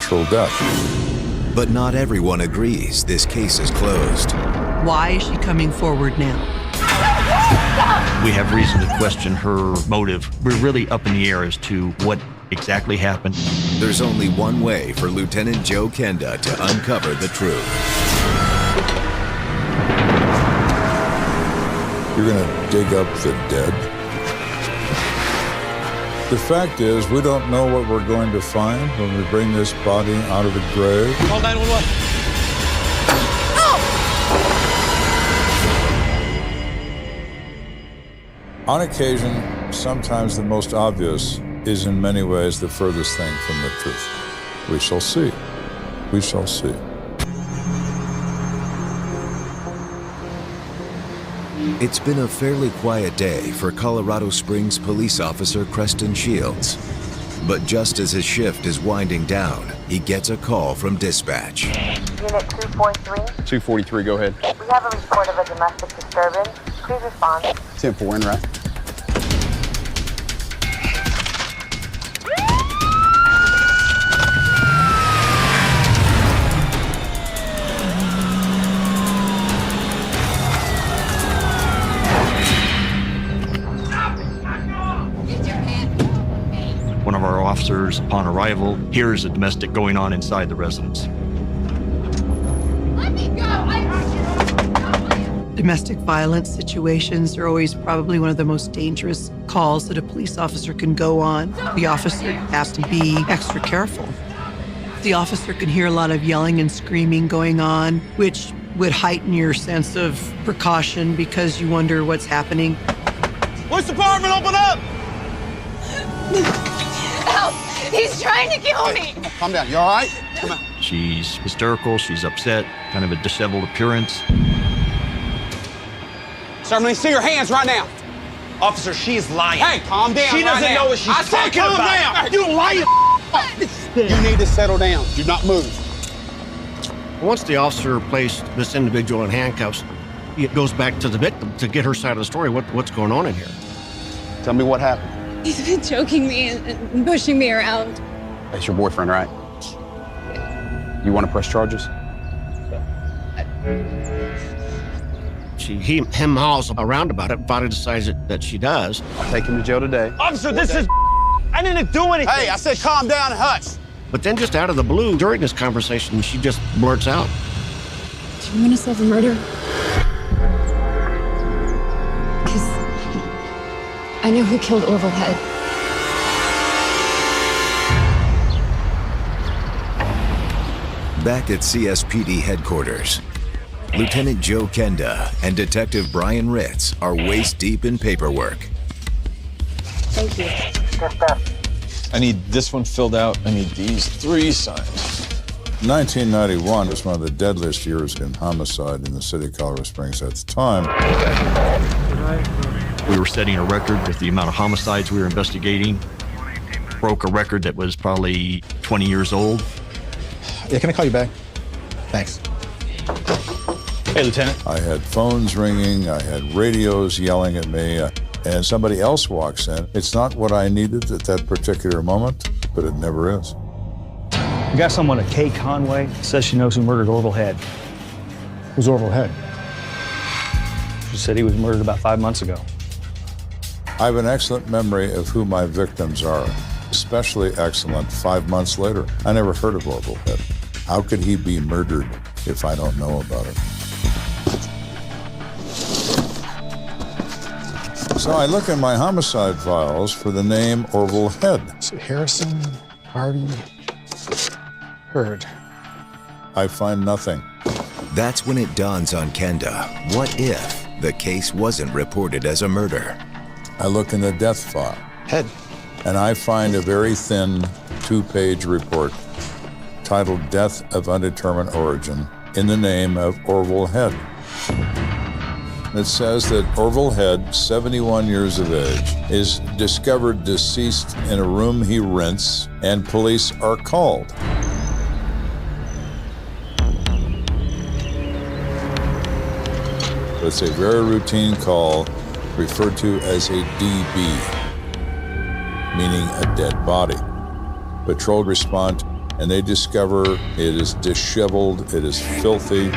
natural death. But not everyone agrees this case is closed. Why is she coming forward now? We have reason to question her motive. We're really up in the air as to what exactly happened. There's only one way for Lieutenant Joe Kenda to uncover the truth. You're gonna dig up the dead? The fact is, we don't know what we're going to find when we bring this body out of the grave. Call 911. On occasion, sometimes the most obvious is in many ways the furthest thing from the truth. We shall see. We shall see. It's been a fairly quiet day for Colorado Springs police officer Preston Shields. But just as his shift is winding down, he gets a call from dispatch. Unit 243. 243, go ahead. We have a report of a domestic disturbance. Please respond. 10-4 in, right? One of our officers, upon arrival, hears a domestic going on inside the residence. Let me go! Domestic violence situations are always probably one of the most dangerous calls that a police officer can go on. The officer has to be extra careful. The officer can hear a lot of yelling and screaming going on, which would heighten your sense of precaution because you wonder what's happening. Police department, open up! Help! He's trying to kill me! Calm down. You all right? Come on. She's hysterical, she's upset, kind of a disheveled appearance. Sir, let me see your hands right now. Officer, she is lying. Hey, calm down. She doesn't know what she's talking about. I said calm down. You lying. You need to settle down. Do not move. Once the officer placed this individual in handcuffs, it goes back to the victim to get her side of the story. What's going on in here? Tell me what happened. He's been choking me and pushing me around. That's your boyfriend, right? You want to press charges? Him hauls around about it. Finally decides that she does. I'll take him to jail today. Officer, this is... I didn't do anything. Hey, I said calm down and hush. But then just out of the blue, during this conversation, she just blurts out. Do you want to solve a murder? Because I know who killed Orville Head. Back at CSPD headquarters, Lieutenant Joe Kenda and Detective Brian Ritz are waist-deep in paperwork. Thank you. I need this one filled out. I need these 3 signed. 1991 was one of the deadliest years in homicide in the city of Colorado Springs at the time. We were setting a record with the amount of homicides we were investigating. Broke a record that was probably 20 years old. Yeah, can I call you back? Thanks. Hey, Lieutenant. I had phones ringing, I had radios yelling at me, and somebody else walks in. It's not what I needed at that particular moment, but it never is. We got someone at Kay Conway, says she knows who murdered Orville Head. Who's Orville Head? She said he was murdered about 5 months ago. I have an excellent memory of who my victims are, especially excellent 5 months later. I never heard of Orville Head. How could he be murdered if I don't know about it? So I look in my homicide files for the name Orville Head. Harrison Harvey Heard. I find nothing. That's when it dawns on Kenda, what if the case wasn't reported as a murder? I look in the death file. Head. And I find a very thin 2-page report titled Death of Undetermined Origin in the name of Orville Head. It says that Orville Head, 71 years of age, is discovered deceased in a room he rents, and police are called. It's a very routine call referred to as a DB, meaning a dead body. Patrol respond, and they discover it is disheveled, it is filthy.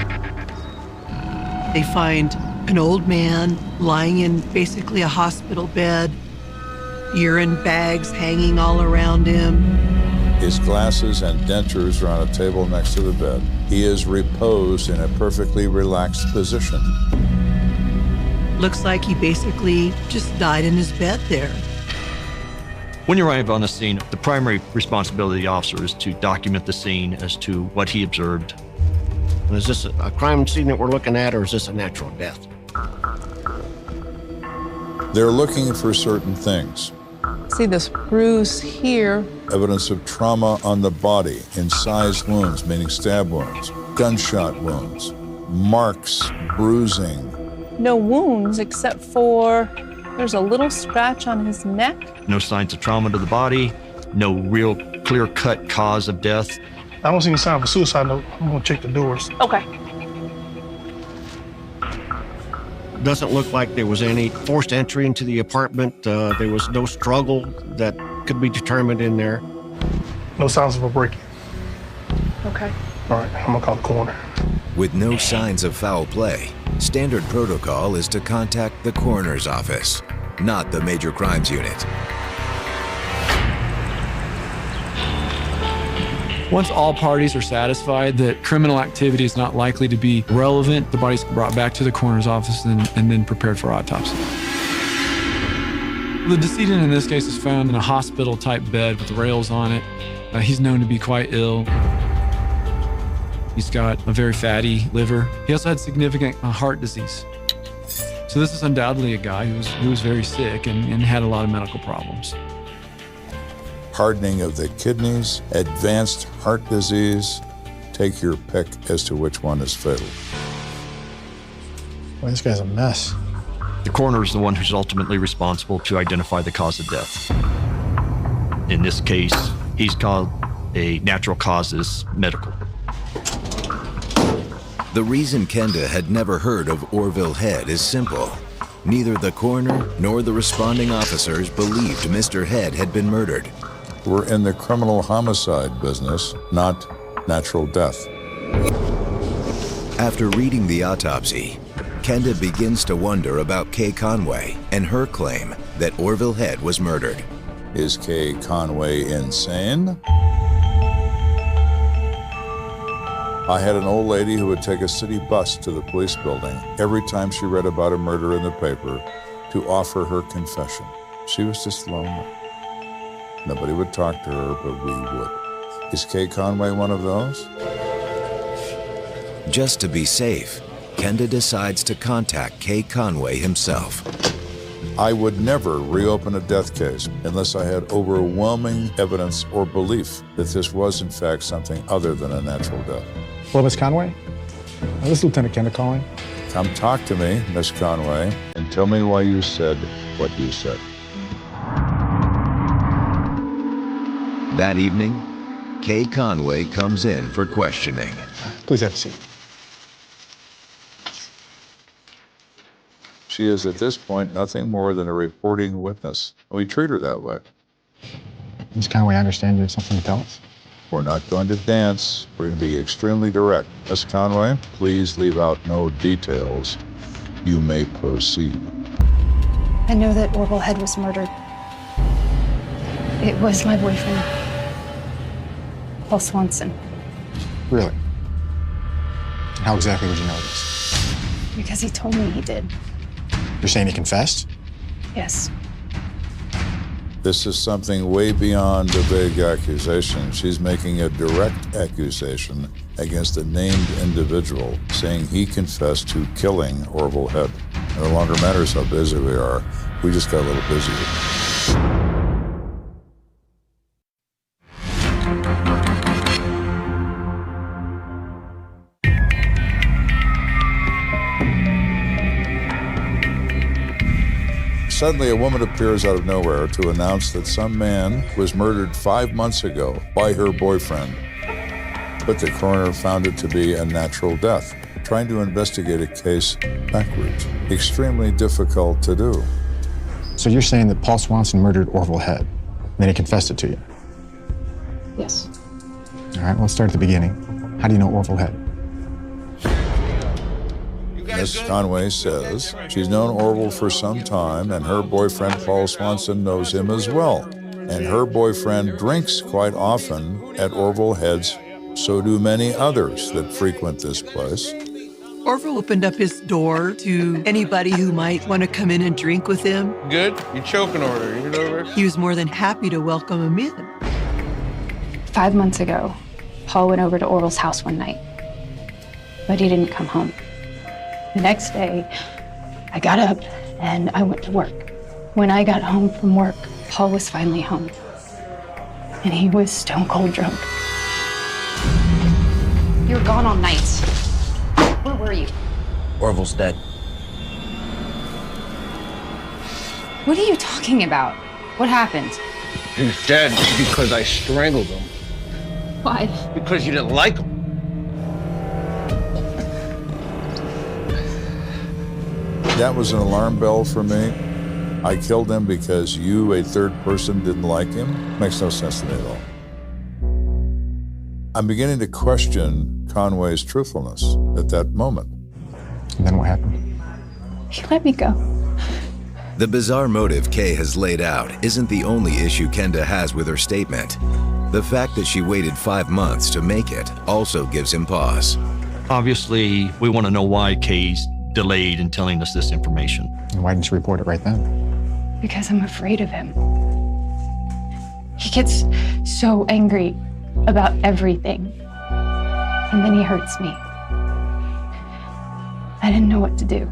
They find an old man lying in basically a hospital bed, urine bags hanging all around him. His glasses and dentures are on a table next to the bed. He is reposed in a perfectly relaxed position. Looks like he basically just died in his bed there. When you arrive on the scene, the primary responsibility of the officer is to document the scene as to what he observed. Is this a crime scene that we're looking at, or is this a natural death? They're looking for certain things. See this bruise here. Evidence of trauma on the body, incised wounds, meaning stab wounds, gunshot wounds, marks, bruising. No wounds except for there's a little scratch on his neck. No signs of trauma to the body, no real clear-cut cause of death. I don't see any sign of a suicide note. I'm gonna check the doors. Okay. Doesn't look like there was any forced entry into the apartment. There was no struggle that could be determined in there. No signs of a break-in. Okay. All right, I'm gonna call the coroner. With no signs of foul play, standard protocol is to contact the coroner's office, not the major crimes unit. Once all parties are satisfied that criminal activity is not likely to be relevant, the body's brought back to the coroner's office and then prepared for autopsy. The decedent in this case is found in a hospital-type bed with rails on it. He's known to be quite ill. He's got a very fatty liver. He also had significant heart disease. So this is undoubtedly a guy who was very sick and had a lot of medical problems. Hardening of the kidneys, advanced heart disease. Take your pick as to which one is fatal. Well, this guy's a mess. The coroner is the one who's ultimately responsible to identify the cause of death. In this case, he's called a natural causes medical. The reason Kenda had never heard of Orville Head is simple. Neither the coroner nor the responding officers believed Mr. Head had been murdered. We're in the criminal homicide business, not natural death. After reading the autopsy, Kenda begins to wonder about Kay Conway and her claim that Orville Head was murdered. Is Kay Conway insane? I had an old lady who would take a city bus to the police building every time she read about a murder in the paper to offer her confession. She was just lonely. Nobody would talk to her, but we would. Is Kay Conway one of those? Just to be safe, Kenda decides to contact Kay Conway himself. I would never reopen a death case unless I had overwhelming evidence or belief that this was in fact something other than a natural death. Well, Miss Conway, this is Lieutenant Kenda calling. Come talk to me, Miss Conway, and tell me why you said what you said. That evening, Kay Conway comes in for questioning. Please have a seat. She is at this point nothing more than a reporting witness. We treat her that way. Miss Conway, I understand you have something to tell us. We're not going to dance. We're going to be extremely direct. Miss Conway, please leave out no details. You may proceed. I know that Orville Head was murdered. It was my boyfriend, Paul Swanson. Really? How exactly would you know this? Because he told me he did. You're saying he confessed? Yes. This is something way beyond a vague accusation. She's making a direct accusation against a named individual, saying he confessed to killing Orville Head. It no longer matters how busy we are. We just got a little busier. Suddenly, a woman appears out of nowhere to announce that some man was murdered 5 months ago by her boyfriend. But the coroner found it to be a natural death, trying to investigate a case backwards. Extremely difficult to do. So you're saying that Paul Swanson murdered Orville Head, and then he confessed it to you? Yes. All All right, let's start at the beginning. How do you know Orville Head? Miss Conway says she's known Orville for some time, and her boyfriend Paul Swanson knows him as well. And her boyfriend drinks quite often at Orville Head's. So do many others that frequent this place. Orville opened up his door to anybody who might want to come in and drink with him. Good? You choking order. You know, He was more than happy to welcome him in. 5 months ago, Paul went over to Orville's house one night, but he didn't come home. The next day, I got up and I went to work. When I got home from work, Paul was finally home, and he was stone cold drunk. You were gone all night. Where were you? Orville's dead. What are you talking about? What happened? he's dead because I strangled him. Why? Because you didn't like him. That was an alarm bell for me. I killed him because you, a third person, didn't like him. Makes no sense to me at all. I'm beginning to question Conway's truthfulness at that moment. And then what happened? He let me go. The bizarre motive Kay has laid out isn't the only issue Kenda has with her statement. The fact that she waited 5 months to make it also gives him pause. Obviously, we want to know why Kay's delayed in telling us this information. And why didn't you report it right then? Because I'm afraid of him. He gets so angry about everything, and then he hurts me. I didn't know what to do.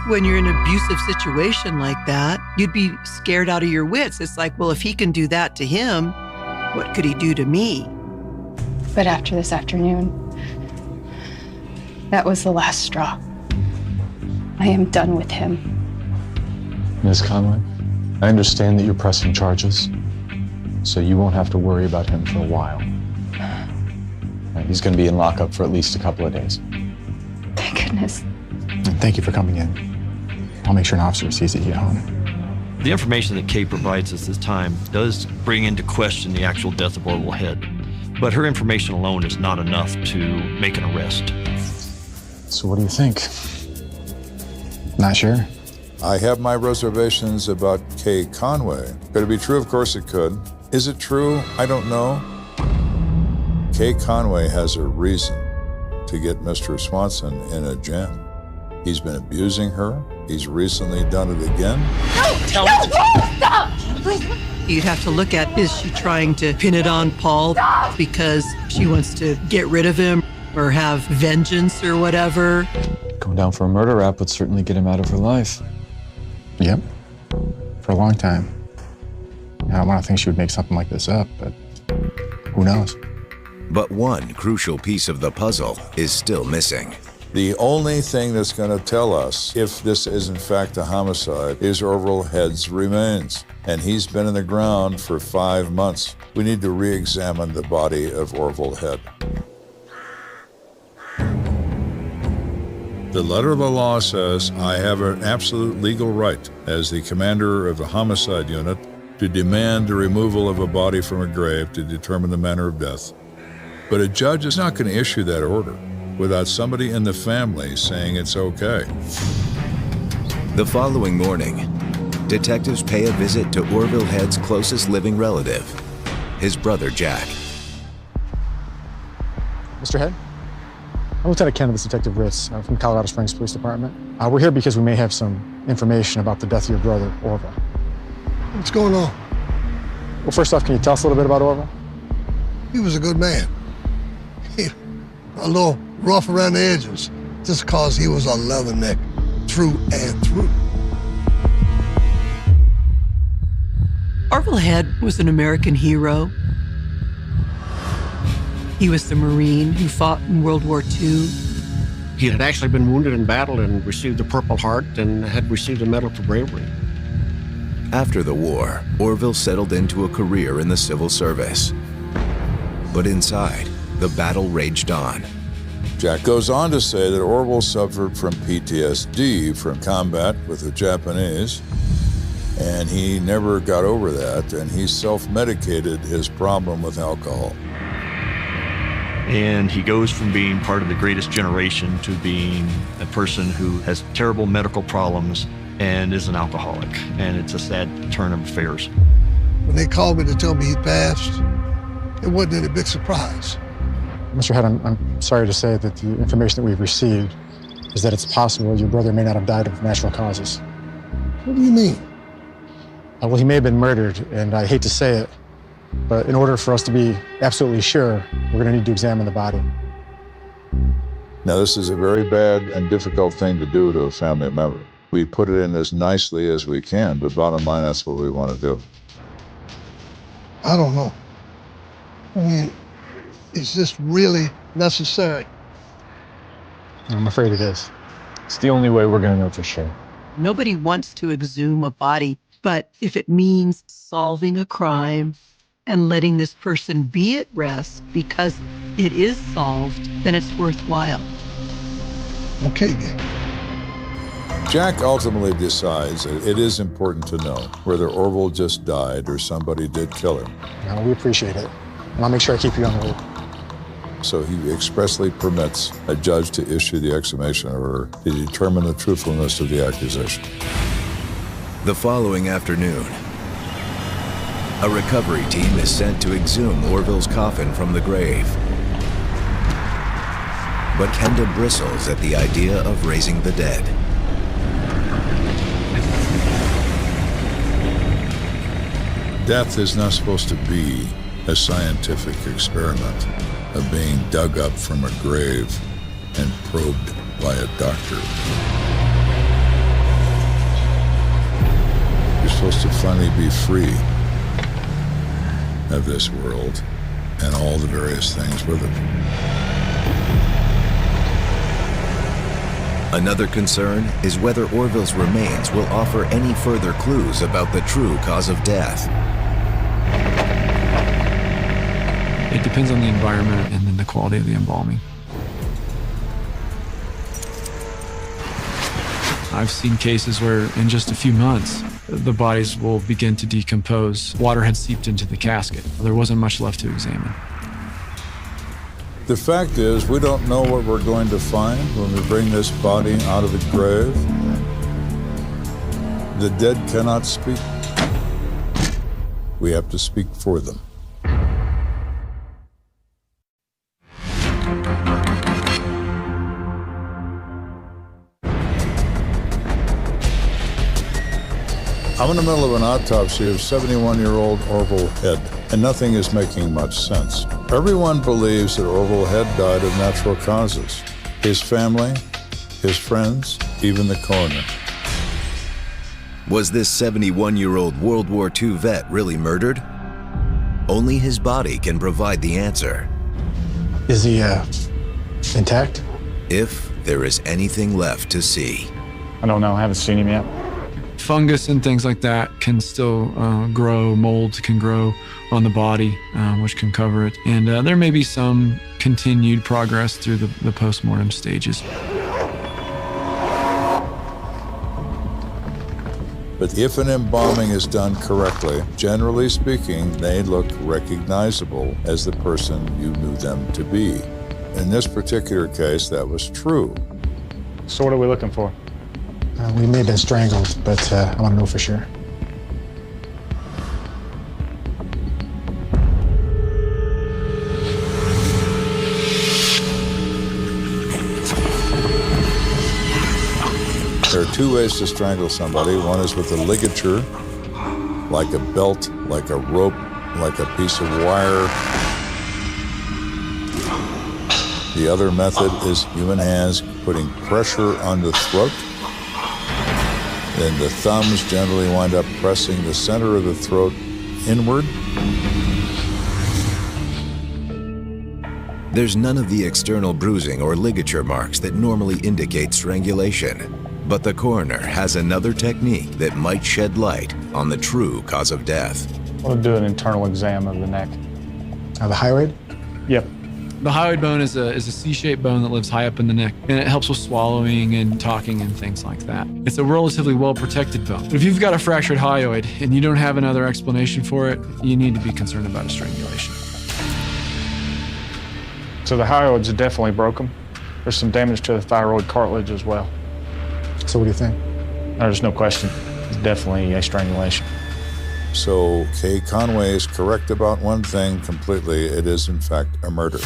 When you're in an abusive situation like that, you'd be scared out of your wits. It's like, well, if he can do that to him, what could he do to me? But after this afternoon, that was the last straw. I am done with him. Ms. Conway, I understand that you're pressing charges, so you won't have to worry about him for a while. He's going to be in lockup for at least a couple of days. Thank goodness. And thank you for coming in. I'll make sure an officer sees that you get home. The information that Kay provides us this time does bring into question the actual death of Orville Head, but her information alone is not enough to make an arrest. So what do you think? Not sure? I have my reservations about Kay Conway. Could it be true? Of course it could. Is it true? I don't know. Kay Conway has a reason to get Mr. Swanson in a jam. He's been abusing her. He's recently done it again. Stop! Please. You'd have to look at, is she trying to pin it on Paul because she wants to get rid of him or have vengeance or whatever? Going down for a murder rap would certainly get him out of her life. Yep. For a long time. I don't want to think she would make something like this up, but who knows? But one crucial piece of the puzzle is still missing. The only thing that's going to tell us if this is in fact a homicide is Orville Head's remains. And he's been in the ground for 5 months. We need to re-examine the body of Orville Head. The letter of the law says I have an absolute legal right as the commander of a homicide unit to demand the removal of a body from a grave to determine the manner of death. But a judge is not going to issue that order without somebody in the family saying it's okay. The following morning, detectives pay a visit to Orville Head's closest living relative, his brother Jack. Mr. Head? I'm Lieutenant Kenda, this is Detective Ritz from Colorado Springs Police Department. We're here because we may have some information about the death of your brother, Orville. What's going on? Well, first off, can you tell us a little bit about Orville? He was a good man. A little rough around the edges, just cause he was a leatherneck, through and through. Orville Head was an American hero. He was the Marine who fought in World War II. He had actually been wounded in battle and received the Purple Heart and had received a medal for bravery. After the war, Orville settled into a career in the civil service. But inside, the battle raged on. Jack goes on to say that Orville suffered from PTSD from combat with the Japanese, and he never got over that, and he self-medicated his problem with alcohol. And he goes from being part of the greatest generation to being a person who has terrible medical problems and is an alcoholic. And it's a sad turn of affairs. When they called me to tell me he passed, it wasn't any big surprise. Mr. Head, I'm sorry to say that the information that we've received is that it's possible your brother may not have died of natural causes. What do you mean? Well, he may have been murdered, and I hate to say it, but in order for us to be absolutely sure, we're going to need to examine the body. Now, this is a very bad and difficult thing to do to a family member. We put it in as nicely as we can, but bottom line, that's what we want to do. I don't know. I mean, is this really necessary? I'm afraid it is. It's the only way we're going to know for sure. Nobody wants to exhume a body, but if it means solving a crime and letting this person be at rest because it is solved, then it's worthwhile. Okay, then. Jack ultimately decides that it is important to know whether Orville just died or somebody did kill him. No, we appreciate it, and I'll make sure I keep you on the loop. So he expressly permits a judge to issue the exhumation order to determine the truthfulness of the accusation. The following afternoon, a recovery team is sent to exhume Orville's coffin from the grave. But Kenda bristles at the idea of raising the dead. Death is not supposed to be a scientific experiment of being dug up from a grave and probed by a doctor. You're supposed to finally be free of this world and all the various things with it. Another concern is whether Orville's remains will offer any further clues about the true cause of death. It depends on the environment and then the quality of the embalming. I've seen cases where in just a few months, the bodies will begin to decompose. Water had seeped into the casket. There wasn't much left to examine. The fact is, we don't know what we're going to find when we bring this body out of the grave. The dead cannot speak. We have to speak for them. I'm in the middle of an autopsy of 71-year-old Orville Head, and nothing is making much sense. Everyone believes that Orville Head died of natural causes. His family, his friends, even the coroner. Was this 71-year-old World War II vet really murdered? Only his body can provide the answer. Is he, intact? If there is anything left to see. I don't know, I haven't seen him yet. Fungus and things like that can still grow. Mold can grow on the body, which can cover it. And there may be some continued progress through the post-mortem stages. But if an embalming is done correctly, generally speaking, they look recognizable as the person you knew them to be. In this particular case, that was true. So what are we looking for? We may have been strangled, but I want to know for sure. There are two ways to strangle somebody. One is with a ligature, like a belt, like a rope, like a piece of wire. The other method is human hands putting pressure on the throat. Then the thumbs generally wind up pressing the center of the throat inward. There's none of the external bruising or ligature marks that normally indicate strangulation. But the coroner has another technique that might shed light on the true cause of death. We'll do an internal exam of the neck. The hyoid? Yep. The hyoid bone is a C-shaped bone that lives high up in the neck, and it helps with swallowing and talking and things like that. It's a relatively well-protected bone. But if you've got a fractured hyoid and you don't have another explanation for it, you need to be concerned about a strangulation. So the hyoids definitely broke him. There's some damage to the thyroid cartilage as well. So what do you think? There's no question. It's definitely a strangulation. So Kay Conway is correct about one thing completely. It is, in fact, a murder.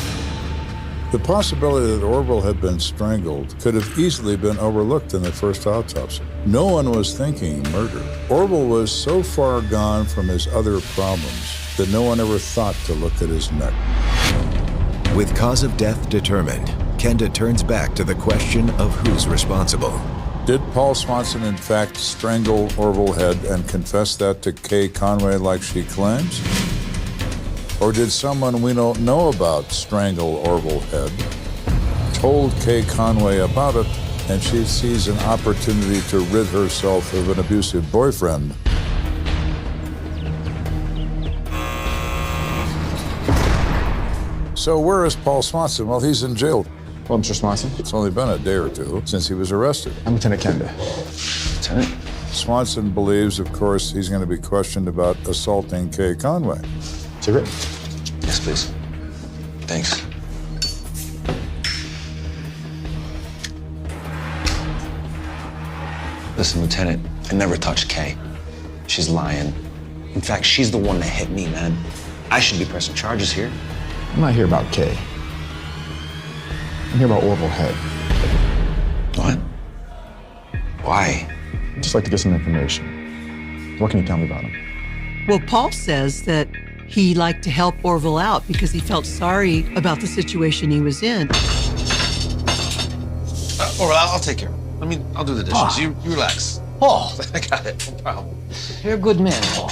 The possibility that Orville had been strangled could have easily been overlooked in the first autopsy. No one was thinking murder. Orville was so far gone from his other problems that no one ever thought to look at his neck. With cause of death determined, Kenda turns back to the question of who's responsible. Did Paul Swanson, in fact, strangle Orville Head and confess that to Kay Conway like she claims? Or did someone we don't know about strangle Orville Head, told Kay Conway about it, and she sees an opportunity to rid herself of an abusive boyfriend? So where is Paul Swanson? Well, he's in jail. Well, Mr. Swanson? It's only been a day or two since he was arrested. I'm Lieutenant Kenda. Lieutenant? Swanson believes, of course, he's going to be questioned about assaulting Kay Conway. Cigarette? Yes, please. Thanks. Listen, Lieutenant, I never touched Kay. She's lying. In fact, she's the one that hit me, man. I should be pressing charges here. I'm not here about Kay. I'm here about Orville Head. What? Why? I'd just like to get some information. What can you tell me about him? Well, Paul says that he liked to help Orville out because he felt sorry about the situation he was in. Orville, I'll take care of it. I'll do the dishes. You relax. Paul, I got it. No problem. you're a good man, Paul.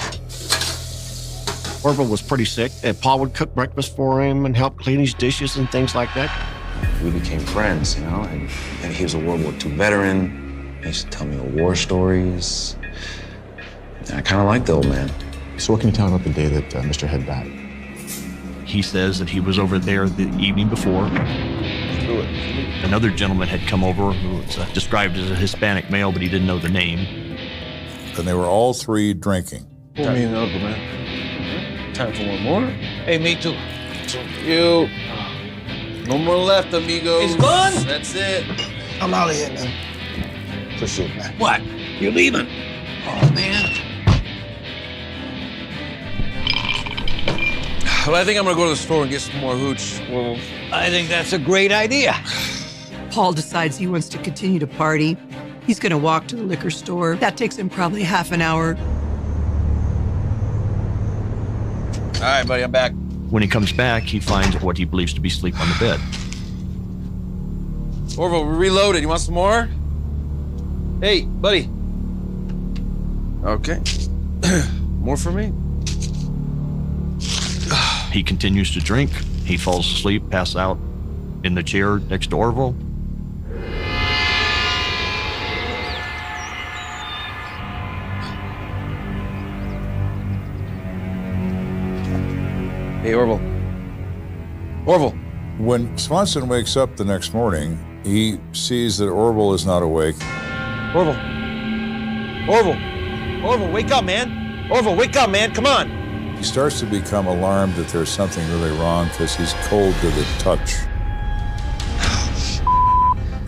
Orville was pretty sick, and Paul would cook breakfast for him and help clean his dishes and things like that. We became friends, you know, and he was a World War II veteran. He used to tell me war stories. And I kind of liked the old man. So what can you tell me about the day that Mr. Head died? He says that he was over there the evening before. Another gentleman had come over who was described as a Hispanic male, but he didn't know the name. And they were all three drinking. Pour me another, man. Time for one more? Hey, me too. You. No more left, amigos. It's gone? That's it. I'm out of here, man. For sure, man. What? You're leaving? Oh, man. Well, I think I'm gonna go to the store and get some more hooch. Well, I think that's a great idea. Paul decides he wants to continue to party. He's going to walk to the liquor store. That takes him probably half an hour. all right, buddy, I'm back. When he comes back, he finds what he believes to be asleep on the bed. Orville, we're reloaded. You want some more? Hey, buddy. Okay. More for me? He continues to drink. He falls asleep, passes out in the chair next to Orville. Hey, Orville. Orville. When Swanson wakes up the next morning, he sees that Orville is not awake. Orville. Orville. Orville, wake up, man. Orville, wake up, man. Come on. He starts to become alarmed that there's something really wrong because he's cold to the touch.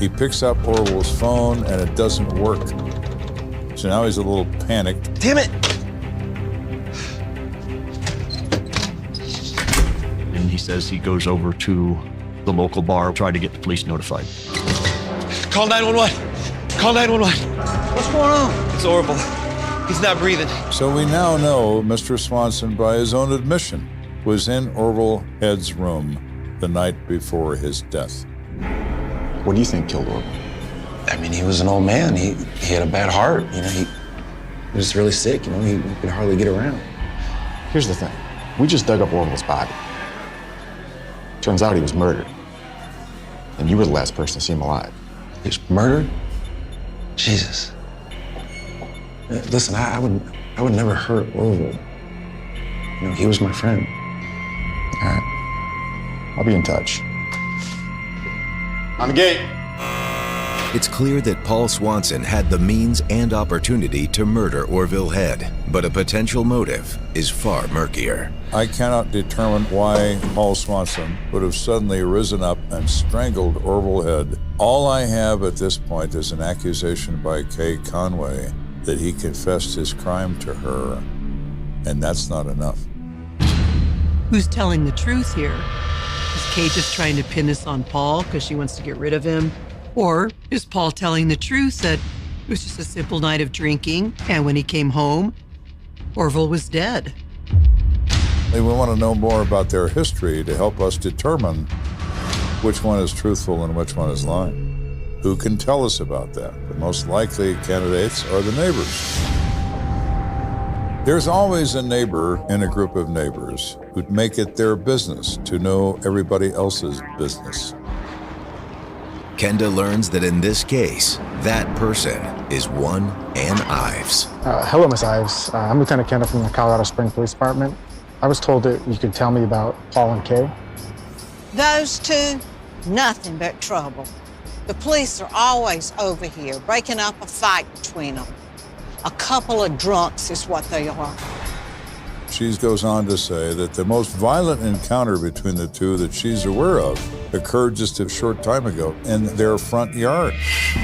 He picks up Orville's phone and it doesn't work. So now he's a little panicked. Damn it. And he says he goes over to the local bar, try to get the police notified. Call 911. Call 911. What's going on? It's Orville. He's not breathing. So we now know Mr. Swanson, by his own admission, was in Orville Head's room the night before his death. What do you think killed Orville? I mean, he was an old man. He had a bad heart. You know, he was really sick. You know, he could hardly get around. Here's the thing. We just dug up Orville's body. Turns out he was murdered. And you were the last person to see him alive. He was murdered? Jesus. Listen, I would never hurt Orville. You know, he was my friend. All right. I'll be in touch. On the gate. It's clear that Paul Swanson had the means and opportunity to murder Orville Head, but a potential motive is far murkier. I cannot determine why Paul Swanson would have suddenly risen up and strangled Orville Head. All I have at this point is an accusation by Kay Conway that he confessed his crime to her, and that's not enough. Who's telling the truth here? Is Kay just trying to pin this on Paul because she wants to get rid of him? Or is Paul telling the truth that it was just a simple night of drinking, and when he came home, Orville was dead? We want to know more about their history to help us determine which one is truthful and which one is lying. Who can tell us about that? The most likely candidates are the neighbors. There's always a neighbor in a group of neighbors who'd make it their business to know everybody else's business. Kenda learns that in this case, that person is one Ann Ives. Hello, Miss Ives. I'm Lieutenant Kenda from the Colorado Springs Police Department. I was told that you could tell me about Paul and Kay. Those two, nothing but trouble. The police are always over here, breaking up a fight between them. A couple of drunks is what they are. She goes on to say that the most violent encounter between the two that she's aware of occurred just a short time ago in their front yard.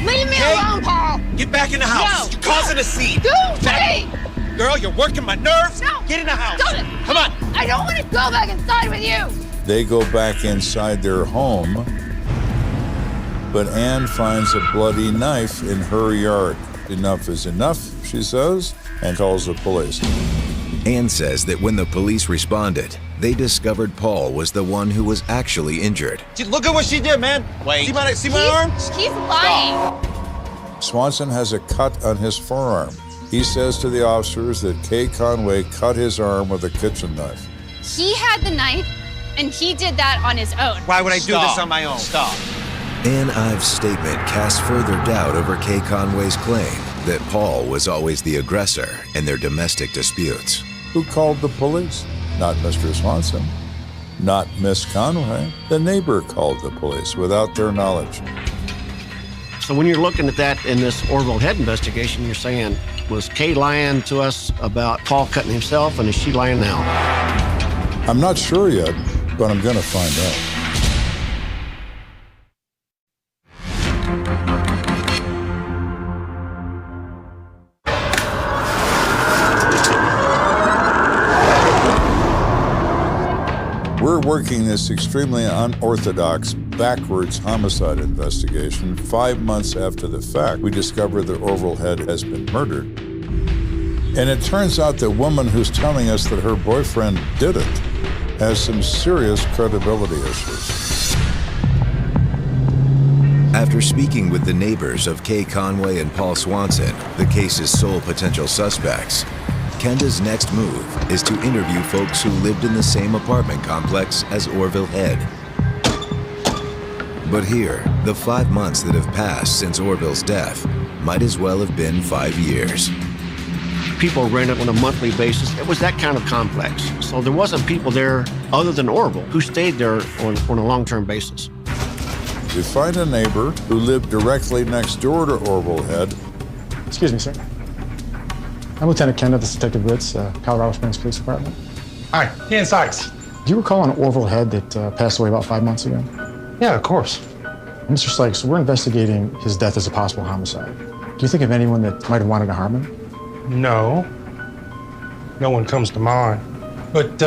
Leave me alone, Paul! Get back in the house. You're causing a scene. Hey! Girl, you're working my nerves. No! Get in the house. Don't. Come on. I don't want to go back inside with you. They go back inside their home, but Ann finds a bloody knife in her yard. Enough is enough, she says, and calls the police. Ann says that when the police responded, they discovered Paul was the one who was actually injured. Look at what she did, man. Wait. See my arm? He's lying. Swanson has a cut on his forearm. He says to the officers that Kay Conway cut his arm with a kitchen knife. He had the knife, and he did that on his own. Why would I do this on my own? Stop. Ann Ives' statement casts further doubt over Kay Conway's claim that Paul was always the aggressor in their domestic disputes. Who called the police? Not Mr. Swanson. Not Miss Conway. The neighbor called the police without their knowledge. So when you're looking at that in this Orville Head investigation, you're saying, was Kay lying to us about Paul cutting himself, and is she lying now? I'm not sure yet, but I'm going to find out. We're working this extremely unorthodox, backwards homicide investigation 5 months after the fact. We discover that Orville Head has been murdered. And it turns out the woman who's telling us that her boyfriend did it has some serious credibility issues. After speaking with the neighbors of Kay Conway and Paul Swanson, the case's sole potential suspects, Kenda's next move is to interview folks who lived in the same apartment complex as Orville Head. But here, the 5 months that have passed since Orville's death might as well have been 5 years. People rented on a monthly basis. It was that kind of complex. So there wasn't people there other than Orville who stayed there on a long-term basis. We find a neighbor who lived directly next door to Orville Head. Excuse me, sir. I'm Lieutenant Kenda, this is Detective Ritz, Colorado Springs Police Department. Hi, Ken Sykes. Do you recall an Orville Head that passed away about 5 months ago? Yeah, of course. Mr. Sykes, we're investigating his death as a possible homicide. Do you think of anyone that might have wanted to harm him? No. No one comes to mind. But,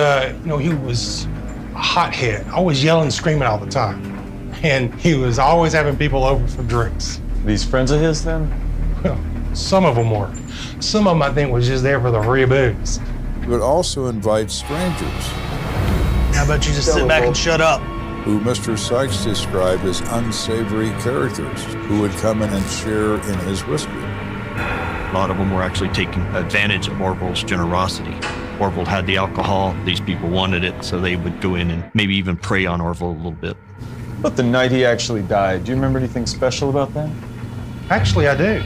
he was a hothead, always yelling and screaming all the time. And he was always having people over for drinks. These friends of his, then? Well, some of them were. Some of them, I think, was just there for the free booze. But also invite strangers. How about you just sit back and shut up? Who Mr. Sykes described as unsavory characters who would come in and share in his whiskey. A lot of them were actually taking advantage of Orville's generosity. Orville had the alcohol, these people wanted it, so they would go in and maybe even prey on Orville a little bit. But the night he actually died, do you remember anything special about that? Actually, I do.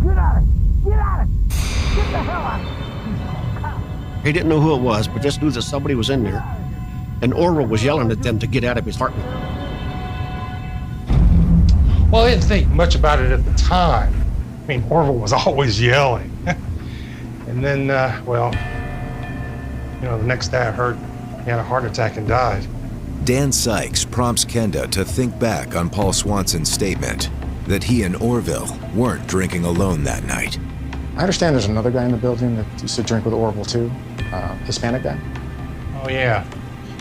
Get out of it! Get out of it! Get the hell out of it! He didn't know who it was, but just knew that somebody was in there. And Orville was yelling at them to get out of his apartment. Well, I didn't think much about it at the time. I mean, Orville was always yelling. And then, the next day I heard he had a heart attack and died. Dan Sykes prompts Kenda to think back on Paul Swanson's statement that he and Orville weren't drinking alone that night. I understand there's another guy in the building that used to drink with Orville too, Hispanic guy. Oh, yeah.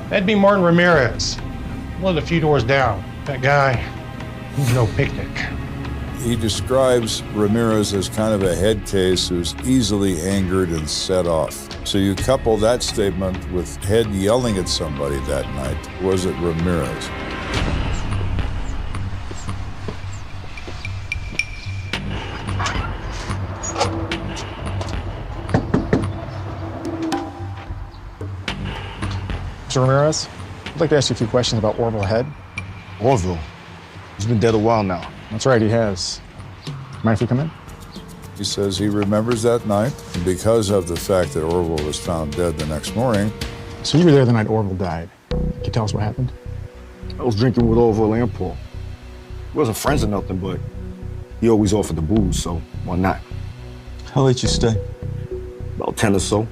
That'd be Martin Ramirez. Lived a few doors down. That guy, he's no picnic. He describes Ramirez as kind of a head case who's easily angered and set off. So you couple that statement with Head yelling at somebody that night. Was it Ramirez? Mr. Ramirez, I'd like to ask you a few questions about Orville Head. Orville? He's been dead a while now. That's right, he has. Mind if we come in? He says he remembers that night, and because of the fact that Orville was found dead the next morning. So you were there the night Orville died. Can you tell us what happened? I was drinking with Orville and Paul. We wasn't friends or nothing, but he always offered the booze, so why not? How late you stay? About 10 or so.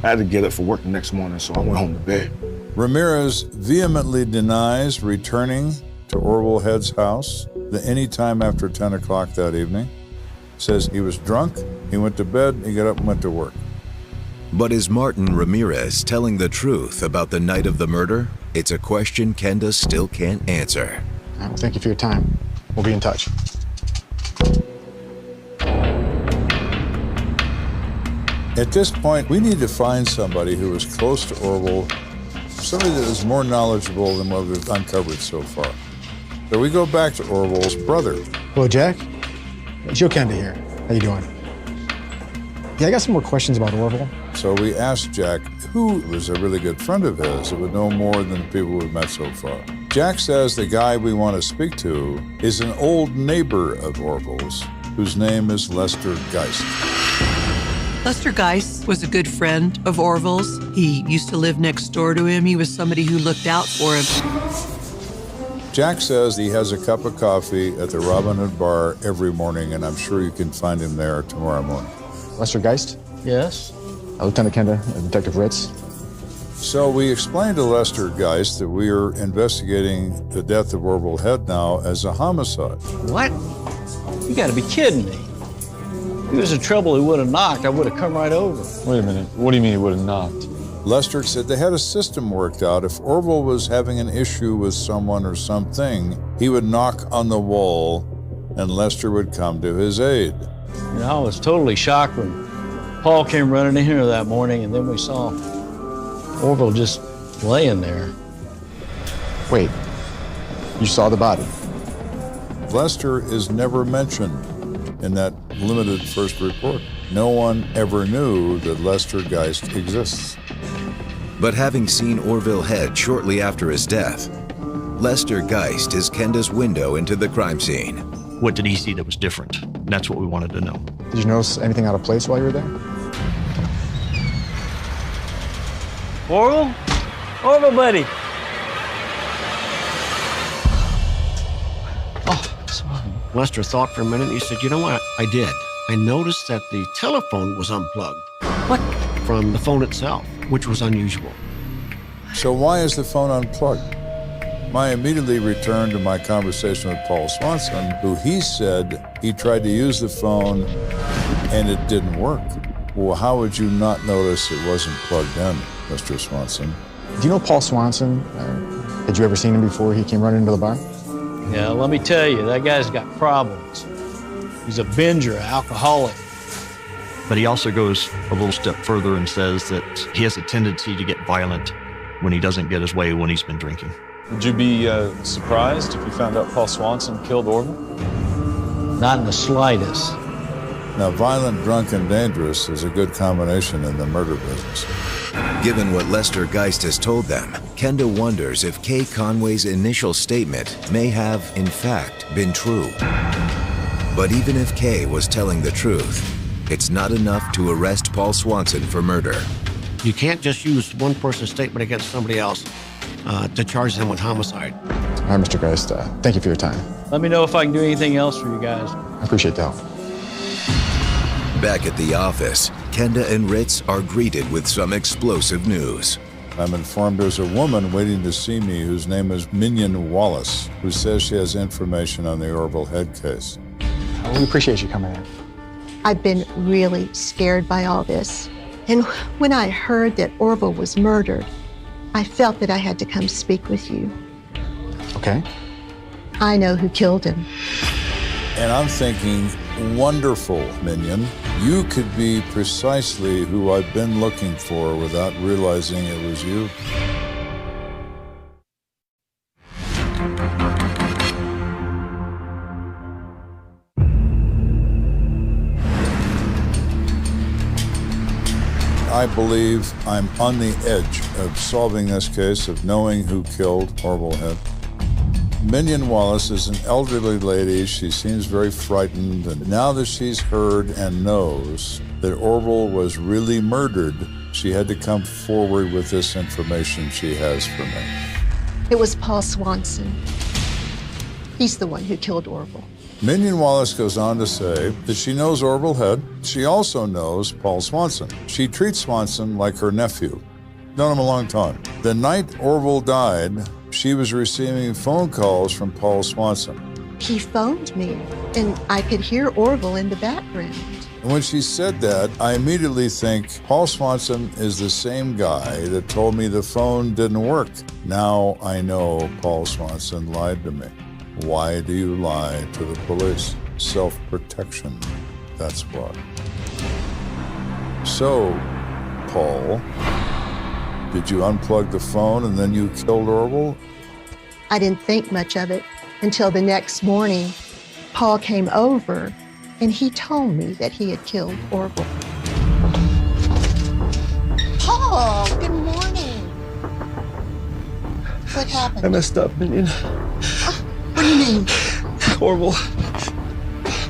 I had to get up for work the next morning, so I went home to bed. Ramirez vehemently denies returning to Orville Head's house any time after 10 o'clock that evening. Says he was drunk, he went to bed, he got up and went to work. But is Martin Ramirez telling the truth about the night of the murder? It's a question Kenda still can't answer. Well, thank you for your time. We'll be in touch. At this point, we need to find somebody who is close to Orville, somebody that is more knowledgeable than what we've uncovered so far. So we go back to Orville's brother. Hello, Jack. Joe Kenda here. How you doing? Yeah, I got some more questions about Orville. So we asked Jack, who was a really good friend of his that would know more than the people we've met so far. Jack says the guy we want to speak to is an old neighbor of Orville's, whose name is Lester Geist. Lester Geist was a good friend of Orville's. He used to live next door to him. He was somebody who looked out for him. Jack says he has a cup of coffee at the Robin Hood Bar every morning, and I'm sure you can find him there tomorrow morning. Lester Geist? Yes? Lieutenant Kenda, Detective Ritz. So we explained to Lester Geist that we are investigating the death of Orville Head now as a homicide. What? You gotta be kidding me. If he was in trouble, he would have knocked. I would have come right over. Wait a minute. What do you mean he would have knocked? Lester said they had a system worked out. If Orville was having an issue with someone or something, he would knock on the wall and Lester would come to his aid. You know, I was totally shocked when Paul came running in here that morning, and then we saw Orville just laying there. Wait, you saw the body? Lester is never mentioned in that limited first report. No one ever knew that Lester Geist exists. But having seen Orville Head shortly after his death, Lester Geist is Kenda's window into the crime scene. What did he see that was different? That's what we wanted to know. Did you notice anything out of place while you were there? Orville? Orville, buddy. Oh, sorry. Lester thought for a minute. He said, you know what? I did. I noticed that the telephone was unplugged. What? From the phone itself, which was unusual. So why is the phone unplugged? I immediately returned to my conversation with Paul Swanson, who he said he tried to use the phone and it didn't work. Well, how would you not notice it wasn't plugged in, Mr. Swanson? Do you know Paul Swanson? Had you ever seen him before he came running into the bar? Yeah, let me tell you, that guy's got problems. He's a binger, an alcoholic. But he also goes a little step further and says that he has a tendency to get violent when he doesn't get his way when he's been drinking. Would you be surprised if you found out Paul Swanson killed Orville? Not in the slightest. Now, violent, drunk, and dangerous is a good combination in the murder business. Given what Lester Geist has told them, Kenda wonders if Kay Conway's initial statement may have, in fact, been true. But even if Kay was telling the truth, it's not enough to arrest Paul Swanson for murder. You can't just use one person's statement against somebody else to charge them with homicide. All right, Mr. Geist, thank you for your time. Let me know if I can do anything else for you guys. I appreciate the help. Back at the office, Kenda and Ritz are greeted with some explosive news. I'm informed there's a woman waiting to see me whose name is Minion Wallace, who says she has information on the Orville Head case. We appreciate you coming in. I've been really scared by all this. And when I heard that Orville was murdered, I felt that I had to come speak with you. Okay. I know who killed him. And I'm thinking, wonderful, Minion. You could be precisely who I've been looking for without realizing it was you. I believe I'm on the edge of solving this case, of knowing who killed Orville Head. Minion Wallace is an elderly lady. She seems very frightened, and now that she's heard and knows that Orville was really murdered, she had to come forward with this information she has for me. It was Paul Swanson. He's the one who killed Orville. Minion Wallace goes on to say that she knows Orville Head. She also knows Paul Swanson. She treats Swanson like her nephew. Known him a long time. The night Orville died, she was receiving phone calls from Paul Swanson. He phoned me, and I could hear Orville in the background. And when she said that, I immediately think Paul Swanson is the same guy that told me the phone didn't work. Now I know Paul Swanson lied to me. Why do you lie to the police? Self-protection, that's why. So, Paul, did you unplug the phone and then you killed Orville? I didn't think much of it until the next morning. Paul came over and he told me that he had killed Orville. Paul, good morning. What happened? I messed up, Minion. What do you mean?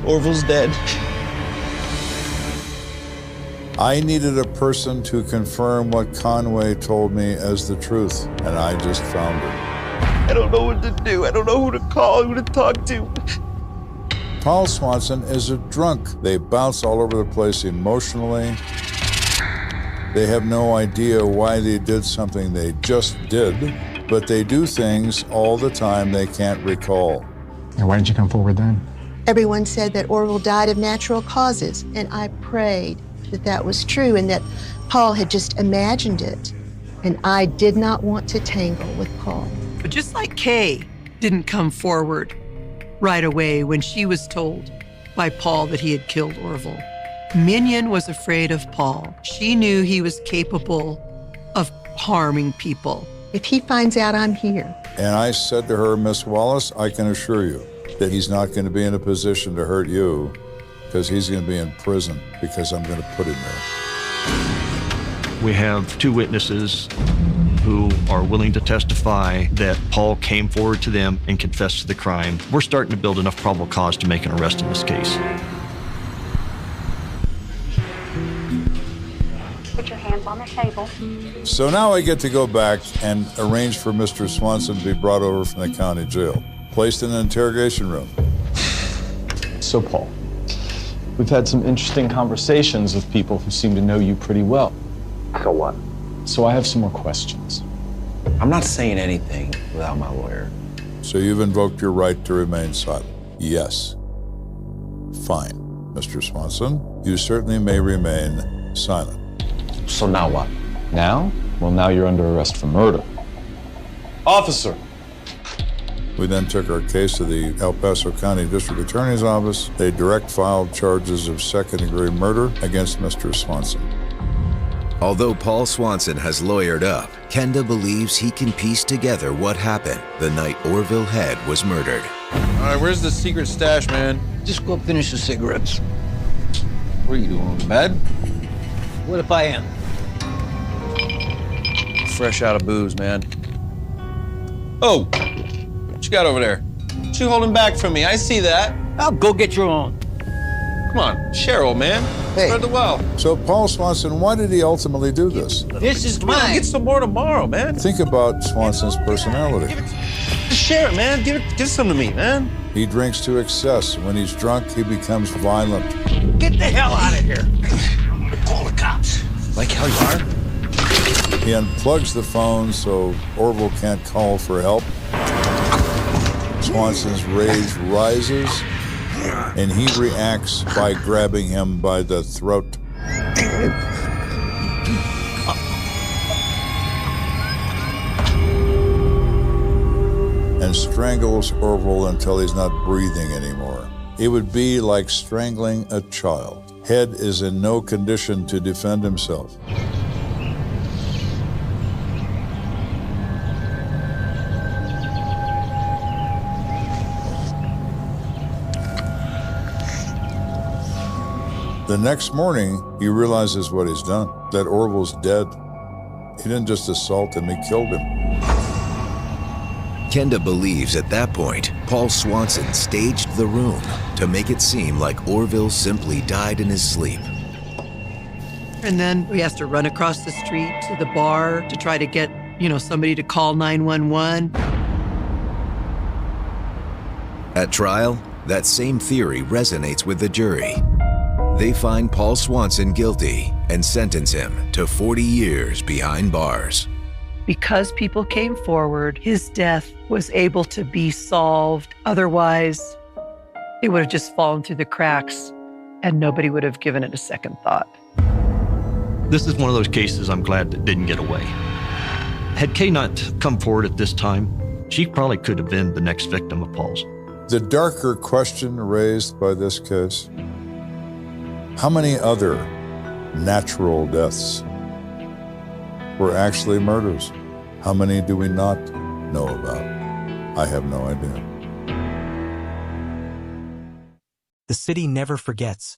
Orville's dead. I needed a person to confirm what Conway told me as the truth, and I just found it. I don't know what to do. I don't know who to call, who to talk to. Paul Swanson is a drunk. They bounce all over the place emotionally. They have no idea why they did something they just did, but they do things all the time they can't recall. And why didn't you come forward then? Everyone said that Orville died of natural causes, and I prayed that that was true and that Paul had just imagined it. And I did not want to tangle with Paul. But just like Kay didn't come forward right away when she was told by Paul that he had killed Orville, Minion was afraid of Paul. She knew he was capable of harming people. If he finds out I'm here. And I said to her, Miss Wallace, I can assure you that he's not going to be in a position to hurt you, because he's going to be in prison because I'm going to put him there. We have two witnesses who are willing to testify that Paul came forward to them and confessed to the crime. We're starting to build enough probable cause to make an arrest in this case. Put your hands on the table. So now I get to go back and arrange for Mr. Swanson to be brought over from the county jail, placed in an interrogation room. So, Paul, we've had some interesting conversations with people who seem to know you pretty well. So what? So I have some more questions. I'm not saying anything without my lawyer. So you've invoked your right to remain silent? Yes. Fine, Mr. Swanson. You certainly may remain silent. So now what? Now? Well, now you're under arrest for murder. Officer! We then took our case to the El Paso County District Attorney's Office. They direct filed charges of second-degree murder against Mr. Swanson. Although Paul Swanson has lawyered up, Kenda believes he can piece together what happened the night Orville Head was murdered. All right, where's the secret stash, man? Just go finish the cigarettes. What are you doing, in bed? What if I am? Fresh out of booze, man. Oh, what you got over there? What you holding back from me? I see that. I'll go get your own. Come on, share, old man. Spread the wealth. So, Paul Swanson, why did he ultimately do this? This is mine. Get some more tomorrow, man. Think about Swanson's personality. Share it, man. Give some to me, man. He drinks to excess. When he's drunk, he becomes violent. Get the hell out of here. I'm gonna call the cops. Like how you are? He unplugs the phone so Orville can't call for help. Swanson's rage rises, and he reacts by grabbing him by the throat. And strangles Orville until he's not breathing anymore. It would be like strangling a child. Head is in no condition to defend himself. The next morning, he realizes what he's done, that Orville's dead. He didn't just assault him, he killed him. Kenda believes at that point, Paul Swanson staged the room to make it seem like Orville simply died in his sleep. And then he has to run across the street to the bar to try to get, somebody to call 911. At trial, that same theory resonates with the jury. They find Paul Swanson guilty and sentence him to 40 years behind bars. Because people came forward, his death was able to be solved. Otherwise, it would have just fallen through the cracks and nobody would have given it a second thought. This is one of those cases I'm glad that didn't get away. Had Kay not come forward at this time, she probably could have been the next victim of Paul's. The darker question raised by this case: how many other natural deaths were actually murders? How many do we not know about? I have no idea. The city never forgets,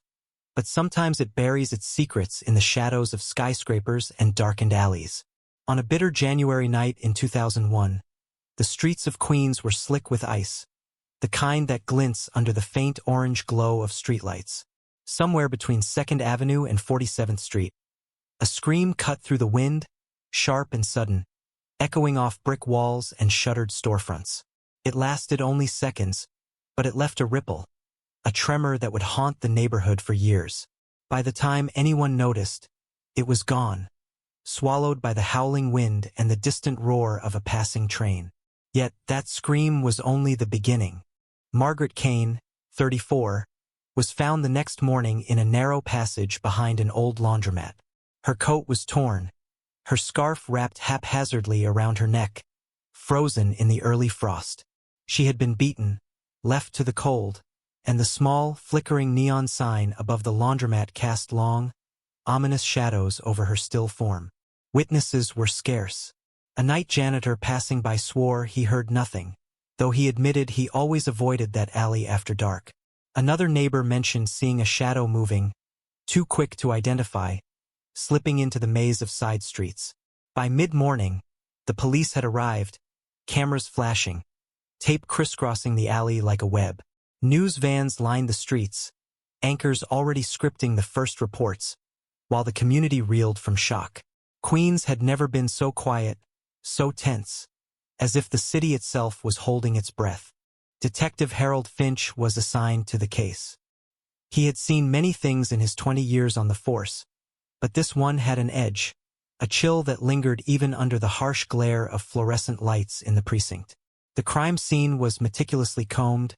but sometimes it buries its secrets in the shadows of skyscrapers and darkened alleys. On a bitter January night in 2001, the streets of Queens were slick with ice, the kind that glints under the faint orange glow of streetlights. Somewhere between 2nd Avenue and 47th Street, a scream cut through the wind, sharp and sudden, echoing off brick walls and shuttered storefronts. It lasted only seconds, but it left a ripple, a tremor that would haunt the neighborhood for years. By the time anyone noticed, it was gone, swallowed by the howling wind and the distant roar of a passing train. Yet that scream was only the beginning. Margaret Kane, 34, was found the next morning in a narrow passage behind an old laundromat. Her coat was torn, her scarf wrapped haphazardly around her neck, frozen in the early frost. She had been beaten, left to the cold, and the small, flickering neon sign above the laundromat cast long, ominous shadows over her still form. Witnesses were scarce. A night janitor passing by swore he heard nothing, though he admitted he always avoided that alley after dark. Another neighbor mentioned seeing a shadow moving, too quick to identify, slipping into the maze of side streets. By mid-morning, the police had arrived, cameras flashing, tape crisscrossing the alley like a web. News vans lined the streets, anchors already scripting the first reports, while the community reeled from shock. Queens had never been so quiet, so tense, as if the city itself was holding its breath. Detective Harold Finch was assigned to the case. He had seen many things in his 20 years on the force, but this one had an edge, a chill that lingered even under the harsh glare of fluorescent lights in the precinct. The crime scene was meticulously combed,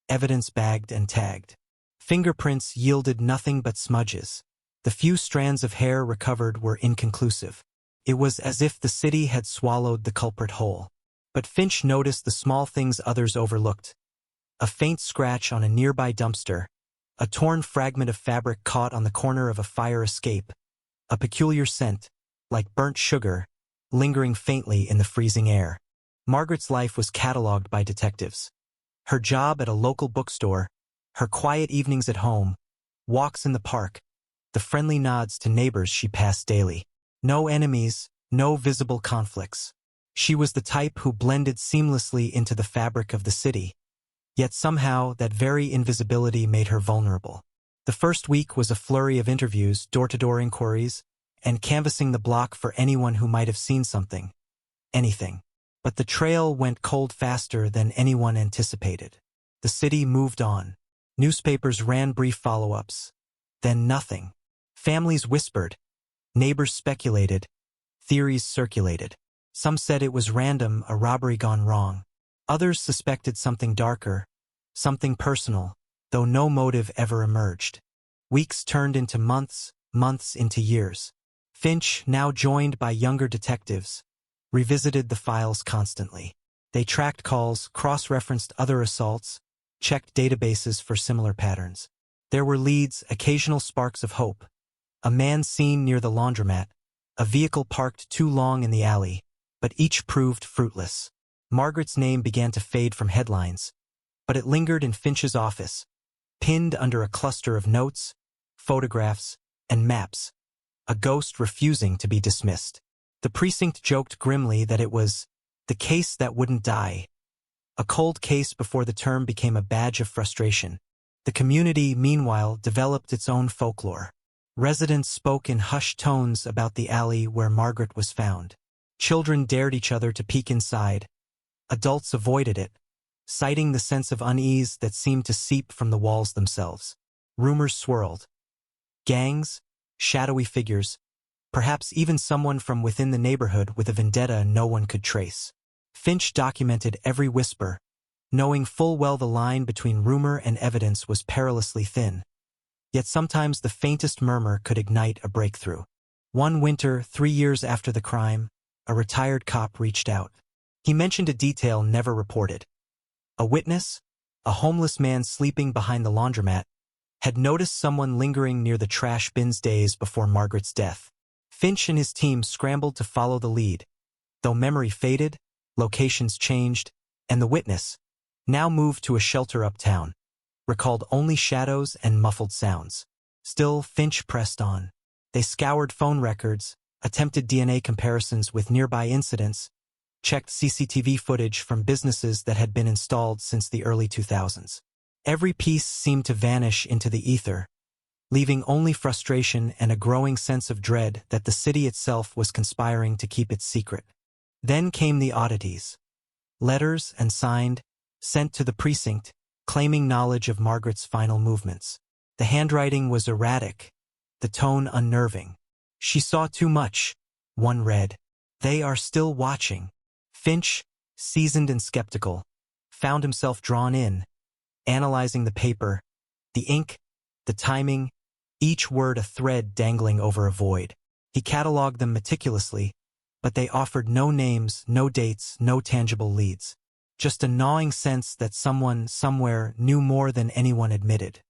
evidence bagged and tagged. Fingerprints yielded nothing but smudges. The few strands of hair recovered were inconclusive. It was as if the city had swallowed the culprit whole. But Finch noticed the small things others overlooked. A faint scratch on a nearby dumpster, a torn fragment of fabric caught on the corner of a fire escape, a peculiar scent, like burnt sugar, lingering faintly in the freezing air. Margaret's life was catalogued by detectives. Her job at a local bookstore, her quiet evenings at home, walks in the park, the friendly nods to neighbors she passed daily. No enemies, no visible conflicts. She was the type who blended seamlessly into the fabric of the city, yet somehow that very invisibility made her vulnerable. The first week was a flurry of interviews, door-to-door inquiries, and canvassing the block for anyone who might have seen something. Anything. But the trail went cold faster than anyone anticipated. The city moved on. Newspapers ran brief follow-ups. Then nothing. Families whispered. Neighbors speculated. Theories circulated. Some said it was random, a robbery gone wrong. Others suspected something darker, something personal, though no motive ever emerged. Weeks turned into months, months into years. Finch, now joined by younger detectives, revisited the files constantly. They tracked calls, cross-referenced other assaults, checked databases for similar patterns. There were leads, occasional sparks of hope. A man seen near the laundromat, a vehicle parked too long in the alley, but each proved fruitless. Margaret's name began to fade from headlines, but it lingered in Finch's office, pinned under a cluster of notes, photographs, and maps, a ghost refusing to be dismissed. The precinct joked grimly that it was the case that wouldn't die, a cold case before the term became a badge of frustration. The community, meanwhile, developed its own folklore. Residents spoke in hushed tones about the alley where Margaret was found. Children dared each other to peek inside. Adults avoided it, citing the sense of unease that seemed to seep from the walls themselves. Rumors swirled. Gangs, shadowy figures, perhaps even someone from within the neighborhood with a vendetta no one could trace. Finch documented every whisper, knowing full well the line between rumor and evidence was perilously thin. Yet sometimes the faintest murmur could ignite a breakthrough. One winter, 3 years after the crime, a retired cop reached out. He mentioned a detail never reported. A witness, a homeless man sleeping behind the laundromat, had noticed someone lingering near the trash bins days before Margaret's death. Finch and his team scrambled to follow the lead. Though memory faded, locations changed, and the witness, now moved to a shelter uptown, recalled only shadows and muffled sounds. Still, Finch pressed on. They scoured phone records, attempted DNA comparisons with nearby incidents, checked CCTV footage from businesses that had been installed since the early 2000s. Every piece seemed to vanish into the ether, leaving only frustration and a growing sense of dread that the city itself was conspiring to keep its secret. Then came the oddities. Letters, and signed, sent to the precinct, claiming knowledge of Margaret's final movements. The handwriting was erratic, the tone unnerving. She saw too much, one read. They are still watching. Finch, seasoned and skeptical, found himself drawn in, analyzing the paper, the ink, the timing, each word a thread dangling over a void. He cataloged them meticulously, but they offered no names, no dates, no tangible leads. Just a gnawing sense that someone, somewhere, knew more than anyone admitted.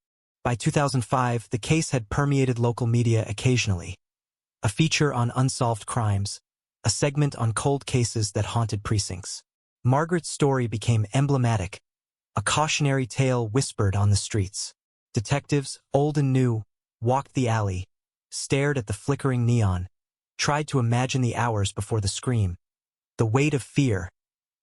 By 2005, the case had permeated local media occasionally. A feature on unsolved crimes, a segment on cold cases that haunted precincts. Margaret's story became emblematic, a cautionary tale whispered on the streets. Detectives, old and new, walked the alley, stared at the flickering neon, tried to imagine the hours before the scream, the weight of fear,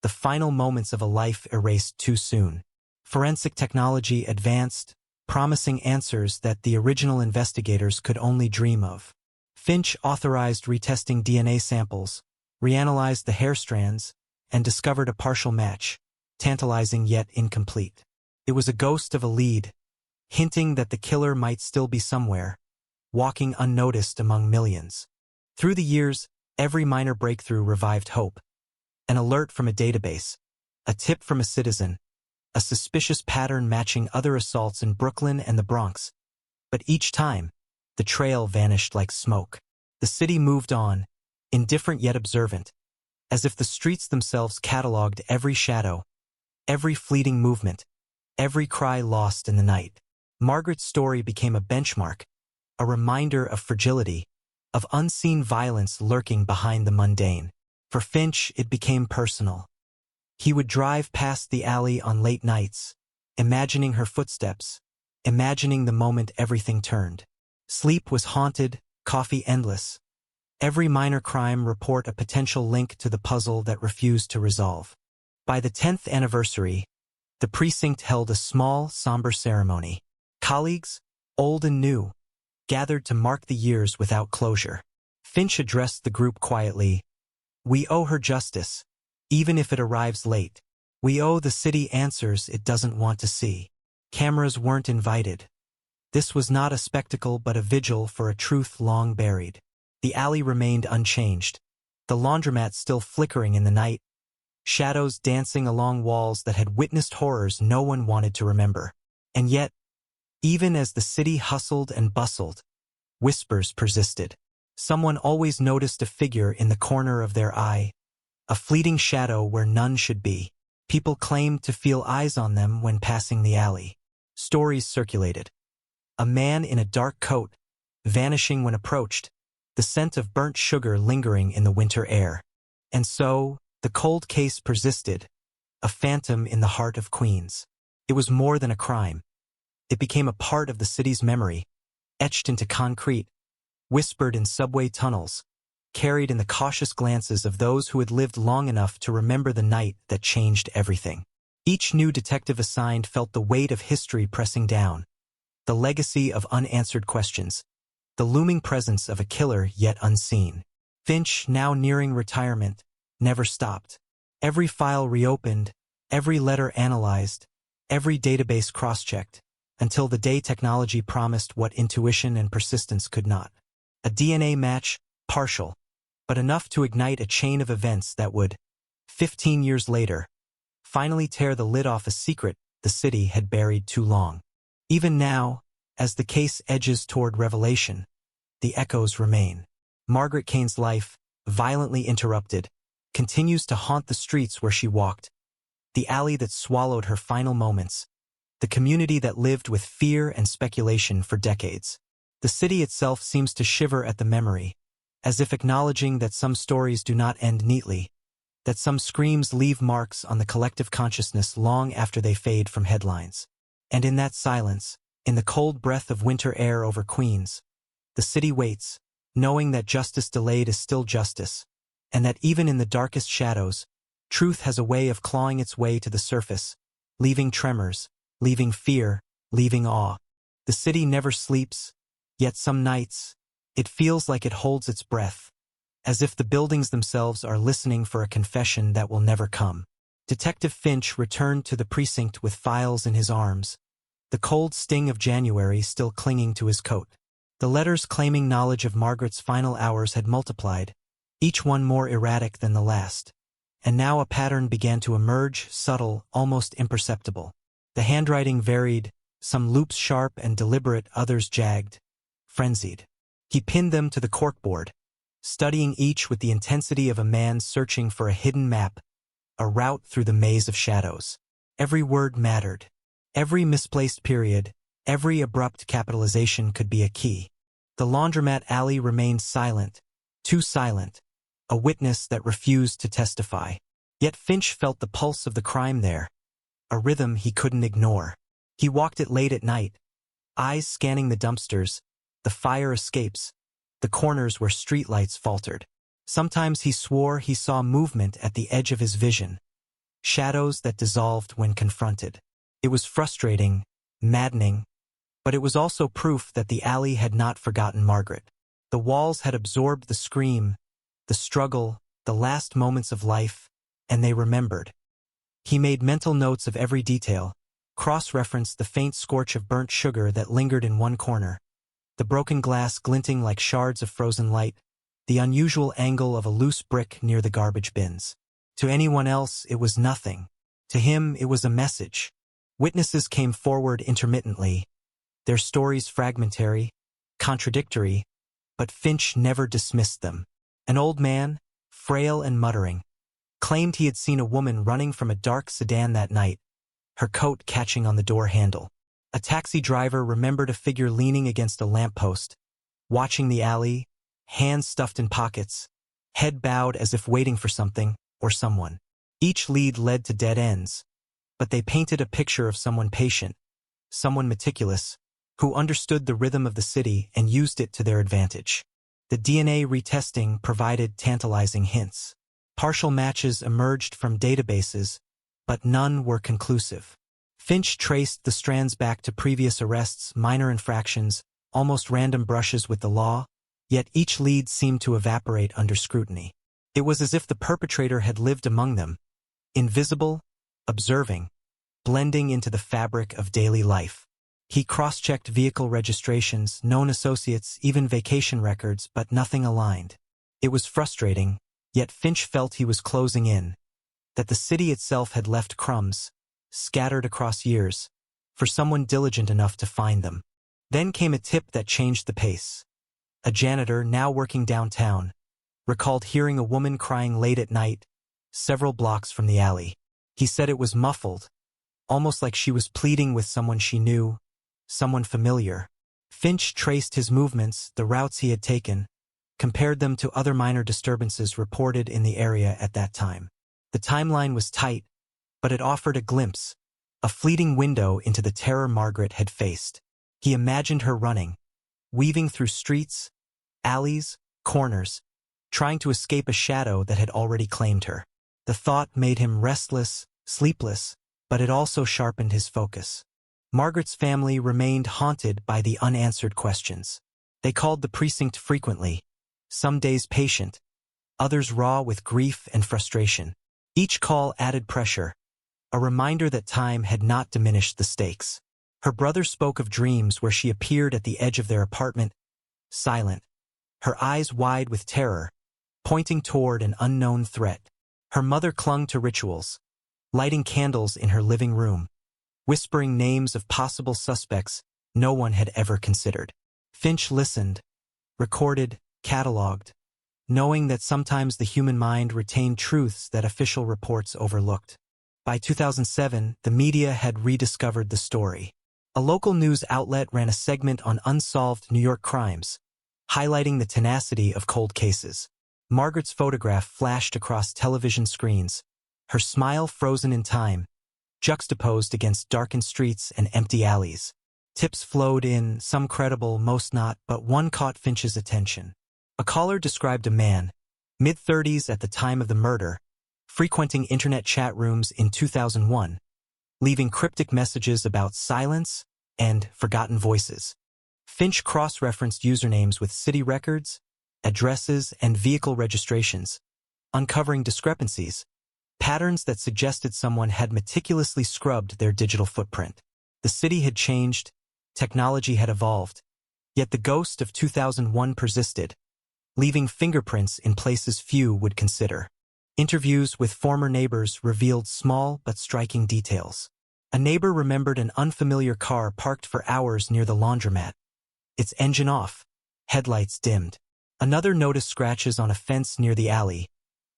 the final moments of a life erased too soon. Forensic technology advanced, promising answers that the original investigators could only dream of. Finch authorized retesting DNA samples, reanalyzed the hair strands, and discovered a partial match, tantalizing yet incomplete. It was a ghost of a lead, hinting that the killer might still be somewhere, walking unnoticed among millions. Through the years, every minor breakthrough revived hope. An alert from a database, a tip from a citizen, a suspicious pattern matching other assaults in Brooklyn and the Bronx. But each time, the trail vanished like smoke. The city moved on, indifferent yet observant, as if the streets themselves catalogued every shadow, every fleeting movement, every cry lost in the night. Margaret's story became a benchmark, a reminder of fragility, of unseen violence lurking behind the mundane. For Finch, it became personal. He would drive past the alley on late nights, imagining her footsteps, imagining the moment everything turned. Sleep was haunted, coffee endless. Every minor crime report a potential link to the puzzle that refused to resolve. By the 10th anniversary, the precinct held a small, somber ceremony. Colleagues, old and new, gathered to mark the years without closure. Finch addressed the group quietly. We owe her justice, even if it arrives late. We owe the city answers it doesn't want to see. Cameras weren't invited. This was not a spectacle but a vigil for a truth long buried. The alley remained unchanged, the laundromat still flickering in the night, shadows dancing along walls that had witnessed horrors no one wanted to remember. And yet, even as the city hustled and bustled, whispers persisted. Someone always noticed a figure in the corner of their eye, a fleeting shadow where none should be. People claimed to feel eyes on them when passing the alley. Stories circulated. A man in a dark coat, vanishing when approached, the scent of burnt sugar lingering in the winter air. And so, the cold case persisted, a phantom in the heart of Queens. It was more than a crime. It became a part of the city's memory, etched into concrete, whispered in subway tunnels, carried in the cautious glances of those who had lived long enough to remember the night that changed everything. Each new detective assigned felt the weight of history pressing down, the legacy of unanswered questions, the looming presence of a killer yet unseen. Finch, now nearing retirement, never stopped. Every file reopened, every letter analyzed, every database cross-checked, until the day technology promised what intuition and persistence could not. A DNA match, partial, but enough to ignite a chain of events that would, 15 years later, finally tear the lid off a secret the city had buried too long. Even now, as the case edges toward revelation, the echoes remain. Margaret Kane's life, violently interrupted, continues to haunt the streets where she walked, the alley that swallowed her final moments, the community that lived with fear and speculation for decades. The city itself seems to shiver at the memory, as if acknowledging that some stories do not end neatly, that some screams leave marks on the collective consciousness long after they fade from headlines. And in that silence, in the cold breath of winter air over Queens, the city waits, knowing that justice delayed is still justice, and that even in the darkest shadows, truth has a way of clawing its way to the surface, leaving tremors, leaving fear, leaving awe. The city never sleeps, yet some nights, it feels like it holds its breath, as if the buildings themselves are listening for a confession that will never come. Detective Finch returned to the precinct with files in his arms, the cold sting of January still clinging to his coat. The letters claiming knowledge of Margaret's final hours had multiplied, each one more erratic than the last. And now a pattern began to emerge, subtle, almost imperceptible. The handwriting varied, some loops sharp and deliberate, others jagged, frenzied. He pinned them to the corkboard, studying each with the intensity of a man searching for a hidden map, a route through the maze of shadows. Every word mattered. Every misplaced period, every abrupt capitalization could be a key. The laundromat alley remained silent, too silent, a witness that refused to testify. Yet Finch felt the pulse of the crime there, a rhythm he couldn't ignore. He walked it late at night, eyes scanning the dumpsters, the fire escapes, the corners where streetlights faltered. Sometimes he swore he saw movement at the edge of his vision, shadows that dissolved when confronted. It was frustrating, maddening, but it was also proof that the alley had not forgotten Margaret. The walls had absorbed the scream, the struggle, the last moments of life, and they remembered. He made mental notes of every detail, cross-referenced the faint scorch of burnt sugar that lingered in one corner, the broken glass glinting like shards of frozen light, the unusual angle of a loose brick near the garbage bins. To anyone else, it was nothing. To him, it was a message. Witnesses came forward intermittently, their stories fragmentary, contradictory, but Finch never dismissed them. An old man, frail and muttering, claimed he had seen a woman running from a dark sedan that night, her coat catching on the door handle. A taxi driver remembered a figure leaning against a lamppost, watching the alley, hands stuffed in pockets, head bowed as if waiting for something or someone. Each lead led to dead ends, but they painted a picture of someone patient, someone meticulous, who understood the rhythm of the city and used it to their advantage. The DNA retesting provided tantalizing hints. Partial matches emerged from databases, but none were conclusive. Finch traced the strands back to previous arrests, minor infractions, almost random brushes with the law, yet each lead seemed to evaporate under scrutiny. It was as if the perpetrator had lived among them, invisible, observing, blending into the fabric of daily life. He cross-checked vehicle registrations, known associates, even vacation records, but nothing aligned. It was frustrating, yet Finch felt he was closing in, that the city itself had left crumbs, scattered across years, for someone diligent enough to find them. Then came a tip that changed the pace. A janitor, now working downtown, recalled hearing a woman crying late at night, several blocks from the alley. He said it was muffled, almost like she was pleading with someone she knew, someone familiar. Finch traced his movements, the routes he had taken, compared them to other minor disturbances reported in the area at that time. The timeline was tight, but it offered a glimpse, a fleeting window into the terror Margaret had faced. He imagined her running, weaving through streets, alleys, corners, trying to escape a shadow that had already claimed her. The thought made him restless, sleepless, but it also sharpened his focus. Margaret's family remained haunted by the unanswered questions. They called the precinct frequently, some days patient, others raw with grief and frustration. Each call added pressure, a reminder that time had not diminished the stakes. Her brother spoke of dreams where she appeared at the edge of their apartment, silent, her eyes wide with terror, pointing toward an unknown threat. Her mother clung to rituals, lighting candles in her living room, whispering names of possible suspects no one had ever considered. Finch listened, recorded, catalogued, knowing that sometimes the human mind retained truths that official reports overlooked. By 2007, the media had rediscovered the story. A local news outlet ran a segment on unsolved New York crimes, highlighting the tenacity of cold cases. Margaret's photograph flashed across television screens, her smile frozen in time, juxtaposed against darkened streets and empty alleys. Tips flowed in, some credible, most not, but one caught Finch's attention. A caller described a man, mid-30s at the time of the murder, frequenting internet chat rooms in 2001, leaving cryptic messages about silence and forgotten voices. Finch cross-referenced usernames with city records, addresses, and vehicle registrations, uncovering discrepancies, patterns that suggested someone had meticulously scrubbed their digital footprint. The city had changed, technology had evolved, yet the ghost of 2001 persisted, leaving fingerprints in places few would consider. Interviews with former neighbors revealed small but striking details. A neighbor remembered an unfamiliar car parked for hours near the laundromat, its engine off, headlights dimmed. Another noticed scratches on a fence near the alley,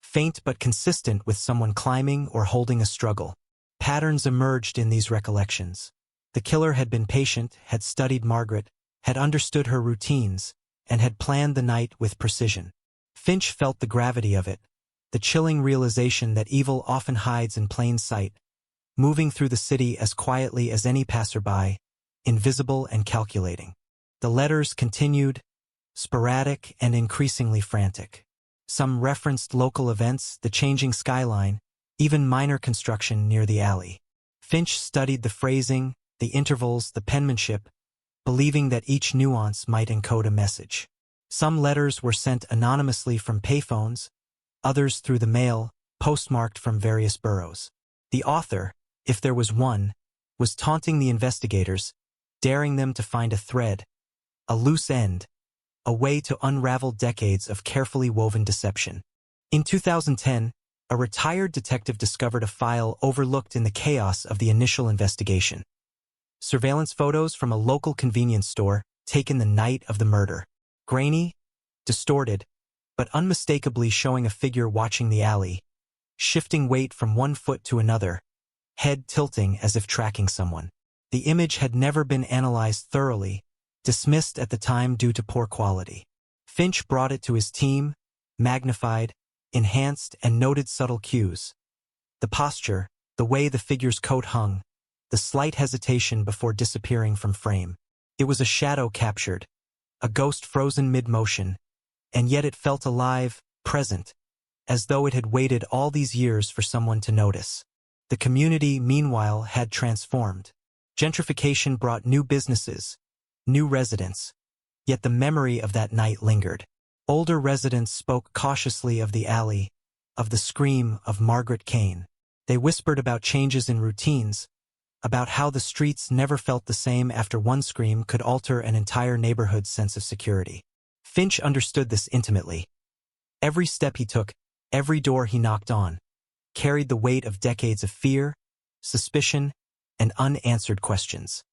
faint but consistent with someone climbing or holding a struggle. Patterns emerged in these recollections. The killer had been patient, had studied Margaret, had understood her routines, and had planned the night with precision. Finch felt the gravity of it, the chilling realization that evil often hides in plain sight, moving through the city as quietly as any passerby, invisible and calculating. The letters continued, sporadic and increasingly frantic. Some referenced local events, the changing skyline, even minor construction near the alley. Finch studied the phrasing, the intervals, the penmanship, believing that each nuance might encode a message. Some letters were sent anonymously from payphones, others through the mail, postmarked from various boroughs. The author, if there was one, was taunting the investigators, daring them to find a thread, a loose end, a way to unravel decades of carefully woven deception. In 2010, a retired detective discovered a file overlooked in the chaos of the initial investigation. Surveillance photos from a local convenience store taken the night of the murder. Grainy, distorted, but unmistakably showing a figure watching the alley, shifting weight from one foot to another, head tilting as if tracking someone. The image had never been analyzed thoroughly, dismissed at the time due to poor quality. Finch brought it to his team, magnified, enhanced, and noted subtle cues. The posture, the way the figure's coat hung, the slight hesitation before disappearing from frame. It was a shadow captured, a ghost frozen mid-motion, and yet it felt alive, present, as though it had waited all these years for someone to notice. The community, meanwhile, had transformed. Gentrification brought new businesses, new residents, yet the memory of that night lingered. Older residents spoke cautiously of the alley, of the scream of Margaret Kane. They whispered about changes in routines, about how the streets never felt the same after one scream could alter an entire neighborhood's sense of security. Finch understood this intimately. Every step he took, every door he knocked on, carried the weight of decades of fear, suspicion, and unanswered questions.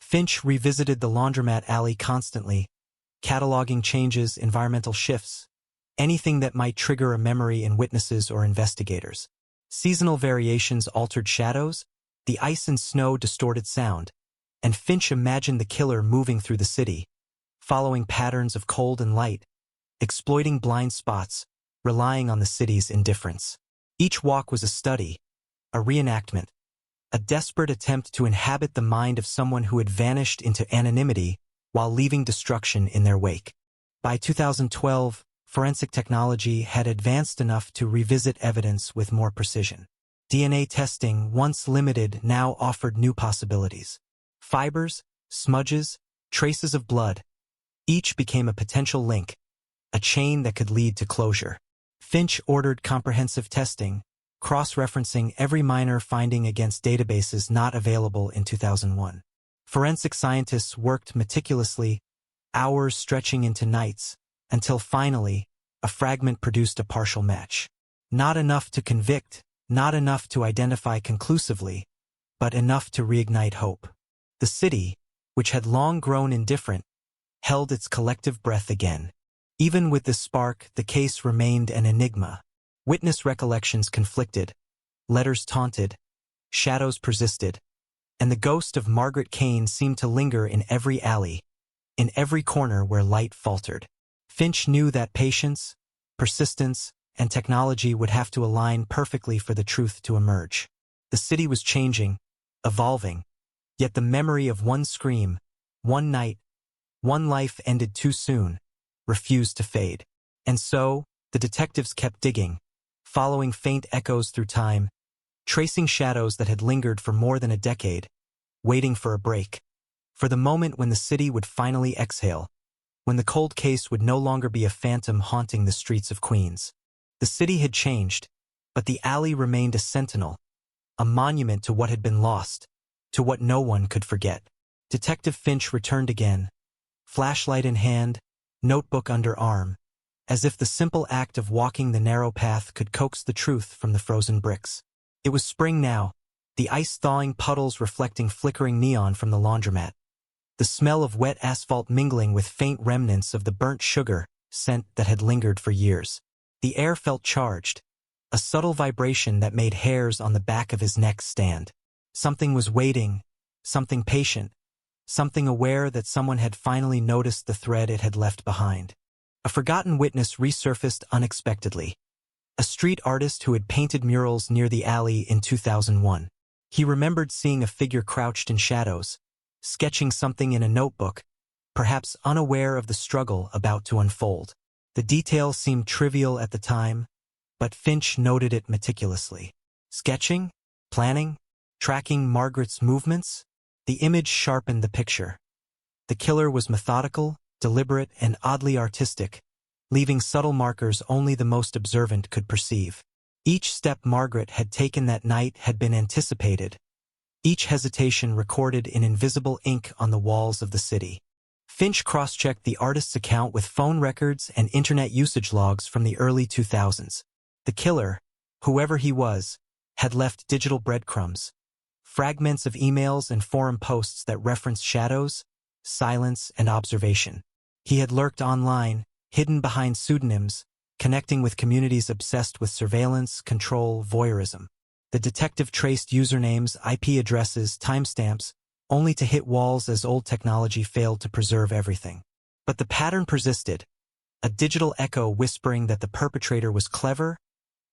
Finch revisited the laundromat alley constantly, cataloging changes, environmental shifts, anything that might trigger a memory in witnesses or investigators. Seasonal variations altered shadows, the ice and snow distorted sound, and Finch imagined the killer moving through the city, following patterns of cold and light, exploiting blind spots, relying on the city's indifference. Each walk was a study, a reenactment, a desperate attempt to inhabit the mind of someone who had vanished into anonymity while leaving destruction in their wake. By 2012, forensic technology had advanced enough to revisit evidence with more precision. DNA testing, once limited, now offered new possibilities. Fibers, smudges, traces of blood, each became a potential link, a chain that could lead to closure. Finch ordered comprehensive testing, cross-referencing every minor finding against databases not available in 2001. Forensic scientists worked meticulously, hours stretching into nights, until finally, a fragment produced a partial match. Not enough to convict, not enough to identify conclusively, but enough to reignite hope. The city, which had long grown indifferent, held its collective breath again. Even with this spark, the case remained an enigma. Witness recollections conflicted, letters taunted, shadows persisted, and the ghost of Margaret Kane seemed to linger in every alley, in every corner where light faltered. Finch knew that patience, persistence, and technology would have to align perfectly for the truth to emerge. The city was changing, evolving, yet the memory of one scream, one night, one life ended too soon, refused to fade. And so, the detectives kept digging, following faint echoes through time, tracing shadows that had lingered for more than a decade, waiting for a break, for the moment when the city would finally exhale, when the cold case would no longer be a phantom haunting the streets of Queens. The city had changed, but the alley remained a sentinel, a monument to what had been lost, to what no one could forget. Detective Finch returned again, flashlight in hand, notebook under arm, as if the simple act of walking the narrow path could coax the truth from the frozen bricks. It was spring now, the ice-thawing puddles reflecting flickering neon from the laundromat, the smell of wet asphalt mingling with faint remnants of the burnt sugar scent that had lingered for years. The air felt charged, a subtle vibration that made hairs on the back of his neck stand. Something was waiting, something patient, something aware that someone had finally noticed the thread it had left behind. A forgotten witness resurfaced unexpectedly. A street artist who had painted murals near the alley in 2001. He remembered seeing a figure crouched in shadows, sketching something in a notebook, perhaps unaware of the struggle about to unfold. The detail seemed trivial at the time, but Finch noted it meticulously. Sketching? Planning? Tracking Margaret's movements? The image sharpened the picture. The killer was methodical, deliberate, and oddly artistic, leaving subtle markers only the most observant could perceive. Each step Margaret had taken that night had been anticipated, each hesitation recorded in invisible ink on the walls of the city. Finch cross-checked the artist's account with phone records and internet usage logs from the early 2000s. The killer, whoever he was, had left digital breadcrumbs, fragments of emails and forum posts that referenced shadows, silence, and observation. He had lurked online, hidden behind pseudonyms, connecting with communities obsessed with surveillance, control, voyeurism. The detective traced usernames, IP addresses, timestamps, only to hit walls as old technology failed to preserve everything. But the pattern persisted, a digital echo whispering that the perpetrator was clever,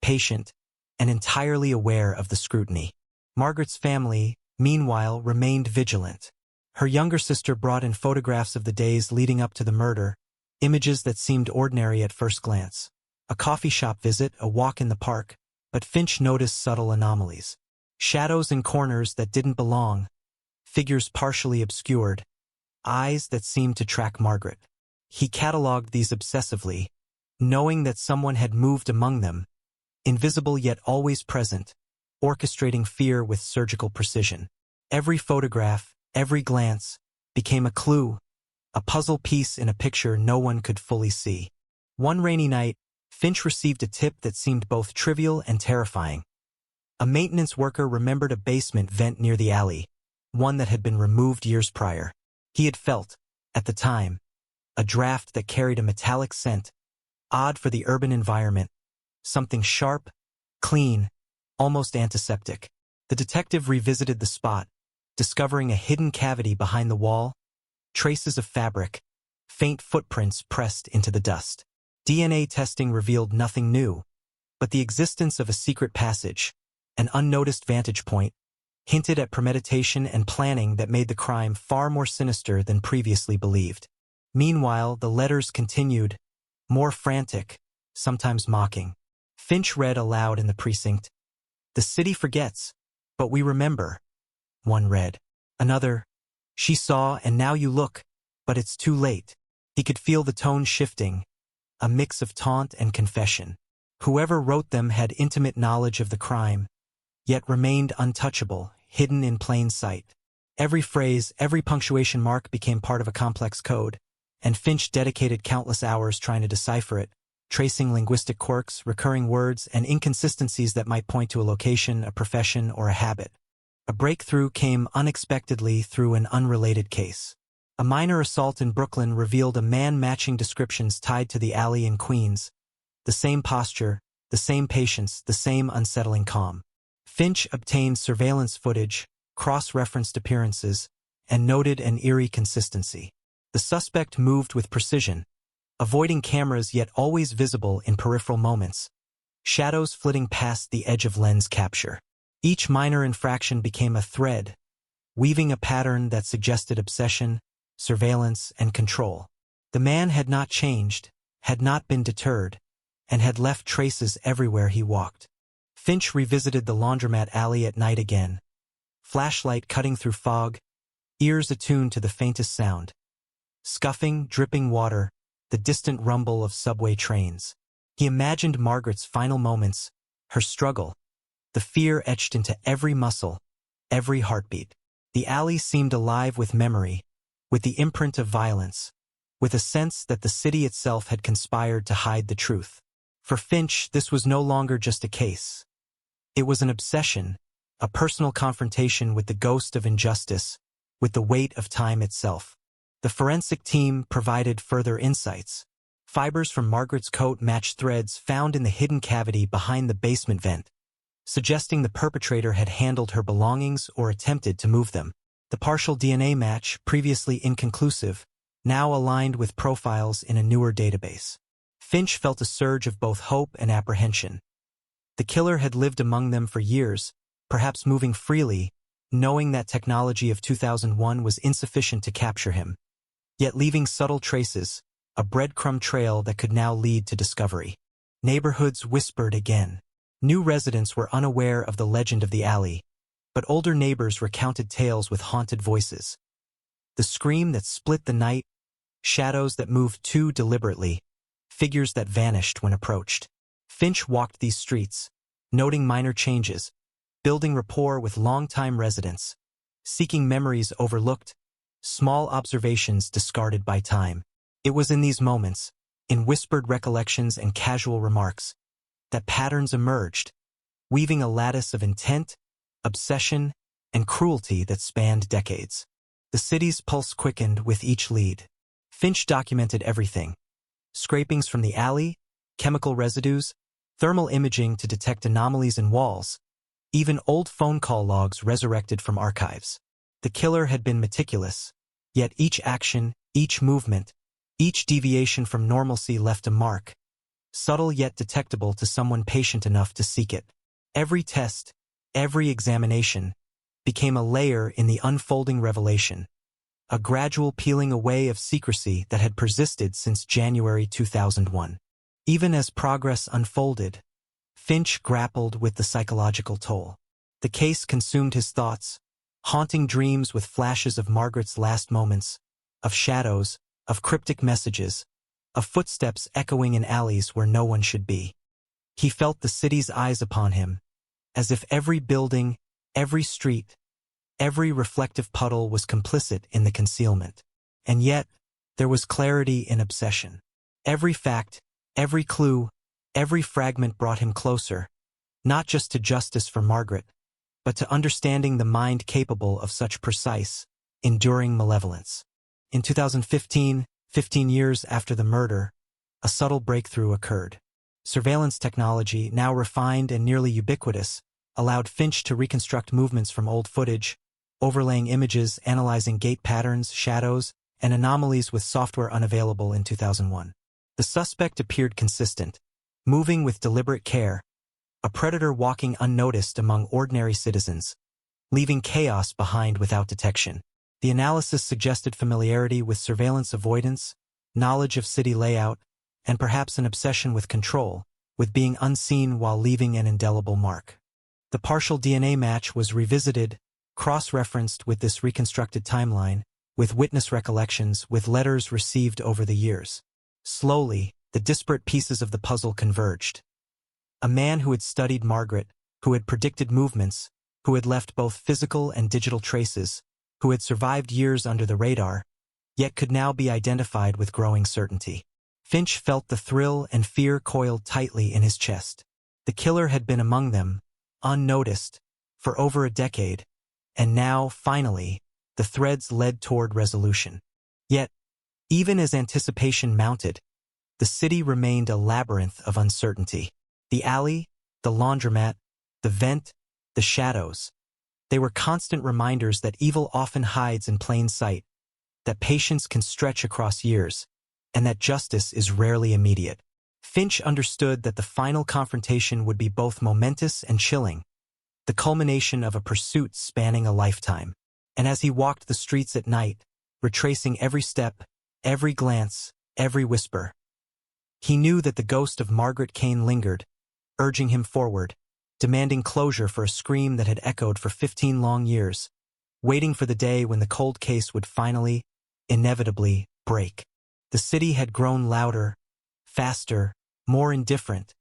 patient, and entirely aware of the scrutiny. Margaret's family, meanwhile, remained vigilant. Her younger sister brought in photographs of the days leading up to the murder, images that seemed ordinary at first glance. A coffee shop visit, a walk in the park, but Finch noticed subtle anomalies. Shadows in corners that didn't belong, figures partially obscured, eyes that seemed to track Margaret. He cataloged these obsessively, knowing that someone had moved among them, invisible yet always present, orchestrating fear with surgical precision. Every photograph, every glance, became a clue, a puzzle piece in a picture no one could fully see. One rainy night, Finch received a tip that seemed both trivial and terrifying. A maintenance worker remembered a basement vent near the alley, one that had been removed years prior. He had felt, at the time, a draft that carried a metallic scent, odd for the urban environment, something sharp, clean, almost antiseptic. The detective revisited the spot, discovering a hidden cavity behind the wall, traces of fabric, faint footprints pressed into the dust. DNA testing revealed nothing new, but the existence of a secret passage, an unnoticed vantage point, hinted at premeditation and planning that made the crime far more sinister than previously believed. Meanwhile, the letters continued, more frantic, sometimes mocking. Finch read aloud in the precinct. "The city forgets, but we remember." One read. Another, "She saw and now you look, but it's too late." He could feel the tone shifting, a mix of taunt and confession. Whoever wrote them had intimate knowledge of the crime, yet remained untouchable, hidden in plain sight. Every phrase, every punctuation mark became part of a complex code, and Finch dedicated countless hours trying to decipher it, tracing linguistic quirks, recurring words, and inconsistencies that might point to a location, a profession, or a habit. A breakthrough came unexpectedly through an unrelated case. A minor assault in Brooklyn revealed a man matching descriptions tied to the alley in Queens. The same posture, the same patience, the same unsettling calm. Finch obtained surveillance footage, cross-referenced appearances, and noted an eerie consistency. The suspect moved with precision, avoiding cameras yet always visible in peripheral moments, shadows flitting past the edge of lens capture. Each minor infraction became a thread, weaving a pattern that suggested obsession, surveillance, and control. The man had not changed, had not been deterred, and had left traces everywhere he walked. Finch revisited the laundromat alley at night again, flashlight cutting through fog, ears attuned to the faintest sound. Scuffing, dripping water, the distant rumble of subway trains. He imagined Margaret's final moments, her struggle, the fear etched into every muscle, every heartbeat. The alley seemed alive with memory, with the imprint of violence, with a sense that the city itself had conspired to hide the truth. For Finch, this was no longer just a case. It was an obsession, a personal confrontation with the ghost of injustice, with the weight of time itself. The forensic team provided further insights. Fibers from Margaret's coat matched threads found in the hidden cavity behind the basement vent, suggesting the perpetrator had handled her belongings or attempted to move them. The partial DNA match, previously inconclusive, now aligned with profiles in a newer database. Finch felt a surge of both hope and apprehension. The killer had lived among them for years, perhaps moving freely, knowing that technology of 2001 was insufficient to capture him, yet leaving subtle traces, a breadcrumb trail that could now lead to discovery. Neighborhoods whispered again. New residents were unaware of the legend of the alley, but older neighbors recounted tales with haunted voices. The scream that split the night, shadows that moved too deliberately, figures that vanished when approached. Finch walked these streets, noting minor changes, building rapport with longtime residents, seeking memories overlooked, small observations discarded by time. It was in these moments, in whispered recollections and casual remarks, that patterns emerged, weaving a lattice of intent, obsession, and cruelty that spanned decades. The city's pulse quickened with each lead. Finch documented everything: scrapings from the alley, chemical residues, thermal imaging to detect anomalies in walls, even old phone call logs resurrected from archives. The killer had been meticulous, yet each action, each movement, each deviation from normalcy left a mark, subtle yet detectable to someone patient enough to seek it. Every test, every examination, became a layer in the unfolding revelation, a gradual peeling away of secrecy that had persisted since January 2001. Even as progress unfolded, Finch grappled with the psychological toll. The case consumed his thoughts, haunting dreams with flashes of Margaret's last moments, of shadows, of cryptic messages, of footsteps echoing in alleys where no one should be. He felt the city's eyes upon him, as if every building, every street, every reflective puddle was complicit in the concealment. And yet, there was clarity in obsession. Every fact, every clue, every fragment brought him closer, not just to justice for Margaret, but to understanding the mind capable of such precise, enduring malevolence. In 2015, 15 years after the murder, a subtle breakthrough occurred. Surveillance technology, now refined and nearly ubiquitous, allowed Finch to reconstruct movements from old footage, overlaying images, analyzing gait patterns, shadows, and anomalies with software unavailable in 2001. The suspect appeared consistent, moving with deliberate care, a predator walking unnoticed among ordinary citizens, leaving chaos behind without detection. The analysis suggested familiarity with surveillance avoidance, knowledge of city layout, and perhaps an obsession with control, with being unseen while leaving an indelible mark. The partial DNA match was revisited, cross-referenced with this reconstructed timeline, with witness recollections, with letters received over the years. Slowly, the disparate pieces of the puzzle converged. A man who had studied Margaret, who had predicted movements, who had left both physical and digital traces, who had survived years under the radar, yet could now be identified with growing certainty. Finch felt the thrill and fear coiled tightly in his chest. The killer had been among them, unnoticed, for over a decade, and now, finally, the threads led toward resolution. Yet, even as anticipation mounted, the city remained a labyrinth of uncertainty. The alley, the laundromat, the vent, the shadows. They were constant reminders that evil often hides in plain sight, that patience can stretch across years, and that justice is rarely immediate. Finch understood that the final confrontation would be both momentous and chilling, the culmination of a pursuit spanning a lifetime. And as he walked the streets at night, retracing every step, every glance, every whisper, he knew that the ghost of Margaret Kane lingered, urging him forward, demanding closure for a scream that had echoed for 15 long years, waiting for the day when the cold case would finally, inevitably, break. The city had grown louder, faster, more indifferent,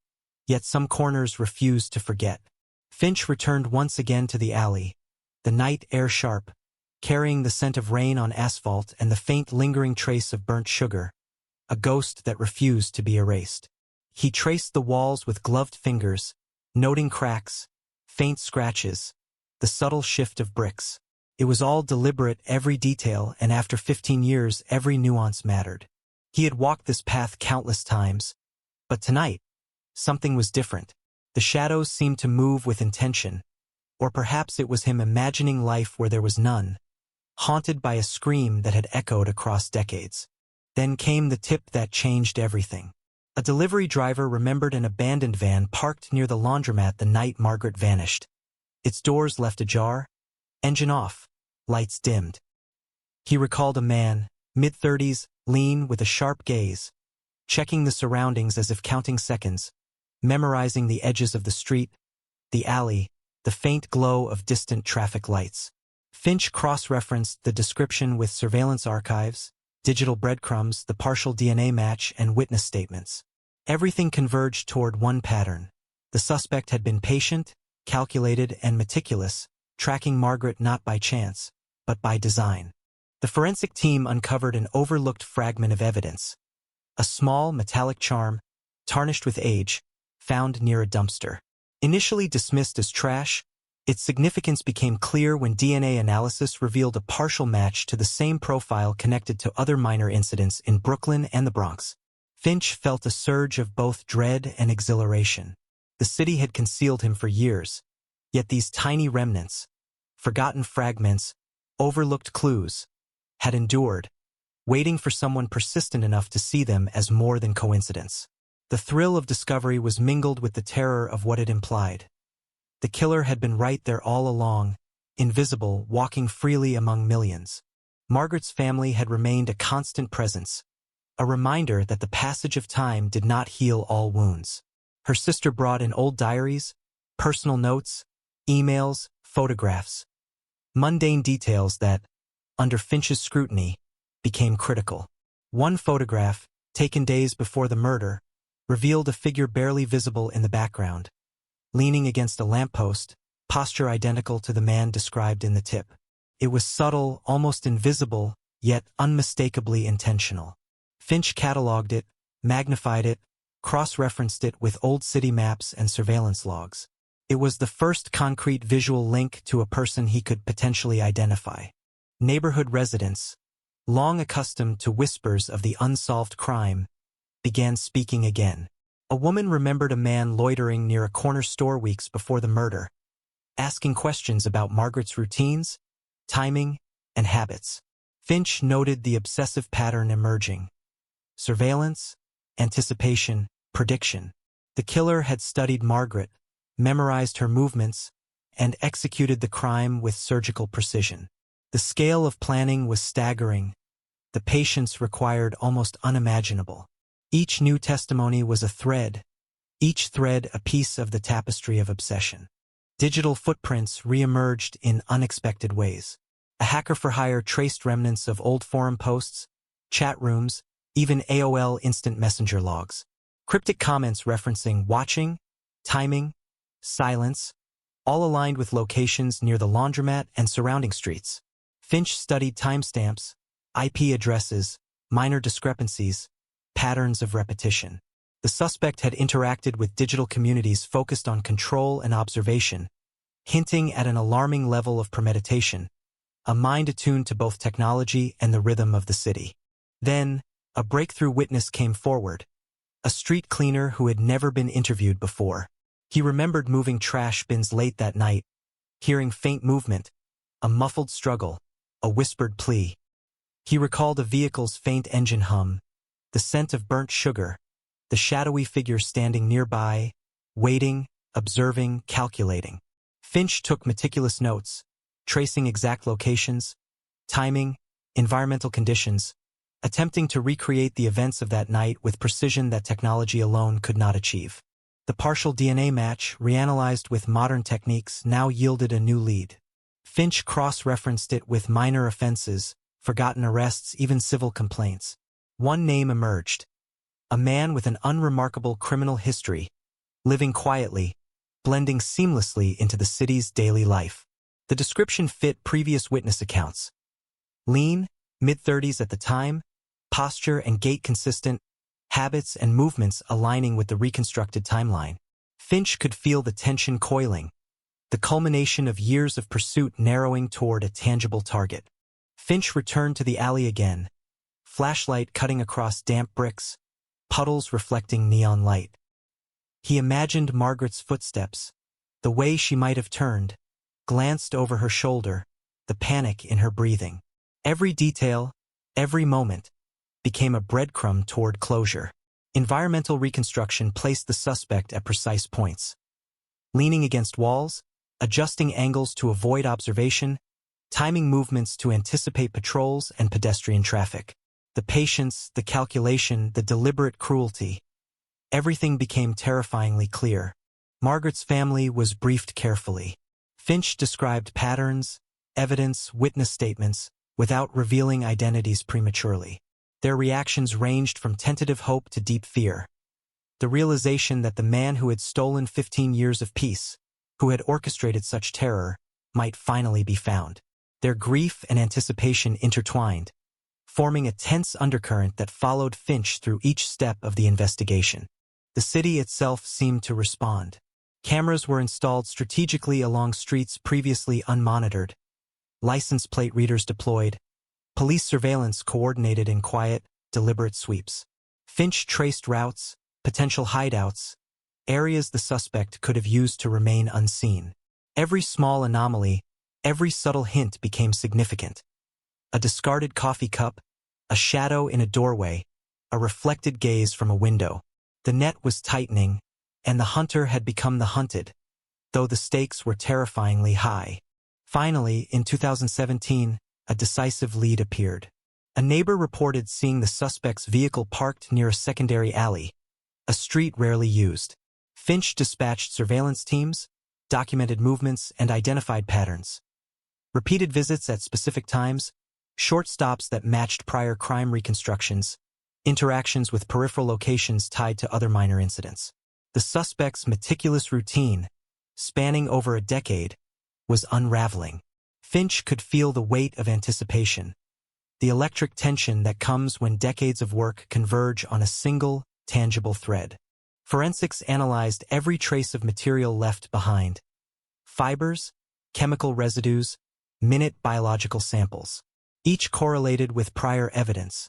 yet some corners refused to forget. Finch returned once again to the alley, the night air sharp, carrying the scent of rain on asphalt and the faint lingering trace of burnt sugar, a ghost that refused to be erased. He traced the walls with gloved fingers, noting cracks, faint scratches, the subtle shift of bricks. It was all deliberate, every detail, and after 15 years, every nuance mattered. He had walked this path countless times, but tonight, something was different. The shadows seemed to move with intention, or perhaps it was him imagining life where there was none, haunted by a scream that had echoed across decades. Then came the tip that changed everything. A delivery driver remembered an abandoned van parked near the laundromat the night Margaret vanished. Its doors left ajar, engine off, lights dimmed. He recalled a man, mid-30s, lean with a sharp gaze, checking the surroundings as if counting seconds, memorizing the edges of the street, the alley, the faint glow of distant traffic lights. Finch cross-referenced the description with surveillance archives, digital breadcrumbs, the partial DNA match, and witness statements. Everything converged toward one pattern. The suspect had been patient, calculated, and meticulous, tracking Margaret not by chance, but by design. The forensic team uncovered an overlooked fragment of evidence, a small metallic charm, tarnished with age, found near a dumpster. Initially dismissed as trash, its significance became clear when DNA analysis revealed a partial match to the same profile connected to other minor incidents in Brooklyn and the Bronx. Finch felt a surge of both dread and exhilaration. The city had concealed him for years, yet these tiny remnants, forgotten fragments, overlooked clues, had endured, waiting for someone persistent enough to see them as more than coincidence. The thrill of discovery was mingled with the terror of what it implied. The killer had been right there all along, invisible, walking freely among millions. Margaret's family had remained a constant presence, a reminder that the passage of time did not heal all wounds. Her sister brought in old diaries, personal notes, emails, photographs, mundane details that, under Finch's scrutiny, became critical. One photograph, taken days before the murder, revealed a figure barely visible in the background, leaning against a lamppost, posture identical to the man described in the tip. It was subtle, almost invisible, yet unmistakably intentional. Finch cataloged it, magnified it, cross-referenced it with old city maps and surveillance logs. It was the first concrete visual link to a person he could potentially identify. Neighborhood residents, long accustomed to whispers of the unsolved crime, began speaking again. A woman remembered a man loitering near a corner store weeks before the murder, asking questions about Margaret's routines, timing, and habits. Finch noted the obsessive pattern emerging. Surveillance, anticipation, prediction. The killer had studied Margaret, memorized her movements, and executed the crime with surgical precision. The scale of planning was staggering. The patience required almost unimaginable. Each new testimony was a thread, each thread a piece of the tapestry of obsession. Digital footprints re-emerged in unexpected ways. A hacker for hire traced remnants of old forum posts, chat rooms, even AOL Instant Messenger logs. Cryptic comments referencing watching, timing, silence, all aligned with locations near the laundromat and surrounding streets. Finch studied timestamps, IP addresses, minor discrepancies, patterns of repetition. The suspect had interacted with digital communities focused on control and observation, hinting at an alarming level of premeditation, a mind attuned to both technology and the rhythm of the city. Then, a breakthrough witness came forward, a street cleaner who had never been interviewed before. He remembered moving trash bins late that night, hearing faint movement, a muffled struggle, a whispered plea. He recalled a vehicle's faint engine hum, the scent of burnt sugar, the shadowy figure standing nearby, waiting, observing, calculating. Finch took meticulous notes, tracing exact locations, timing, environmental conditions, attempting to recreate the events of that night with precision that technology alone could not achieve. The partial DNA match, reanalyzed with modern techniques, now yielded a new lead. Finch cross-referenced it with minor offenses, forgotten arrests, even civil complaints. One name emerged. A man with an unremarkable criminal history, living quietly, blending seamlessly into the city's daily life. The description fit previous witness accounts. Lean, mid-30s at the time, posture and gait consistent, habits and movements aligning with the reconstructed timeline. Finch could feel the tension coiling, the culmination of years of pursuit narrowing toward a tangible target. Finch returned to the alley again, flashlight cutting across damp bricks, puddles reflecting neon light. He imagined Margaret's footsteps, the way she might have turned, glanced over her shoulder, the panic in her breathing. Every detail, every moment, became a breadcrumb toward closure. Environmental reconstruction placed the suspect at precise points. Leaning against walls, adjusting angles to avoid observation, timing movements to anticipate patrols and pedestrian traffic. The patience, the calculation, the deliberate cruelty. Everything became terrifyingly clear. Margaret's family was briefed carefully. Finch described patterns, evidence, witness statements, without revealing identities prematurely. Their reactions ranged from tentative hope to deep fear. The realization that the man who had stolen 15 years of peace, who had orchestrated such terror, might finally be found. Their grief and anticipation intertwined, forming a tense undercurrent that followed Finch through each step of the investigation. The city itself seemed to respond. Cameras were installed strategically along streets previously unmonitored, license plate readers deployed, police surveillance coordinated in quiet, deliberate sweeps. Finch traced routes, potential hideouts, areas the suspect could have used to remain unseen. Every small anomaly, every subtle hint became significant. A discarded coffee cup, a shadow in a doorway, a reflected gaze from a window. The net was tightening, and the hunter had become the hunted, though the stakes were terrifyingly high. Finally, in 2017, a decisive lead appeared. A neighbor reported seeing the suspect's vehicle parked near a secondary alley, a street rarely used. Finch dispatched surveillance teams, documented movements, and identified patterns. Repeated visits at specific times, short stops that matched prior crime reconstructions, interactions with peripheral locations tied to other minor incidents. The suspect's meticulous routine, spanning over a decade, was unraveling. Finch could feel the weight of anticipation, the electric tension that comes when decades of work converge on a single, tangible thread. Forensics analyzed every trace of material left behind: fibers, chemical residues, minute biological samples. Each correlated with prior evidence,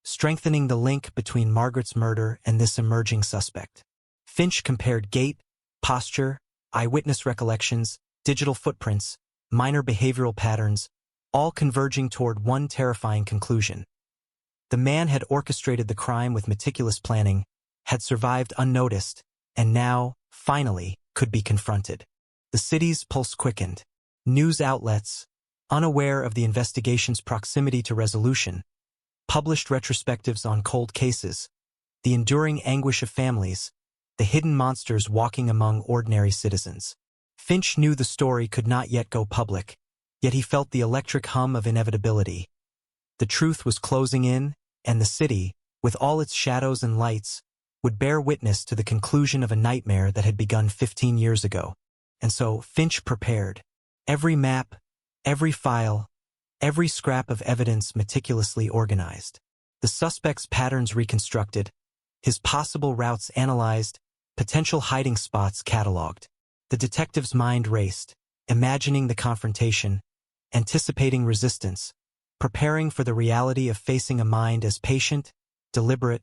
strengthening the link between Margaret's murder and this emerging suspect. Finch compared gait, posture, eyewitness recollections, digital footprints, minor behavioral patterns, all converging toward one terrifying conclusion. The man had orchestrated the crime with meticulous planning, had survived unnoticed, and now, finally, could be confronted. The city's pulse quickened. News outlets, unaware of the investigation's proximity to resolution, published retrospectives on cold cases, the enduring anguish of families, the hidden monsters walking among ordinary citizens. Finch knew the story could not yet go public, yet he felt the electric hum of inevitability. The truth was closing in, and the city, with all its shadows and lights, would bear witness to the conclusion of a nightmare that had begun 15 years ago. And so Finch prepared. Every map, every file, every scrap of evidence meticulously organized. The suspect's patterns reconstructed, his possible routes analyzed, potential hiding spots cataloged. The detective's mind raced, imagining the confrontation, anticipating resistance, preparing for the reality of facing a mind as patient, deliberate,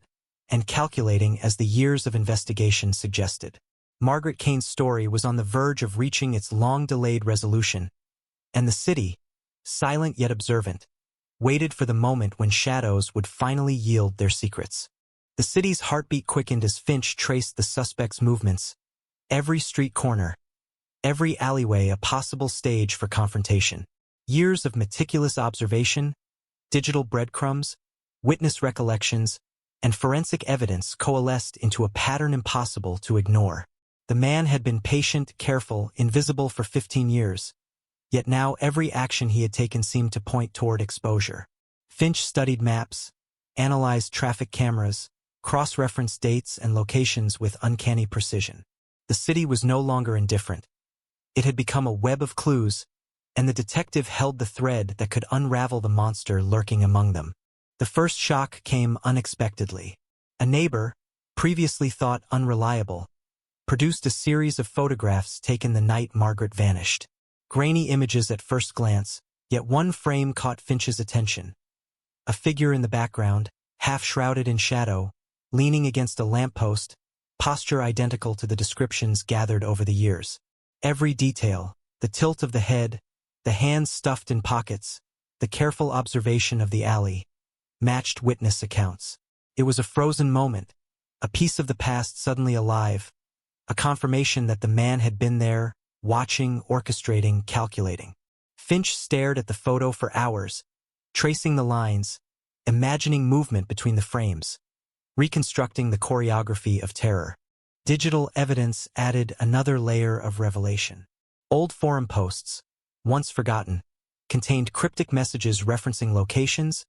and calculating as the years of investigation suggested. Margaret Kane's story was on the verge of reaching its long-delayed resolution, and the city, silent yet observant, waited for the moment when shadows would finally yield their secrets. The city's heartbeat quickened as Finch traced the suspect's movements, every street corner, every alleyway a possible stage for confrontation. Years of meticulous observation, digital breadcrumbs, witness recollections, and forensic evidence coalesced into a pattern impossible to ignore. The man had been patient, careful, invisible for 15 years, yet now every action he had taken seemed to point toward exposure. Finch studied maps, analyzed traffic cameras, cross-referenced dates and locations with uncanny precision. The city was no longer indifferent. It had become a web of clues, and the detective held the thread that could unravel the monster lurking among them. The first shock came unexpectedly. A neighbor, previously thought unreliable, produced a series of photographs taken the night Margaret vanished. Grainy images at first glance, yet one frame caught Finch's attention. A figure in the background, half shrouded in shadow, leaning against a lamppost, posture identical to the descriptions gathered over the years. Every detail, the tilt of the head, the hands stuffed in pockets, the careful observation of the alley, matched witness accounts. It was a frozen moment, a piece of the past suddenly alive, a confirmation that the man had been there, watching, orchestrating, calculating. Finch stared at the photo for hours, tracing the lines, imagining movement between the frames, reconstructing the choreography of terror. Digital evidence added another layer of revelation. Old forum posts, once forgotten, contained cryptic messages referencing locations,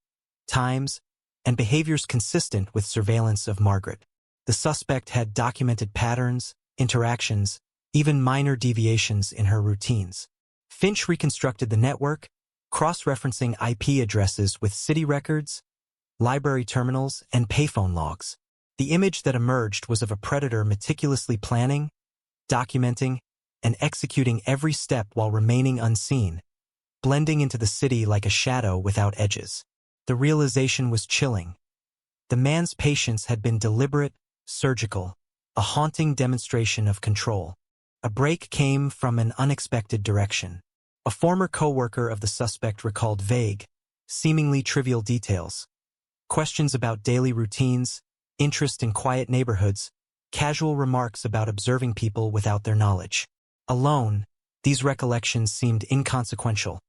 times, and behaviors consistent with surveillance of Margaret. The suspect had documented patterns, interactions, even minor deviations in her routines. Finch reconstructed the network, cross-referencing IP addresses with city records, library terminals, and payphone logs. The image that emerged was of a predator meticulously planning, documenting, and executing every step while remaining unseen, blending into the city like a shadow without edges. The realization was chilling. The man's patience had been deliberate, surgical, a haunting demonstration of control. A break came from an unexpected direction. A former co-worker of the suspect recalled vague, seemingly trivial details. Questions about daily routines, interest in quiet neighborhoods, casual remarks about observing people without their knowledge. Alone, these recollections seemed inconsequential.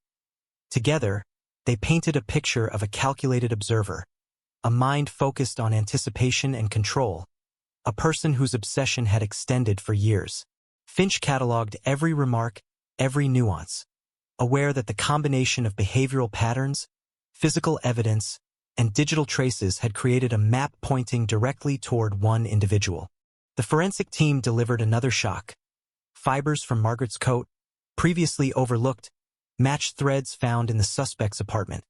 Together, they painted a picture of a calculated observer, a mind focused on anticipation and control, a person whose obsession had extended for years. Finch cataloged every remark, every nuance, aware that the combination of behavioral patterns, physical evidence, and digital traces had created a map pointing directly toward one individual. The forensic team delivered another shock. Fibers from Margaret's coat, previously overlooked, matched threads found in the suspect's apartment,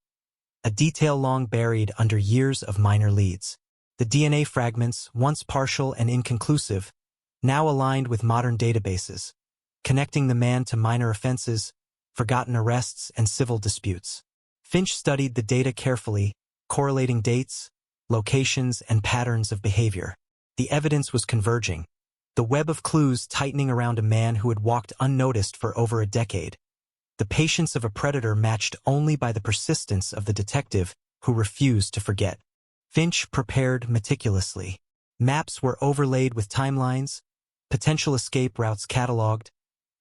a detail long buried under years of minor leads. The DNA fragments, once partial and inconclusive, now aligned with modern databases, connecting the man to minor offenses, forgotten arrests, and civil disputes. Finch studied the data carefully, correlating dates, locations, and patterns of behavior. The evidence was converging, the web of clues tightening around a man who had walked unnoticed for over a decade. The patience of a predator matched only by the persistence of the detective who refused to forget. Finch prepared meticulously. Maps were overlaid with timelines, potential escape routes cataloged,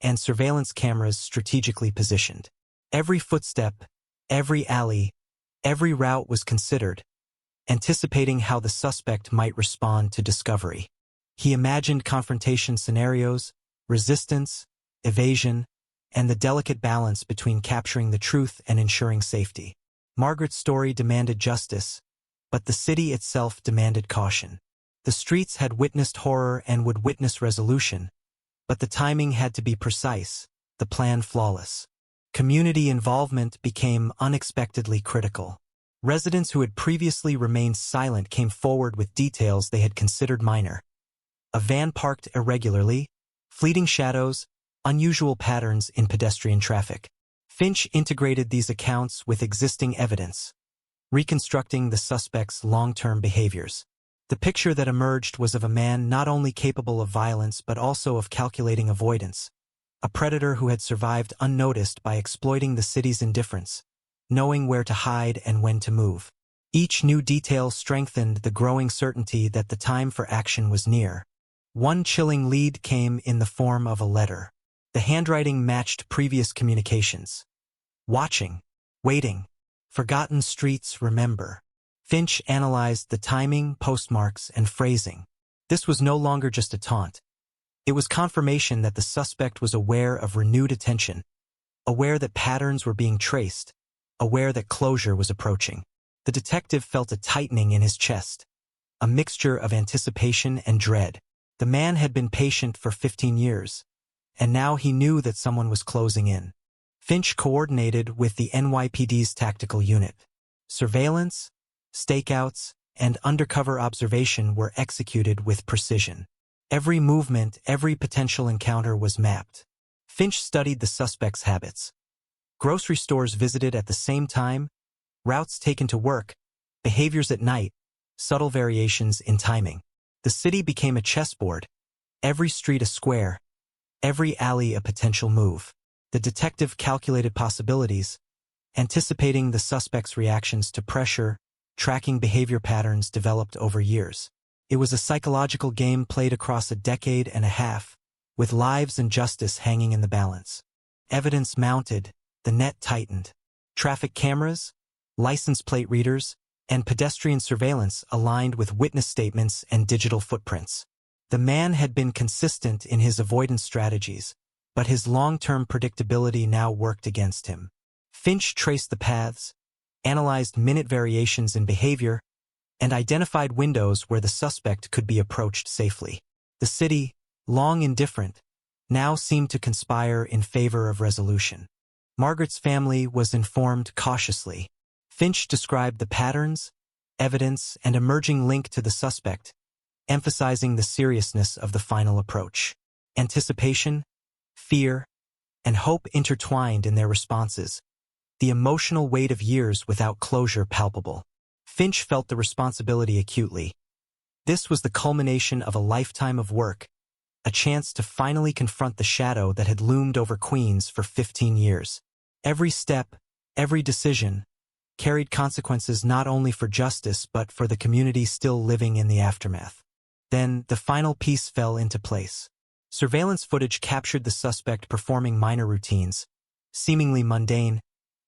and surveillance cameras strategically positioned. Every footstep, every alley, every route was considered, anticipating how the suspect might respond to discovery. He imagined confrontation scenarios, resistance, evasion, and the delicate balance between capturing the truth and ensuring safety. Margaret's story demanded justice, but the city itself demanded caution. The streets had witnessed horror and would witness resolution, but the timing had to be precise, the plan flawless. Community involvement became unexpectedly critical. Residents who had previously remained silent came forward with details they had considered minor. A van parked irregularly, fleeting shadows, unusual patterns in pedestrian traffic. Finch integrated these accounts with existing evidence, reconstructing the suspect's long-term behaviors. The picture that emerged was of a man not only capable of violence but also of calculating avoidance, a predator who had survived unnoticed by exploiting the city's indifference, knowing where to hide and when to move. Each new detail strengthened the growing certainty that the time for action was near. One chilling lead came in the form of a letter. The handwriting matched previous communications. Watching, waiting, forgotten streets remember. Finch analyzed the timing, postmarks, and phrasing. This was no longer just a taunt. It was confirmation that the suspect was aware of renewed attention, aware that patterns were being traced, aware that closure was approaching. The detective felt a tightening in his chest, a mixture of anticipation and dread. The man had been patient for 15 years, and now he knew that someone was closing in. Finch coordinated with the NYPD's tactical unit. Surveillance, stakeouts, and undercover observation were executed with precision. Every movement, every potential encounter was mapped. Finch studied the suspect's habits. Grocery stores visited at the same time, routes taken to work, behaviors at night, subtle variations in timing. The city became a chessboard, every street a square, every alley a potential move. The detective calculated possibilities, anticipating the suspect's reactions to pressure, tracking behavior patterns developed over years. It was a psychological game played across a decade and a half, with lives and justice hanging in the balance. Evidence mounted, the net tightened. Traffic cameras, license plate readers, and pedestrian surveillance aligned with witness statements and digital footprints. The man had been consistent in his avoidance strategies, but his long-term predictability now worked against him. Finch traced the paths, analyzed minute variations in behavior, and identified windows where the suspect could be approached safely. The city, long indifferent, now seemed to conspire in favor of resolution. Margaret's family was informed cautiously. Finch described the patterns, evidence, and emerging link to the suspect, emphasizing the seriousness of the final approach. Anticipation, fear, and hope intertwined in their responses, the emotional weight of years without closure palpable. Finch felt the responsibility acutely. This was the culmination of a lifetime of work, a chance to finally confront the shadow that had loomed over Queens for 15 years. Every step, every decision, carried consequences not only for justice but for the community still living in the aftermath. Then, the final piece fell into place. Surveillance footage captured the suspect performing minor routines, seemingly mundane,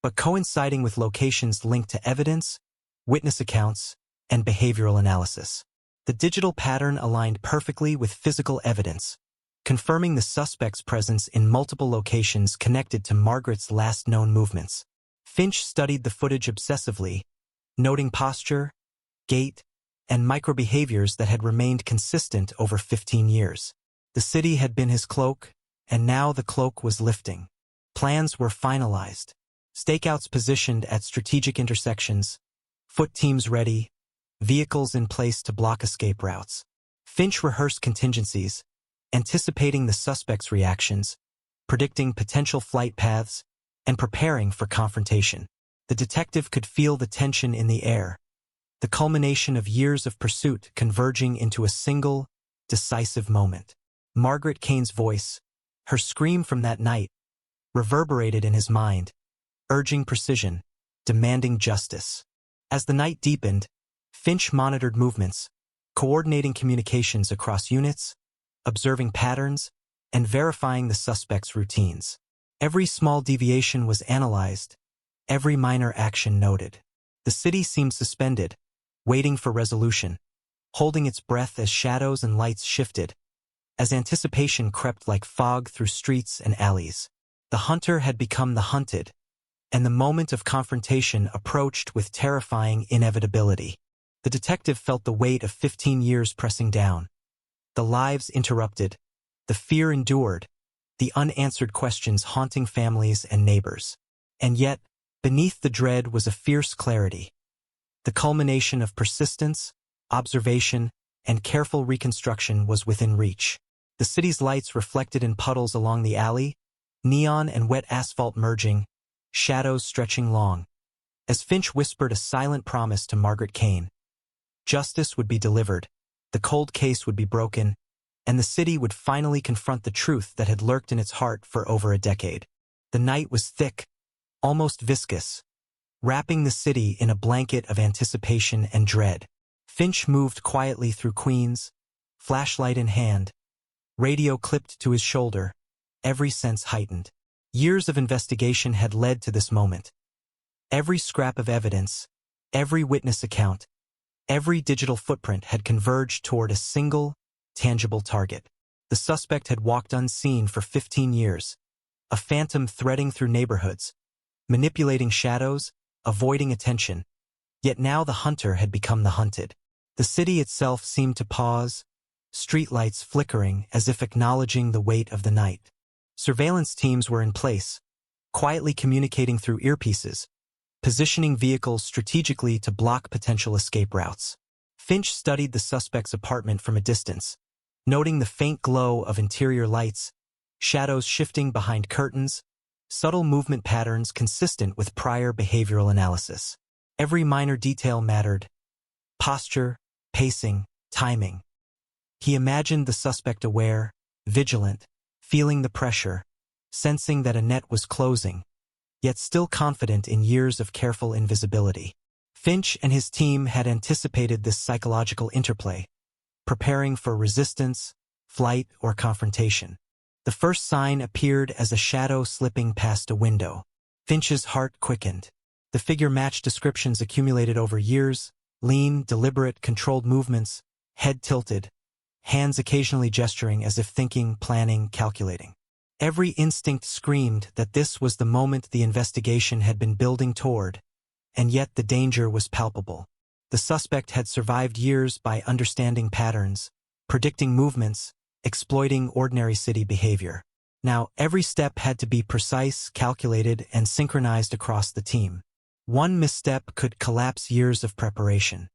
but coinciding with locations linked to evidence, witness accounts, and behavioral analysis. The digital pattern aligned perfectly with physical evidence, confirming the suspect's presence in multiple locations connected to Margaret's last known movements. Finch studied the footage obsessively, noting posture, gait, and microbehaviors that had remained consistent over 15 years. The city had been his cloak, and now the cloak was lifting. Plans were finalized. Stakeouts positioned at strategic intersections, foot teams ready, vehicles in place to block escape routes. Finch rehearsed contingencies, anticipating the suspect's reactions, predicting potential flight paths, and preparing for confrontation. The detective could feel the tension in the air, the culmination of years of pursuit converging into a single, decisive moment. Margaret Kane's voice, her scream from that night, reverberated in his mind, urging precision, demanding justice. As the night deepened, Finch monitored movements, coordinating communications across units, observing patterns, and verifying the suspect's routines. Every small deviation was analyzed, every minor action noted. The city seemed suspended, waiting for resolution, holding its breath as shadows and lights shifted, as anticipation crept like fog through streets and alleys. The hunter had become the hunted, and the moment of confrontation approached with terrifying inevitability. The detective felt the weight of 15 years pressing down. The lives interrupted, the fear endured, the unanswered questions haunting families and neighbors. And yet, beneath the dread was a fierce clarity, the culmination of persistence, observation, and careful reconstruction was within reach. The city's lights reflected in puddles along the alley, neon and wet asphalt merging, shadows stretching long. As Finch whispered a silent promise to Margaret Kane, justice would be delivered, the cold case would be broken, and the city would finally confront the truth that had lurked in its heart for over a decade. The night was thick, almost viscous, wrapping the city in a blanket of anticipation and dread. Finch moved quietly through Queens, flashlight in hand, radio clipped to his shoulder, every sense heightened. Years of investigation had led to this moment. Every scrap of evidence, every witness account, every digital footprint had converged toward a single, tangible target. The suspect had walked unseen for 15 years, a phantom threading through neighborhoods, manipulating shadows, avoiding attention. Yet now the hunter had become the hunted. The city itself seemed to pause, streetlights flickering as if acknowledging the weight of the night. Surveillance teams were in place, quietly communicating through earpieces, positioning vehicles strategically to block potential escape routes. Finch studied the suspect's apartment from a distance, noting the faint glow of interior lights, shadows shifting behind curtains, subtle movement patterns consistent with prior behavioral analysis. Every minor detail mattered: posture, pacing, timing. He imagined the suspect aware, vigilant, feeling the pressure, sensing that a net was closing, yet still confident in years of careful invisibility. Finch and his team had anticipated this psychological interplay, preparing for resistance, flight, or confrontation. The first sign appeared as a shadow slipping past a window. Finch's heart quickened. The figure matched descriptions accumulated over years: lean, deliberate, controlled movements, head tilted, hands occasionally gesturing as if thinking, planning, calculating. Every instinct screamed that this was the moment the investigation had been building toward, and yet the danger was palpable. The suspect had survived years by understanding patterns, predicting movements, exploiting ordinary city behavior. Now, every step had to be precise, calculated, and synchronized across the team. One misstep could collapse years of preparation.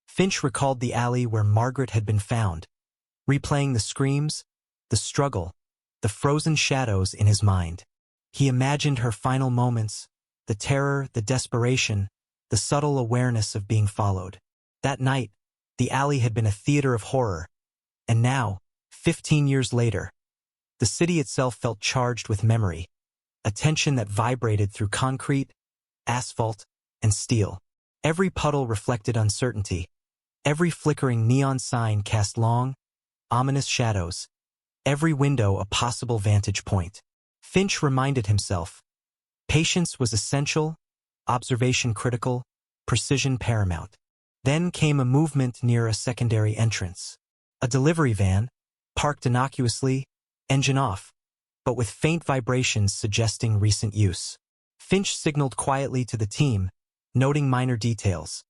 Finch recalled the alley where Margaret had been found, replaying the screams, the struggle, the frozen shadows in his mind. He imagined her final moments, the terror, the desperation, the subtle awareness of being followed. That night, the alley had been a theater of horror, and now, 15 years later, the city itself felt charged with memory, a tension that vibrated through concrete, asphalt, and steel. Every puddle reflected uncertainty. Every flickering neon sign cast long, ominous shadows. Every window a possible vantage point. Finch reminded himself, patience was essential, observation critical, precision paramount. Then came a movement near a secondary entrance. A delivery van, parked innocuously, engine off, but with faint vibrations suggesting recent use. Finch signaled quietly to the team, noting minor details.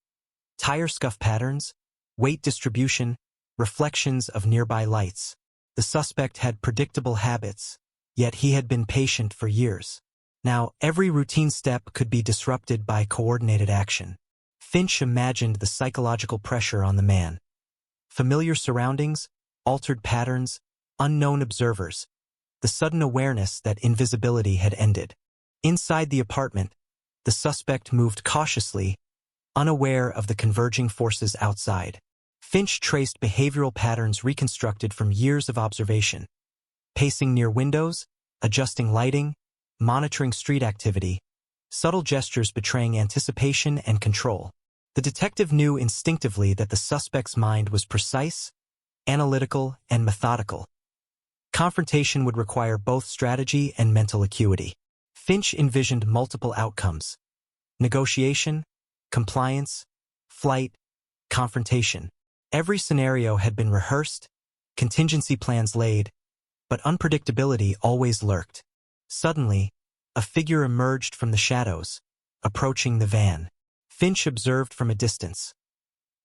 Tire scuff patterns, weight distribution, reflections of nearby lights. The suspect had predictable habits, yet he had been patient for years. Now, every routine step could be disrupted by coordinated action. Finch imagined the psychological pressure on the man. Familiar surroundings, altered patterns, unknown observers. The sudden awareness that invisibility had ended. Inside the apartment, the suspect moved cautiously, unaware of the converging forces outside. Finch traced behavioral patterns reconstructed from years of observation. Pacing near windows, adjusting lighting, monitoring street activity, subtle gestures betraying anticipation and control. The detective knew instinctively that the suspect's mind was precise, analytical, and methodical. Confrontation would require both strategy and mental acuity. Finch envisioned multiple outcomes: negotiation, compliance, flight, confrontation. Every scenario had been rehearsed, contingency plans laid, but unpredictability always lurked. Suddenly, a figure emerged from the shadows, approaching the van. Finch observed from a distance.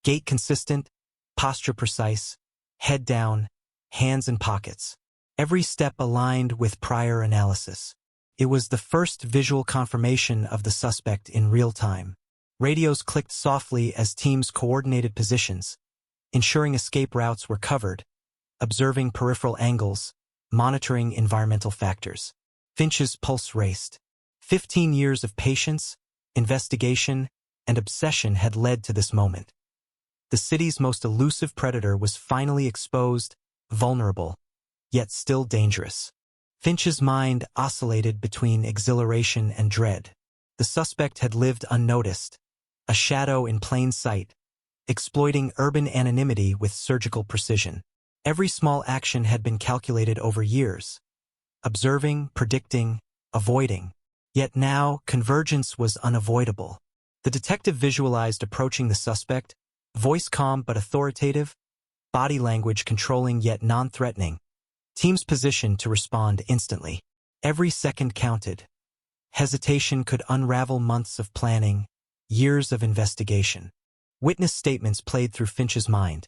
Gait consistent, posture precise, head down, hands in pockets. Every step aligned with prior analysis. It was the first visual confirmation of the suspect in real time. Radios clicked softly as teams coordinated positions, ensuring escape routes were covered, observing peripheral angles, monitoring environmental factors. Finch's pulse raced. 15 years of patience, investigation, and obsession had led to this moment. The city's most elusive predator was finally exposed, vulnerable, yet still dangerous. Finch's mind oscillated between exhilaration and dread. The suspect had lived unnoticed, a shadow in plain sight, exploiting urban anonymity with surgical precision. Every small action had been calculated over years, observing, predicting, avoiding. Yet now, convergence was unavoidable. The detective visualized approaching the suspect, voice calm but authoritative, body language controlling yet non-threatening. Teams positioned to respond instantly. Every second counted. Hesitation could unravel months of planning, years of investigation. Witness statements played through Finch's mind.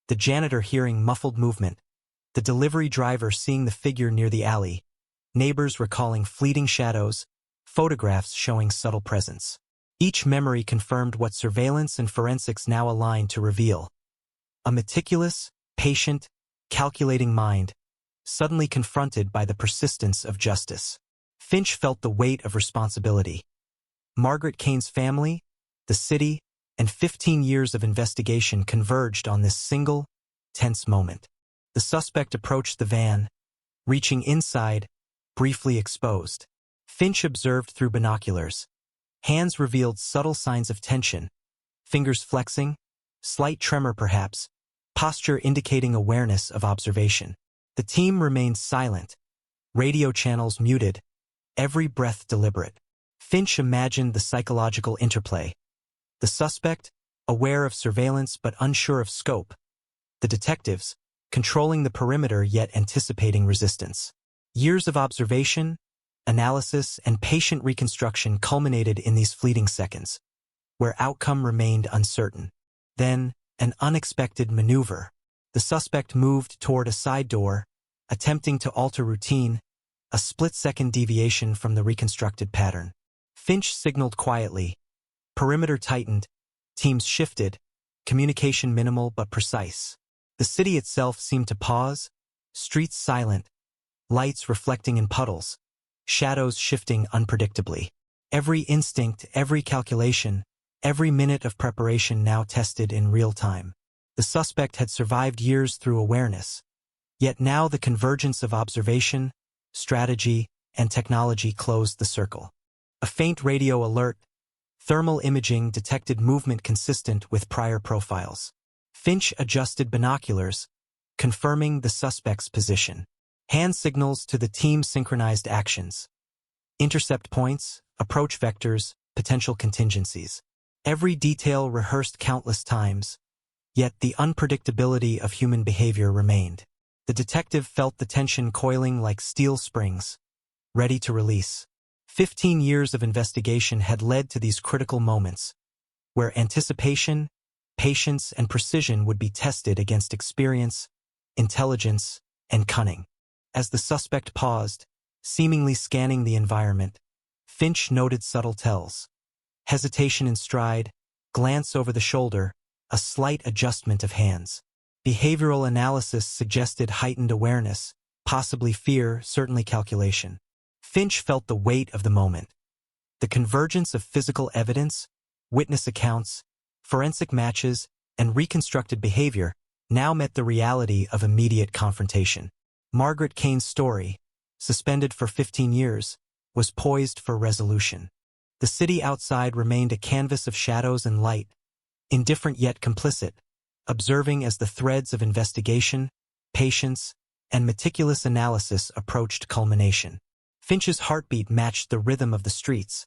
The janitor hearing muffled movement, the delivery driver seeing the figure near the alley, neighbors recalling fleeting shadows, photographs showing subtle presence. Each memory confirmed what surveillance and forensics now aligned to reveal. A meticulous, patient, calculating mind, suddenly confronted by the persistence of justice. Finch felt the weight of responsibility. Margaret Kane's family, the city, and 15 years of investigation converged on this single, tense moment. The suspect approached the van, reaching inside, briefly exposed. Finch observed through binoculars. Hands revealed subtle signs of tension, fingers flexing, slight tremor perhaps, posture indicating awareness of observation. The team remained silent, radio channels muted, every breath deliberate. Finch imagined the psychological interplay. The suspect, aware of surveillance but unsure of scope. The detectives, controlling the perimeter yet anticipating resistance. Years of observation, analysis, and patient reconstruction culminated in these fleeting seconds, where outcome remained uncertain. Then, an unexpected maneuver. The suspect moved toward a side door, attempting to alter routine, a split-second deviation from the reconstructed pattern. Finch signaled quietly. Perimeter tightened, teams shifted, communication minimal but precise. The city itself seemed to pause, streets silent, lights reflecting in puddles, shadows shifting unpredictably. Every instinct, every calculation, every minute of preparation now tested in real time. The suspect had survived years through awareness. Yet now the convergence of observation, strategy, and technology closed the circle. A faint radio alert, thermal imaging detected movement consistent with prior profiles. Finch adjusted binoculars, confirming the suspect's position. Hand signals to the team synchronized actions. Intercept points, approach vectors, potential contingencies. Every detail rehearsed countless times, yet the unpredictability of human behavior remained. The detective felt the tension coiling like steel springs, ready to release. 15 years of investigation had led to these critical moments, where anticipation, patience, and precision would be tested against experience, intelligence, and cunning. As the suspect paused, seemingly scanning the environment, Finch noted subtle tells. Hesitation in stride, glance over the shoulder, a slight adjustment of hands. Behavioral analysis suggested heightened awareness, possibly fear, certainly calculation. Finch felt the weight of the moment. The convergence of physical evidence, witness accounts, forensic matches, and reconstructed behavior now met the reality of immediate confrontation. Margaret Kane's story, suspended for 15 years, was poised for resolution. The city outside remained a canvas of shadows and light, indifferent yet complicit, observing as the threads of investigation, patience, and meticulous analysis approached culmination. Finch's heartbeat matched the rhythm of the streets,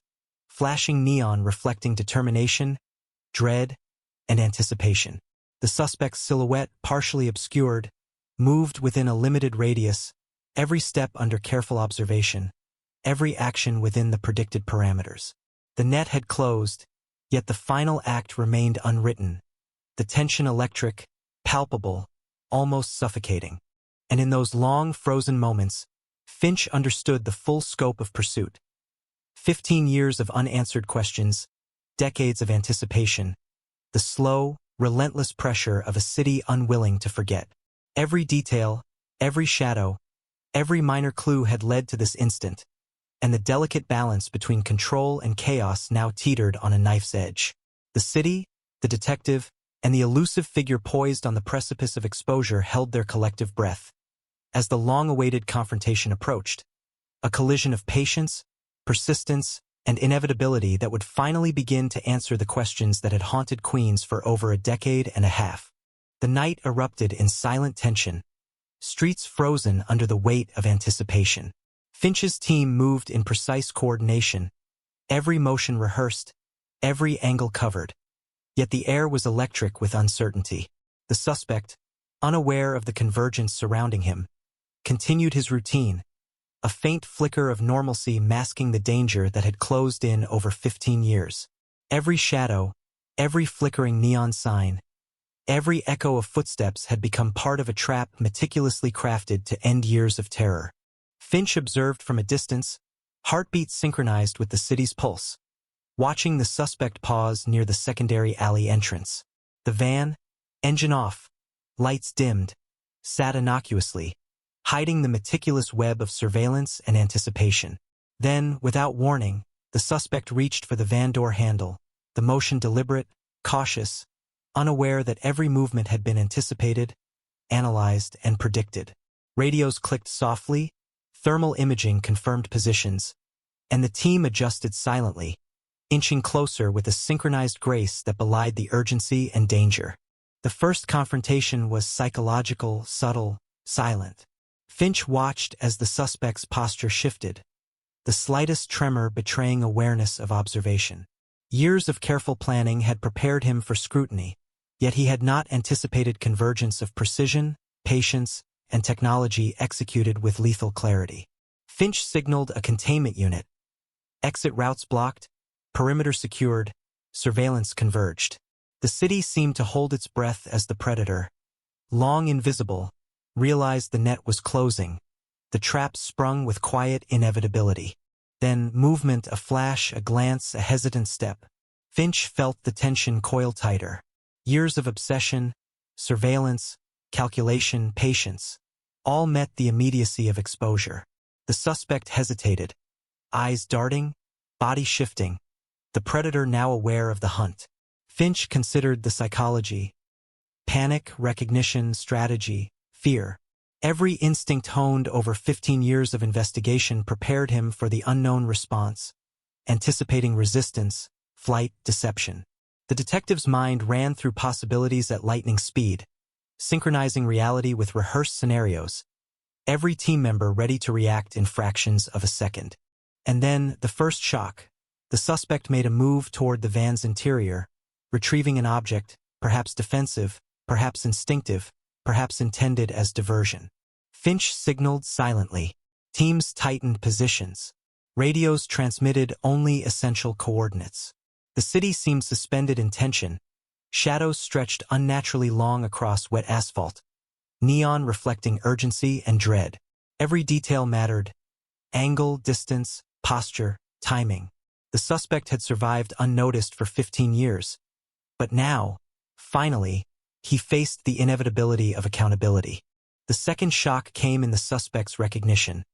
flashing neon reflecting determination, dread, and anticipation. The suspect's silhouette, partially obscured, moved within a limited radius, every step under careful observation, every action within the predicted parameters. The net had closed, yet the final act remained unwritten, the tension electric, palpable, almost suffocating. And in those long, frozen moments, Finch understood the full scope of pursuit. 15 years of unanswered questions, decades of anticipation, the slow, relentless pressure of a city unwilling to forget. Every detail, every shadow, every minor clue had led to this instant, and the delicate balance between control and chaos now teetered on a knife's edge. The city, the detective, and the elusive figure poised on the precipice of exposure held their collective breath. As the long-awaited confrontation approached, a collision of patience, persistence, and inevitability that would finally begin to answer the questions that had haunted Queens for over a decade and a half. The night erupted in silent tension, streets frozen under the weight of anticipation. Finch's team moved in precise coordination, every motion rehearsed, every angle covered. Yet the air was electric with uncertainty. The suspect, unaware of the convergence surrounding him, continued his routine, a faint flicker of normalcy masking the danger that had closed in over 15 years. Every shadow, every flickering neon sign, every echo of footsteps had become part of a trap meticulously crafted to end years of terror. Finch observed from a distance, heartbeats synchronized with the city's pulse, watching the suspect pause near the secondary alley entrance. The van, engine off, lights dimmed, sat innocuously, hiding the meticulous web of surveillance and anticipation. Then, without warning, the suspect reached for the van door handle, the motion deliberate, cautious, unaware that every movement had been anticipated, analyzed, and predicted. Radios clicked softly, thermal imaging confirmed positions, and the team adjusted silently, inching closer with a synchronized grace that belied the urgency and danger. The first confrontation was psychological, subtle, silent. Finch watched as the suspect's posture shifted, the slightest tremor betraying awareness of observation. Years of careful planning had prepared him for scrutiny, yet he had not anticipated convergence of precision, patience, and technology executed with lethal clarity. Finch signaled a containment unit. Exit routes blocked, perimeter secured, surveillance converged. The city seemed to hold its breath as the predator, long invisible, realized the net was closing. The trap sprung with quiet inevitability. Then movement, a flash, a glance, a hesitant step. Finch felt the tension coil tighter. Years of obsession, surveillance, calculation, patience, all met the immediacy of exposure. The suspect hesitated, eyes darting, body shifting, the predator now aware of the hunt. Finch considered the psychology. Panic, recognition, strategy, fear. Every instinct honed over 15 years of investigation prepared him for the unknown response, anticipating resistance, flight, deception. The detective's mind ran through possibilities at lightning speed, synchronizing reality with rehearsed scenarios, every team member ready to react in fractions of a second. And then, the first shock. The suspect made a move toward the van's interior, retrieving an object, perhaps defensive, perhaps instinctive, perhaps intended as diversion. Finch signaled silently. Teams tightened positions. Radios transmitted only essential coordinates. The city seemed suspended in tension. Shadows stretched unnaturally long across wet asphalt, neon reflecting urgency and dread. Every detail mattered: angle, distance, posture, timing. The suspect had survived unnoticed for 15 years. But now, finally, he faced the inevitability of accountability. The second shock came in the suspect's recognition.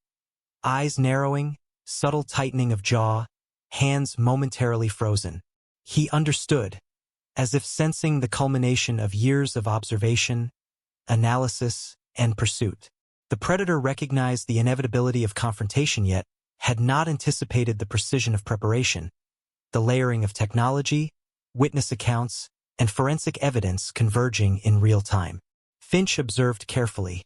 Eyes narrowing, subtle tightening of jaw, hands momentarily frozen. He understood, as if sensing the culmination of years of observation, analysis, and pursuit. The predator recognized the inevitability of confrontation yet had not anticipated the precision of preparation, the layering of technology, witness accounts, and forensic evidence converging in real time. Finch observed carefully.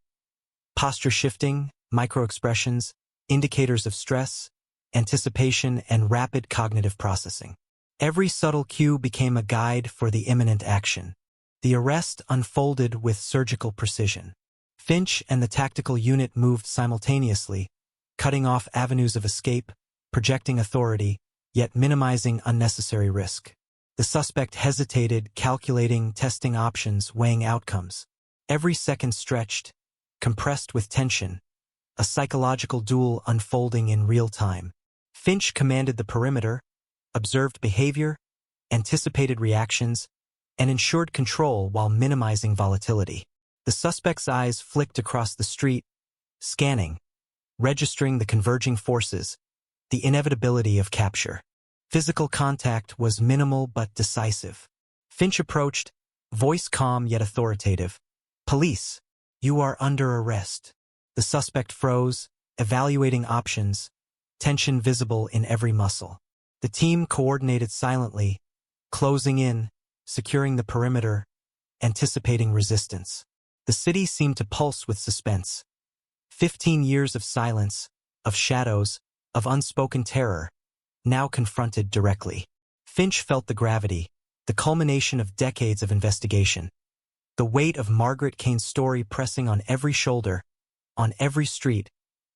Posture shifting, microexpressions, indicators of stress, anticipation, and rapid cognitive processing. Every subtle cue became a guide for the imminent action. The arrest unfolded with surgical precision. Finch and the tactical unit moved simultaneously, cutting off avenues of escape, projecting authority, yet minimizing unnecessary risk. The suspect hesitated, calculating, testing options, weighing outcomes. Every second stretched, compressed with tension, a psychological duel unfolding in real time. Finch commanded the perimeter, observed behavior, anticipated reactions, and ensured control while minimizing volatility. The suspect's eyes flicked across the street, scanning, registering the converging forces, the inevitability of capture. Physical contact was minimal but decisive. Finch approached, voice calm yet authoritative. "Police, you are under arrest." The suspect froze, evaluating options, tension visible in every muscle. The team coordinated silently, closing in, securing the perimeter, anticipating resistance. The city seemed to pulse with suspense. 15 years of silence, of shadows, of unspoken terror, now confronted directly. Finch felt the gravity, the culmination of decades of investigation. The weight of Margaret Kane's story pressing on every shoulder, on every street,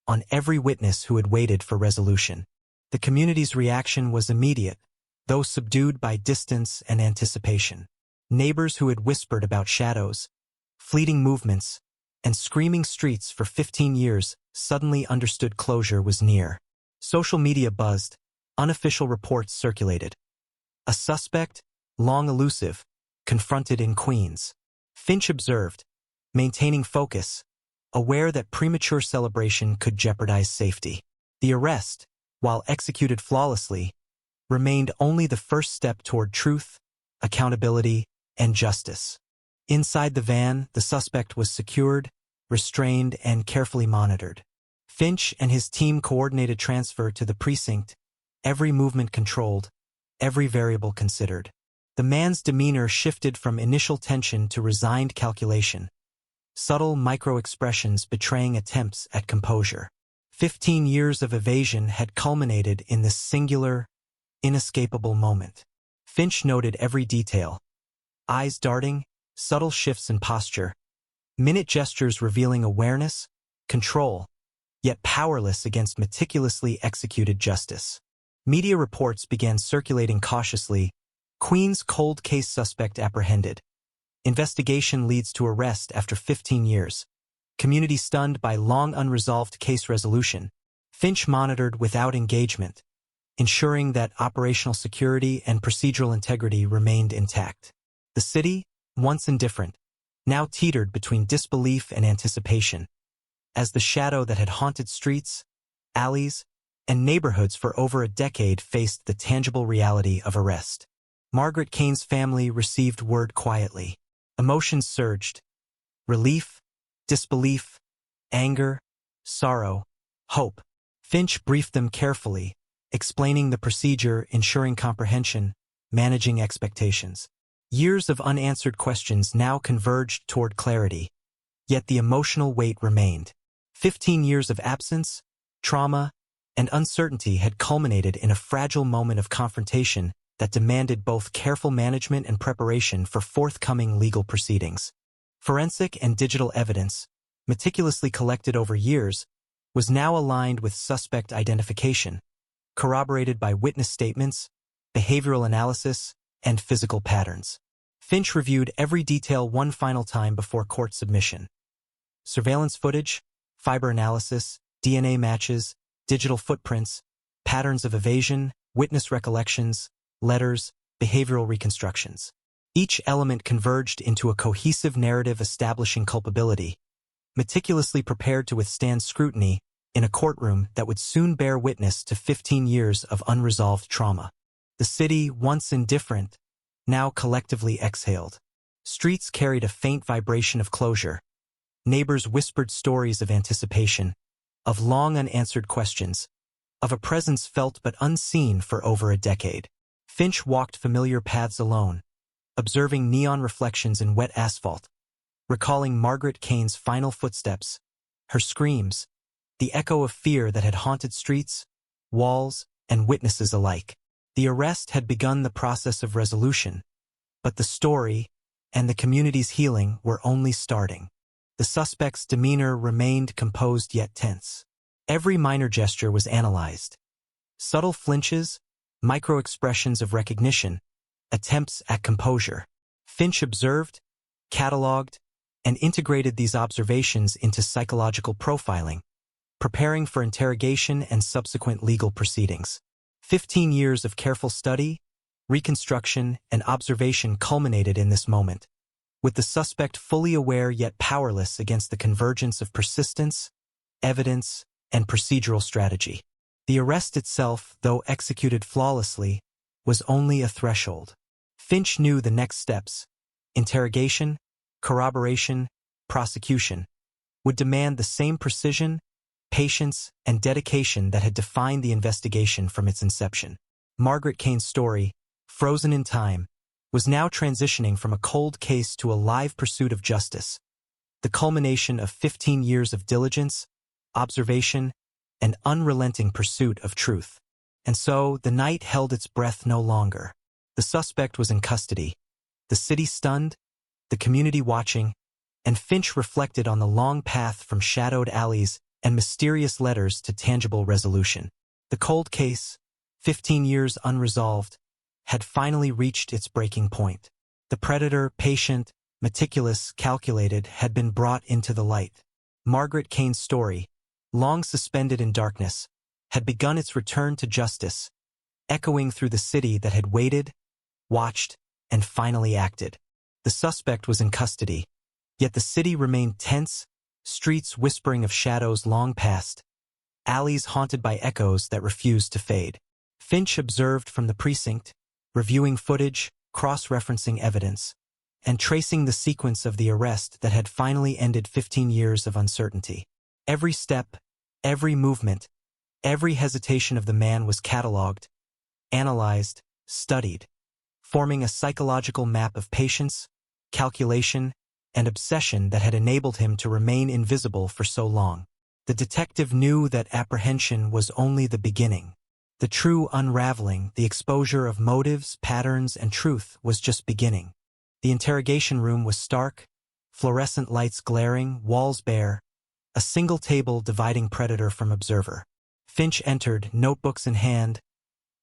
on every witness who had waited for resolution. The community's reaction was immediate, though subdued by distance and anticipation. Neighbors who had whispered about shadows, fleeting movements, and screaming streets for 15 years suddenly understood closure was near. Social media buzzed, unofficial reports circulated. A suspect, long elusive, confronted in Queens. Finch observed, maintaining focus, aware that premature celebration could jeopardize safety. The arrest, while executed flawlessly, remained only the first step toward truth, accountability, and justice. Inside the van, the suspect was secured, restrained, and carefully monitored. Finch and his team coordinated transfer to the precinct, every movement controlled, every variable considered. The man's demeanor shifted from initial tension to resigned calculation, subtle micro-expressions betraying attempts at composure. 15 years of evasion had culminated in this singular, inescapable moment. Finch noted every detail. Eyes darting, subtle shifts in posture, minute gestures revealing awareness, control, yet powerless against meticulously executed justice. Media reports began circulating cautiously. Queens cold case suspect apprehended. Investigation leads to arrest after 15 years. Community stunned by long unresolved case resolution. Finch monitored without engagement, ensuring that operational security and procedural integrity remained intact. The city, once indifferent, now teetered between disbelief and anticipation, as the shadow that had haunted streets, alleys, and neighborhoods for over a decade faced the tangible reality of arrest. Margaret Kane's family received word quietly. Emotions surged. Relief, disbelief, anger, sorrow, hope. Finch briefed them carefully, explaining the procedure, ensuring comprehension, managing expectations. Years of unanswered questions now converged toward clarity, yet the emotional weight remained. 15 years of absence, trauma, and uncertainty had culminated in a fragile moment of confrontation that demanded both careful management and preparation for forthcoming legal proceedings. Forensic and digital evidence, meticulously collected over years, was now aligned with suspect identification, corroborated by witness statements, behavioral analysis, and physical patterns. Finch reviewed every detail one final time before court submission. Surveillance footage, fiber analysis, DNA matches, digital footprints, patterns of evasion, witness recollections, letters, behavioral reconstructions. Each element converged into a cohesive narrative establishing culpability, meticulously prepared to withstand scrutiny in a courtroom that would soon bear witness to 15 years of unresolved trauma. The city, once indifferent, now collectively exhaled. Streets carried a faint vibration of closure. Neighbors whispered stories of anticipation, of long unanswered questions, of a presence felt but unseen for over a decade. Finch walked familiar paths alone, observing neon reflections in wet asphalt, recalling Margaret Kane's final footsteps, her screams, the echo of fear that had haunted streets, walls, and witnesses alike. The arrest had begun the process of resolution, but the story and the community's healing were only starting. The suspect's demeanor remained composed yet tense. Every minor gesture was analyzed. Subtle flinches, micro-expressions of recognition, attempts at composure. Finch observed, cataloged, and integrated these observations into psychological profiling, preparing for interrogation and subsequent legal proceedings. 15 years of careful study, reconstruction, and observation culminated in this moment, with the suspect fully aware yet powerless against the convergence of persistence, evidence, and procedural strategy. The arrest itself, though executed flawlessly, was only a threshold. Finch knew the next steps, interrogation, corroboration, prosecution, would demand the same precision, patience, and dedication that had defined the investigation from its inception. Margaret Kane's story, frozen in time, was now transitioning from a cold case to a live pursuit of justice, the culmination of 15 years of diligence, observation, and unrelenting pursuit of truth. And so, the night held its breath no longer. The suspect was in custody, the city stunned, the community watching, and Finch reflected on the long path from shadowed alleys and mysterious letters to tangible resolution. The cold case, 15 years unresolved, had finally reached its breaking point. The predator, patient, meticulous, calculated, had been brought into the light. Margaret Kane's story, long suspended in darkness, had begun its return to justice, echoing through the city that had waited, watched, and finally acted. The suspect was in custody, yet the city remained tense, streets whispering of shadows long past, alleys haunted by echoes that refused to fade. Finch observed from the precinct, reviewing footage, cross-referencing evidence, and tracing the sequence of the arrest that had finally ended 15 years of uncertainty. Every step, every movement, every hesitation of the man was catalogued, analyzed, studied, forming a psychological map of patience, calculation, and obsession that had enabled him to remain invisible for so long. The detective knew that apprehension was only the beginning. The true unraveling, the exposure of motives, patterns, and truth was just beginning. The interrogation room was stark, fluorescent lights glaring, walls bare, a single table dividing predator from observer. Finch entered, notebooks in hand,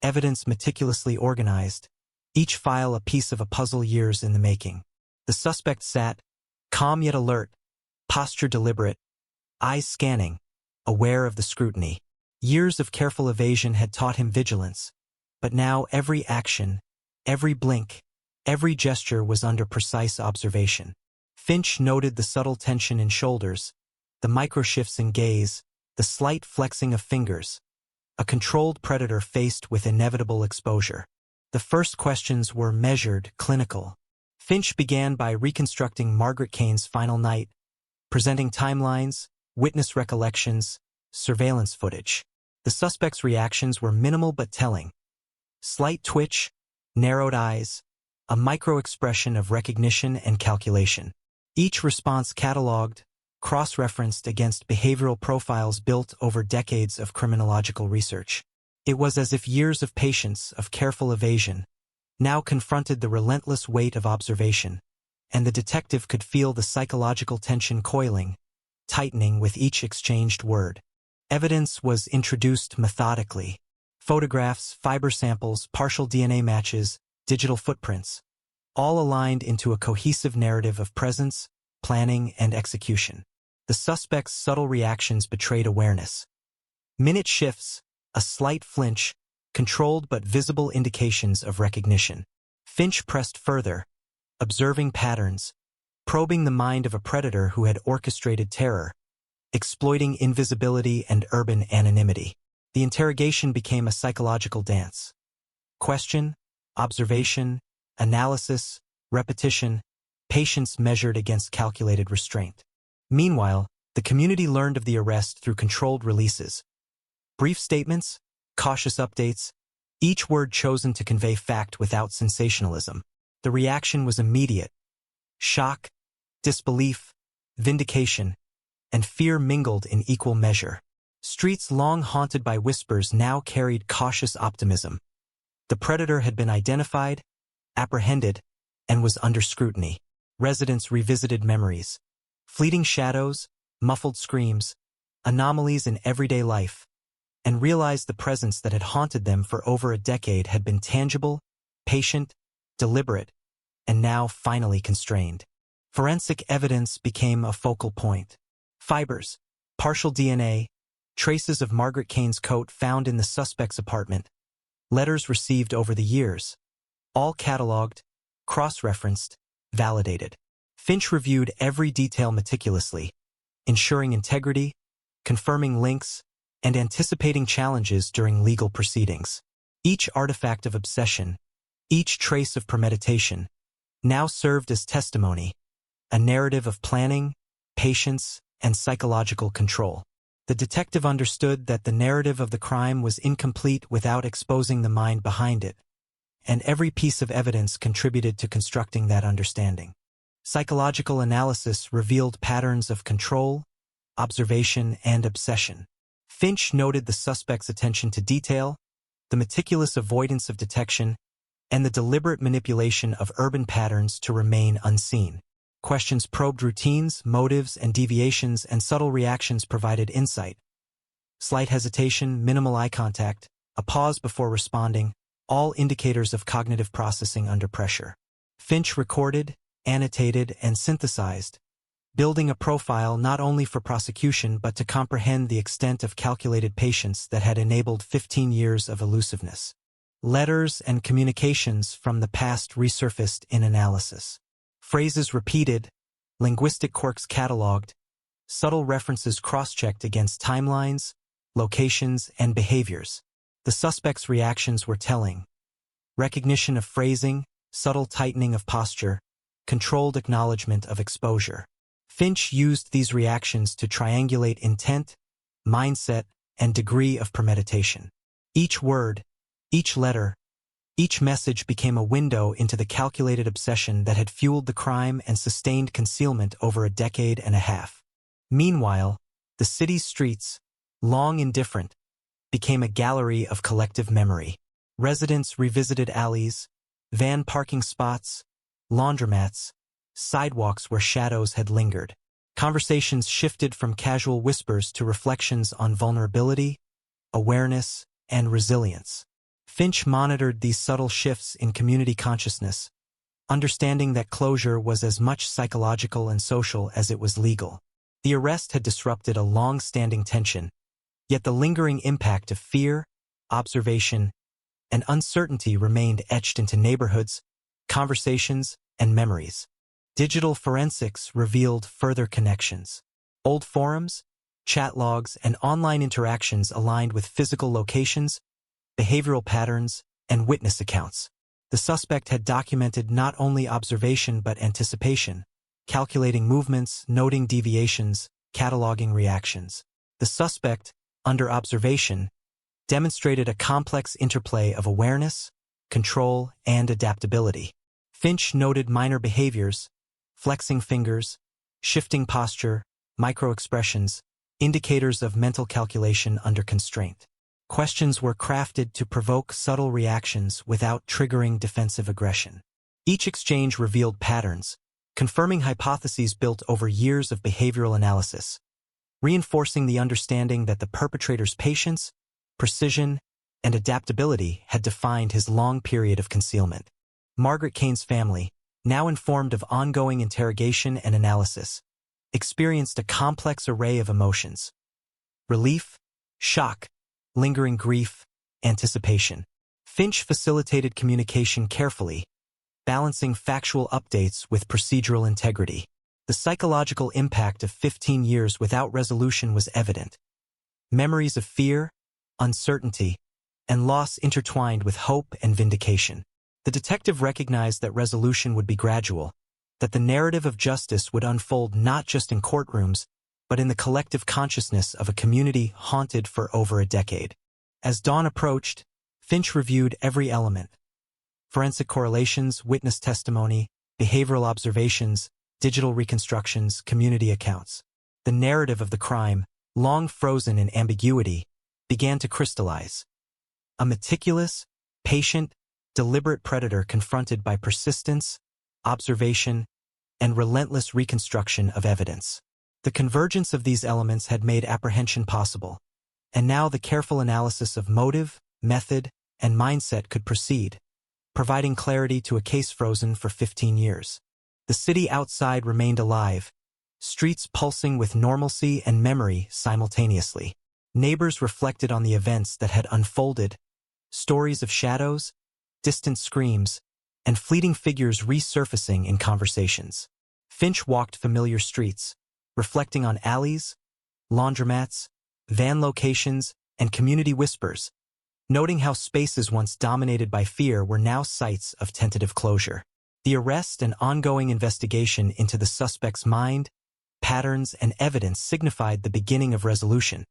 evidence meticulously organized, each file a piece of a puzzle years in the making. The suspect sat, calm yet alert, posture deliberate, eyes scanning, aware of the scrutiny. Years of careful evasion had taught him vigilance, but now every action, every blink, every gesture was under precise observation. Finch noted the subtle tension in shoulders, the micro-shifts in gaze, the slight flexing of fingers, a controlled predator faced with inevitable exposure. The first questions were measured, clinical. Finch began by reconstructing Margaret Kane's final night, presenting timelines, witness recollections, surveillance footage. The suspect's reactions were minimal but telling. Slight twitch, narrowed eyes, a micro-expression of recognition and calculation. Each response catalogued, cross-referenced against behavioral profiles built over decades of criminological research. It was as if years of patience, of careful evasion, now confronted the relentless weight of observation, and the detective could feel the psychological tension coiling, tightening with each exchanged word. Evidence was introduced methodically. Photographs, fiber samples, partial DNA matches, digital footprints, all aligned into a cohesive narrative of presence, planning, and execution. The suspect's subtle reactions betrayed awareness. Minute shifts, a slight flinch, controlled but visible indications of recognition. Finch pressed further, observing patterns, probing the mind of a predator who had orchestrated terror, exploiting invisibility and urban anonymity. The interrogation became a psychological dance. Question, observation, analysis, repetition, patience measured against calculated restraint. Meanwhile, the community learned of the arrest through controlled releases. Brief statements, cautious updates, each word chosen to convey fact without sensationalism. The reaction was immediate. Shock, disbelief, vindication, and fear mingled in equal measure. Streets long haunted by whispers now carried cautious optimism. The predator had been identified, apprehended, and was under scrutiny. Residents revisited memories. Fleeting shadows, muffled screams, anomalies in everyday life, and realized the presence that had haunted them for over a decade had been tangible, patient, deliberate, and now finally constrained. Forensic evidence became a focal point. Fibers, partial DNA, traces of Margaret Kane's coat found in the suspect's apartment, letters received over the years, all cataloged, cross-referenced, validated. Finch reviewed every detail meticulously, ensuring integrity, confirming links, and anticipating challenges during legal proceedings. Each artifact of obsession, each trace of premeditation, now served as testimony, a narrative of planning, patience, and psychological control. The detective understood that the narrative of the crime was incomplete without exposing the mind behind it, and every piece of evidence contributed to constructing that understanding. Psychological analysis revealed patterns of control, observation, and obsession. Finch noted the suspect's attention to detail, the meticulous avoidance of detection, and the deliberate manipulation of urban patterns to remain unseen. Questions probed routines, motives, and deviations, and subtle reactions provided insight. Slight hesitation, minimal eye contact, a pause before responding, all indicators of cognitive processing under pressure. Finch recorded, annotated, and synthesized, building a profile not only for prosecution but to comprehend the extent of calculated patience that had enabled 15 years of elusiveness. Letters and communications from the past resurfaced in analysis. Phrases repeated, linguistic quirks cataloged, subtle references cross-checked against timelines, locations, and behaviors. The suspect's reactions were telling. Recognition of phrasing, subtle tightening of posture, controlled acknowledgement of exposure. Finch used these reactions to triangulate intent, mindset, and degree of premeditation. Each word, each letter, each message became a window into the calculated obsession that had fueled the crime and sustained concealment over a decade and a half. Meanwhile, the city's streets, long indifferent, became a gallery of collective memory. Residents revisited alleys, van parking spots, laundromats, sidewalks where shadows had lingered. Conversations shifted from casual whispers to reflections on vulnerability, awareness, and resilience. Finch monitored these subtle shifts in community consciousness, understanding that closure was as much psychological and social as it was legal. The arrest had disrupted a long-standing tension, yet the lingering impact of fear, observation, and uncertainty remained etched into neighborhoods, conversations, and memories. Digital forensics revealed further connections. Old forums, chat logs, and online interactions aligned with physical locations, behavioral patterns, and witness accounts. The suspect had documented not only observation but anticipation, calculating movements, noting deviations, cataloging reactions. The suspect, under observation, demonstrated a complex interplay of awareness, control, and adaptability. Finch noted minor behaviors, flexing fingers, shifting posture, micro-expressions, indicators of mental calculation under constraint. Questions were crafted to provoke subtle reactions without triggering defensive aggression. Each exchange revealed patterns, confirming hypotheses built over years of behavioral analysis. reinforcing the understanding that the perpetrator's patience, precision, and adaptability had defined his long period of concealment. Margaret Kane's family, now informed of ongoing interrogation and analysis, experienced a complex array of emotions: relief, shock, lingering grief, anticipation. Finch facilitated communication carefully, balancing factual updates with procedural integrity. The psychological impact of 15 years without resolution was evident. Memories of fear, uncertainty, and loss intertwined with hope and vindication. The detective recognized that resolution would be gradual, that the narrative of justice would unfold not just in courtrooms, but in the collective consciousness of a community haunted for over a decade. As dawn approached, Finch reviewed every element: forensic correlations, witness testimony, behavioral observations, digital reconstructions, community accounts. The narrative of the crime, long frozen in ambiguity, began to crystallize. A meticulous, patient, deliberate predator confronted by persistence, observation, and relentless reconstruction of evidence. The convergence of these elements had made apprehension possible, and now the careful analysis of motive, method, and mindset could proceed, providing clarity to a case frozen for 15 years. The city outside remained alive, streets pulsing with normalcy and memory simultaneously. Neighbors reflected on the events that had unfolded, stories of shadows, distant screams, and fleeting figures resurfacing in conversations. Finch walked familiar streets, reflecting on alleys, laundromats, van locations, and community whispers, noting how spaces once dominated by fear were now sites of tentative closure. The arrest and ongoing investigation into the suspect's mind, patterns, and evidence signified the beginning of resolution.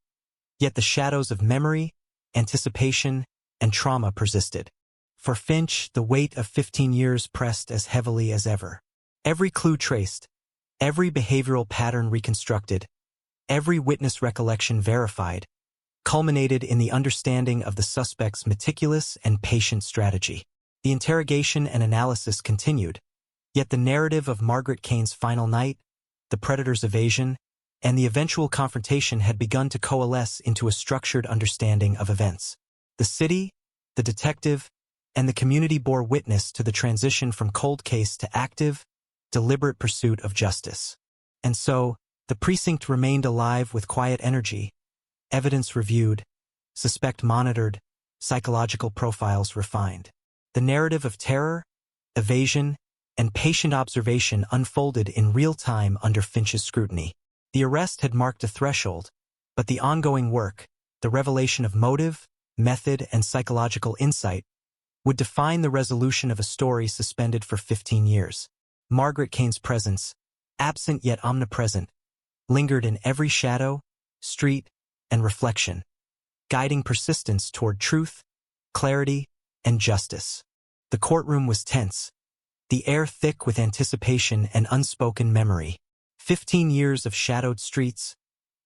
Yet the shadows of memory, anticipation, and trauma persisted. For Finch, the weight of 15 years pressed as heavily as ever. Every clue traced, every behavioral pattern reconstructed, every witness recollection verified, culminated in the understanding of the suspect's meticulous and patient strategy. The interrogation and analysis continued, yet the narrative of Margaret Kane's final night, the predator's evasion, and the eventual confrontation had begun to coalesce into a structured understanding of events. The city, the detective, and the community bore witness to the transition from cold case to active, deliberate pursuit of justice. And so, the precinct remained alive with quiet energy, evidence reviewed, suspect monitored, psychological profiles refined. The narrative of terror, evasion, and patient observation unfolded in real time under Finch's scrutiny. The arrest had marked a threshold, but the ongoing work, the revelation of motive, method, and psychological insight, would define the resolution of a story suspended for 15 years. Margaret Kane's presence, absent yet omnipresent, lingered in every shadow, street, and reflection, guiding persistence toward truth, clarity, and justice. The courtroom was tense, the air thick with anticipation and unspoken memory. 15 years of shadowed streets,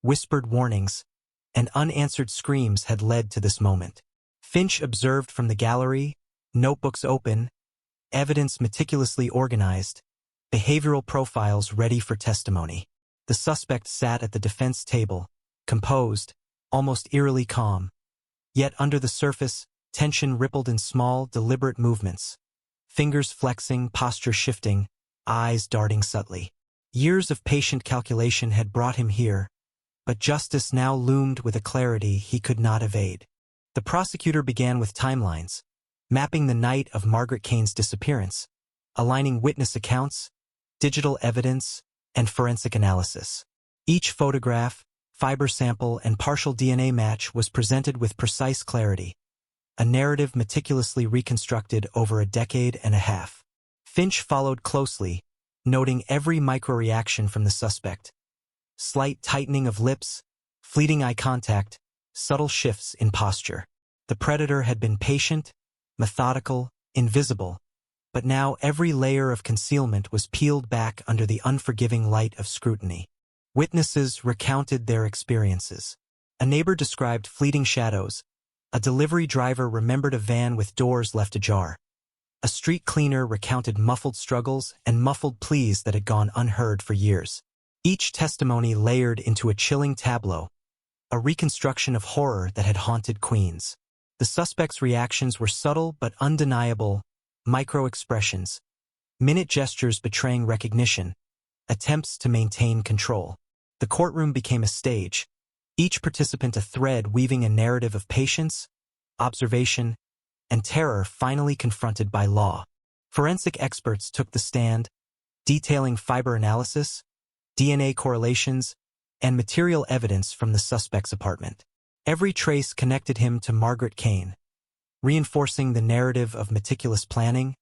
whispered warnings, and unanswered screams had led to this moment. Finch observed from the gallery, notebooks open, evidence meticulously organized, behavioral profiles ready for testimony. The suspect sat at the defense table, composed, almost eerily calm. Yet under the surface, tension rippled in small, deliberate movements. Fingers flexing, posture shifting, eyes darting subtly. Years of patient calculation had brought him here, but justice now loomed with a clarity he could not evade. The prosecutor began with timelines, mapping the night of Margaret Kane's disappearance, aligning witness accounts, digital evidence, and forensic analysis. Each photograph, fiber sample, and partial DNA match was presented with precise clarity, a narrative meticulously reconstructed over a decade and a half. Finch followed closely, noting every micro-reaction from the suspect. Slight tightening of lips, fleeting eye contact, subtle shifts in posture. The predator had been patient, methodical, invisible, but now every layer of concealment was peeled back under the unforgiving light of scrutiny. Witnesses recounted their experiences. A neighbor described fleeting shadows. A delivery driver remembered a van with doors left ajar. A street cleaner recounted muffled struggles and muffled pleas that had gone unheard for years. each testimony layered into a chilling tableau, a reconstruction of horror that had haunted Queens. The suspects' reactions were subtle but undeniable, micro-expressions, minute gestures betraying recognition, attempts to maintain control. The courtroom became a stage, each participant a thread weaving a narrative of patience, observation, and terror finally confronted by law. Forensic experts took the stand, detailing fiber analysis, DNA correlations, and material evidence from the suspect's apartment. Every trace connected him to Margaret Kane, reinforcing the narrative of meticulous planning,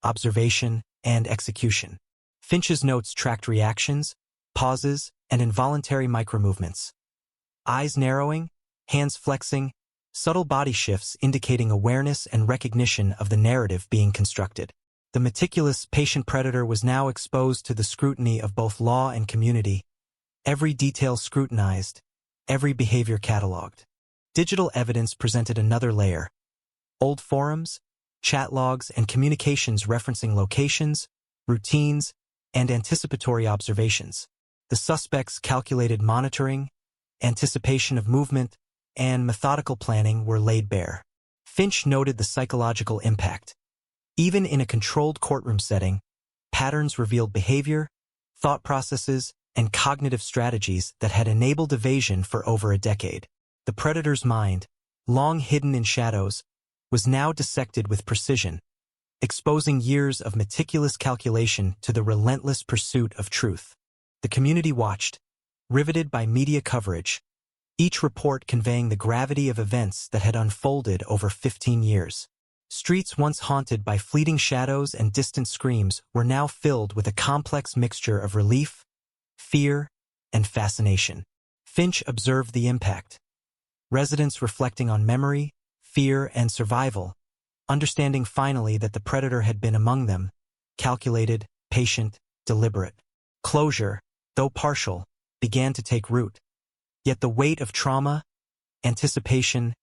observation, and execution. Finch's notes tracked reactions, pauses, and involuntary micromovements. Eyes narrowing, hands flexing, subtle body shifts indicating awareness and recognition of the narrative being constructed. The meticulous patient-predator was now exposed to the scrutiny of both law and community, every detail scrutinized, every behavior cataloged. Digital evidence presented another layer. Old forums, chat logs, and communications referencing locations, routines, and anticipatory observations. The suspects' calculated monitoring, anticipation of movement, and methodical planning were laid bare. Finch noted the psychological impact. Even in a controlled courtroom setting, patterns revealed behavior, thought processes, and cognitive strategies that had enabled evasion for over a decade. The predator's mind, long hidden in shadows, was now dissected with precision, exposing years of meticulous calculation to the relentless pursuit of truth. The community watched, riveted by media coverage, each report conveying the gravity of events that had unfolded over 15 years. Streets once haunted by fleeting shadows and distant screams were now filled with a complex mixture of relief, fear, and fascination. Finch observed the impact. Residents reflecting on memory, fear, and survival, understanding finally that the predator had been among them, calculated, patient, deliberate. Closure, though partial, began to take root. Yet the weight of trauma, anticipation,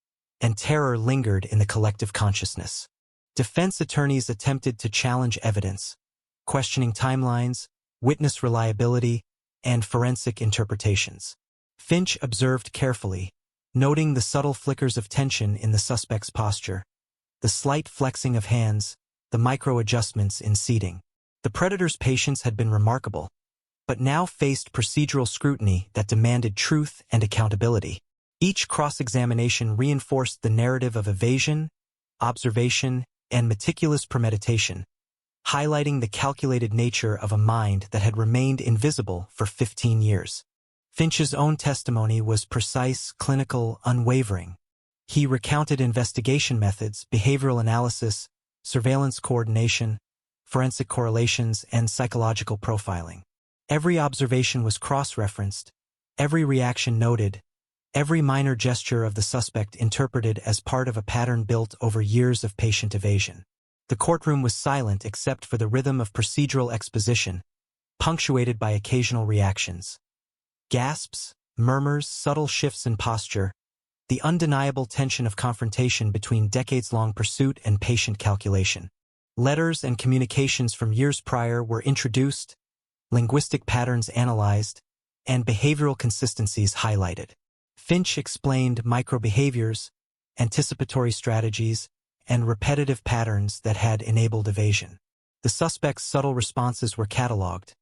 and terror lingered in the collective consciousness. Defense attorneys attempted to challenge evidence, questioning timelines, witness reliability, and forensic interpretations. Finch observed carefully, noting the subtle flickers of tension in the suspect's posture, the slight flexing of hands, the micro-adjustments in seating. The predator's patience had been remarkable, but now faced procedural scrutiny that demanded truth and accountability. Each cross-examination reinforced the narrative of evasion, observation, and meticulous premeditation, highlighting the calculated nature of a mind that had remained invisible for 15 years. Finch's own testimony was precise, clinical, unwavering. He recounted investigation methods, behavioral analysis, surveillance coordination, forensic correlations, and psychological profiling. Every observation was cross-referenced, every reaction noted, every minor gesture of the suspect interpreted as part of a pattern built over years of patient evasion. The courtroom was silent except for the rhythm of procedural exposition, punctuated by occasional reactions. Gasps, murmurs, subtle shifts in posture, the undeniable tension of confrontation between decades-long pursuit and patient calculation. Letters and communications from years prior were introduced, linguistic patterns analyzed, and behavioral consistencies highlighted. Finch explained microbehaviors, anticipatory strategies, and repetitive patterns that had enabled evasion. The suspect's subtle responses were cataloged.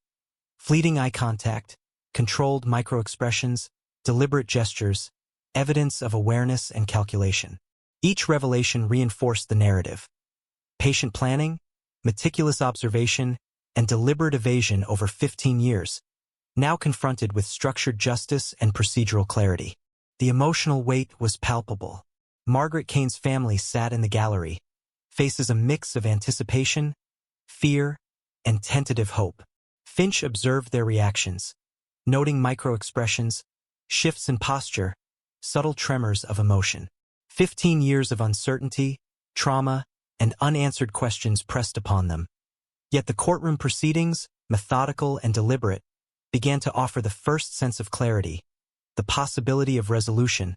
Fleeting eye contact, controlled microexpressions, deliberate gestures, evidence of awareness and calculation. Each revelation reinforced the narrative. Patient planning, meticulous observation, and deliberate evasion over 15 years, now confronted with structured justice and procedural clarity. The emotional weight was palpable. Margaret Kane's family sat in the gallery, faces a mix of anticipation, fear, and tentative hope. Finch observed their reactions, noting micro-expressions, shifts in posture, subtle tremors of emotion. 15 years of uncertainty, trauma, and unanswered questions pressed upon them. Yet the courtroom proceedings, methodical and deliberate, began to offer the first sense of clarity, the possibility of resolution,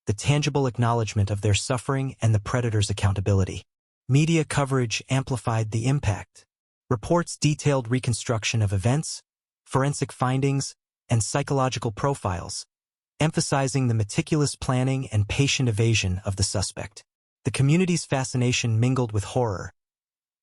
the tangible acknowledgement of their suffering and the predator's accountability. Media coverage amplified the impact. Reports detailed reconstruction of events, forensic findings, and psychological profiles, emphasizing the meticulous planning and patient evasion of the suspect. The community's fascination mingled with horror.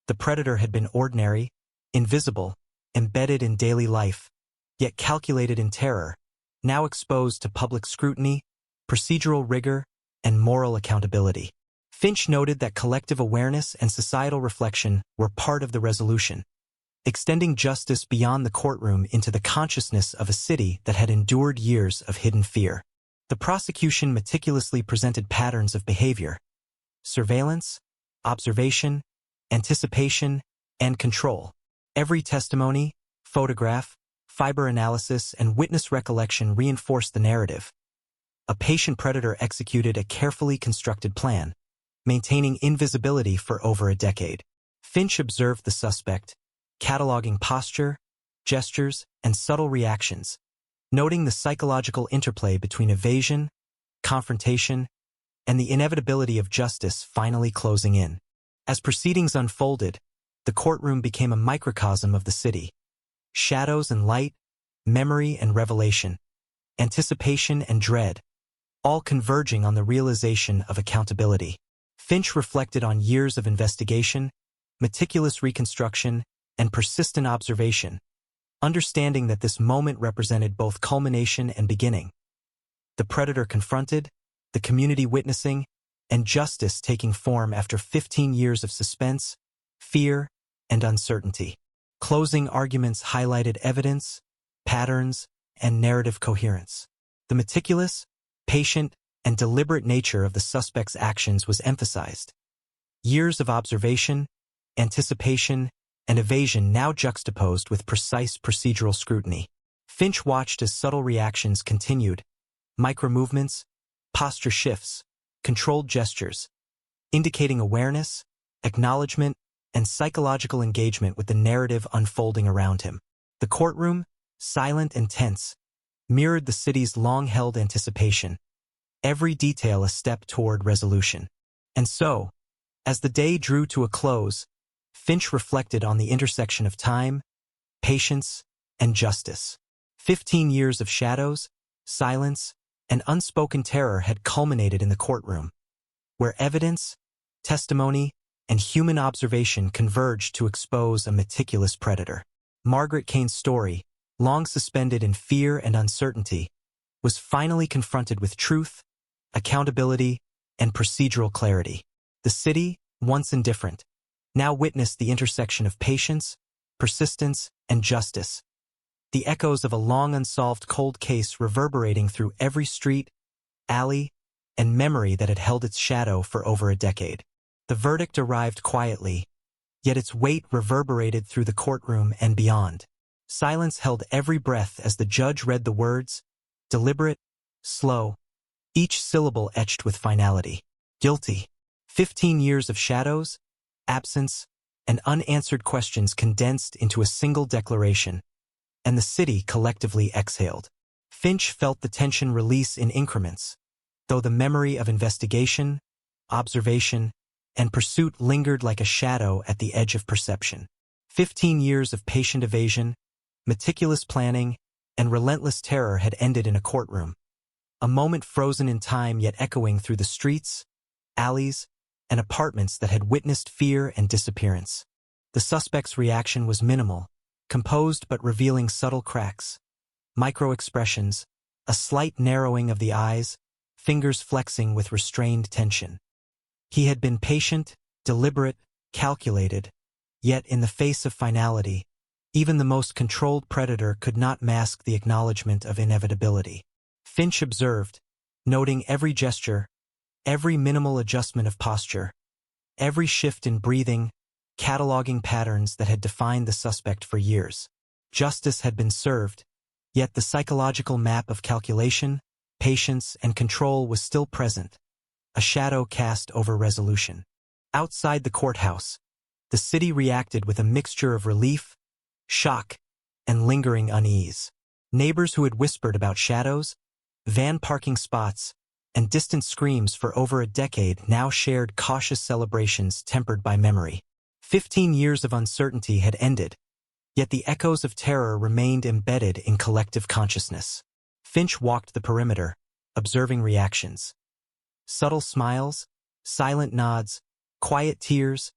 The predator had been ordinary, invisible, embedded in daily life, yet calculated in terror, now exposed to public scrutiny, procedural rigor, and moral accountability. Finch noted that collective awareness and societal reflection were part of the resolution, extending justice beyond the courtroom into the consciousness of a city that had endured years of hidden fear. The prosecution meticulously presented patterns of behavior: surveillance, observation, anticipation, and control. Every testimony, photograph, fiber analysis, and witness recollection reinforced the narrative. A patient predator executed a carefully constructed plan, maintaining invisibility for over a decade. Finch observed the suspect, cataloging posture, gestures, and subtle reactions, noting the psychological interplay between evasion, confrontation, and the inevitability of justice finally closing in. As proceedings unfolded, the courtroom became a microcosm of the city. Shadows and light, memory and revelation, anticipation and dread, all converging on the realization of accountability. Finch reflected on years of investigation, meticulous reconstruction, and persistent observation, understanding that this moment represented both culmination and beginning. The predator confronted, the community witnessing, and justice taking form after 15 years of suspense, fear, and uncertainty. Closing arguments highlighted evidence, patterns, and narrative coherence. The meticulous, patient, and deliberate nature of the suspect's actions was emphasized. Years of observation, anticipation, and evasion now juxtaposed with precise procedural scrutiny. Finch watched as subtle reactions continued: micro-movements, posture shifts, controlled gestures, indicating awareness, acknowledgement, and psychological engagement with the narrative unfolding around him. The courtroom, silent and tense, mirrored the city's long-held anticipation, every detail a step toward resolution. And so, as the day drew to a close, Finch reflected on the intersection of time, patience, and justice. 15 years of shadows, silence, and unspoken terror had culminated in the courtroom, where evidence, testimony, and human observation converged to expose a meticulous predator. Margaret Kane's story, long suspended in fear and uncertainty, was finally confronted with truth, accountability, and procedural clarity. The city, once indifferent, now witnessed the intersection of patience, persistence, and justice, the echoes of a long unsolved cold case reverberating through every street, alley, and memory that had held its shadow for over a decade. The verdict arrived quietly, yet its weight reverberated through the courtroom and beyond. Silence held every breath as the judge read the words, deliberate, slow, each syllable etched with finality. Guilty. 15 years of shadows, absence, and unanswered questions condensed into a single declaration, and the city collectively exhaled. Finch felt the tension release in increments, though the memory of investigation, observation, and pursuit lingered like a shadow at the edge of perception. 15 years of patient evasion, meticulous planning, and relentless terror had ended in a courtroom, a moment frozen in time yet echoing through the streets, alleys, and apartments that had witnessed fear and disappearance. The suspect's reaction was minimal, composed but revealing subtle cracks, micro-expressions, a slight narrowing of the eyes, fingers flexing with restrained tension. He had been patient, deliberate, calculated, yet in the face of finality, even the most controlled predator could not mask the acknowledgement of inevitability. Finch observed, noting every gesture, every minimal adjustment of posture, every shift in breathing, cataloging patterns that had defined the suspect for years. Justice had been served, yet the psychological map of calculation, patience, and control was still present, a shadow cast over resolution. Outside the courthouse, the city reacted with a mixture of relief, shock, and lingering unease. Neighbors who had whispered about shadows, van parking spots, and distant screams for over a decade now shared cautious celebrations tempered by memory. 15 years of uncertainty had ended, Yet the echoes of terror remained embedded in collective consciousness. Finch walked the perimeter, observing reactions. Subtle smiles, silent nods, quiet tears,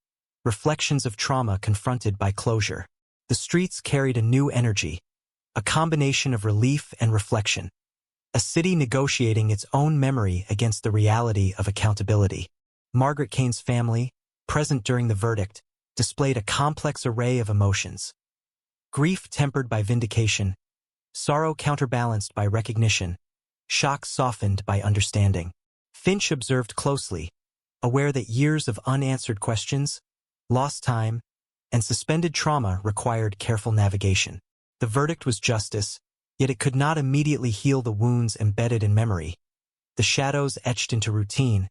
reflections of trauma confronted by closure. The streets carried a new energy, a combination of relief and reflection. A city negotiating its own memory against the reality of accountability. Margaret Kane's family, present during the verdict, displayed a complex array of emotions. Grief tempered by vindication, sorrow counterbalanced by recognition, shock softened by understanding. Finch observed closely, aware that years of unanswered questions, lost time, and suspended trauma required careful navigation. The verdict was justice, yet it could not immediately heal the wounds embedded in memory, the shadows etched into routine,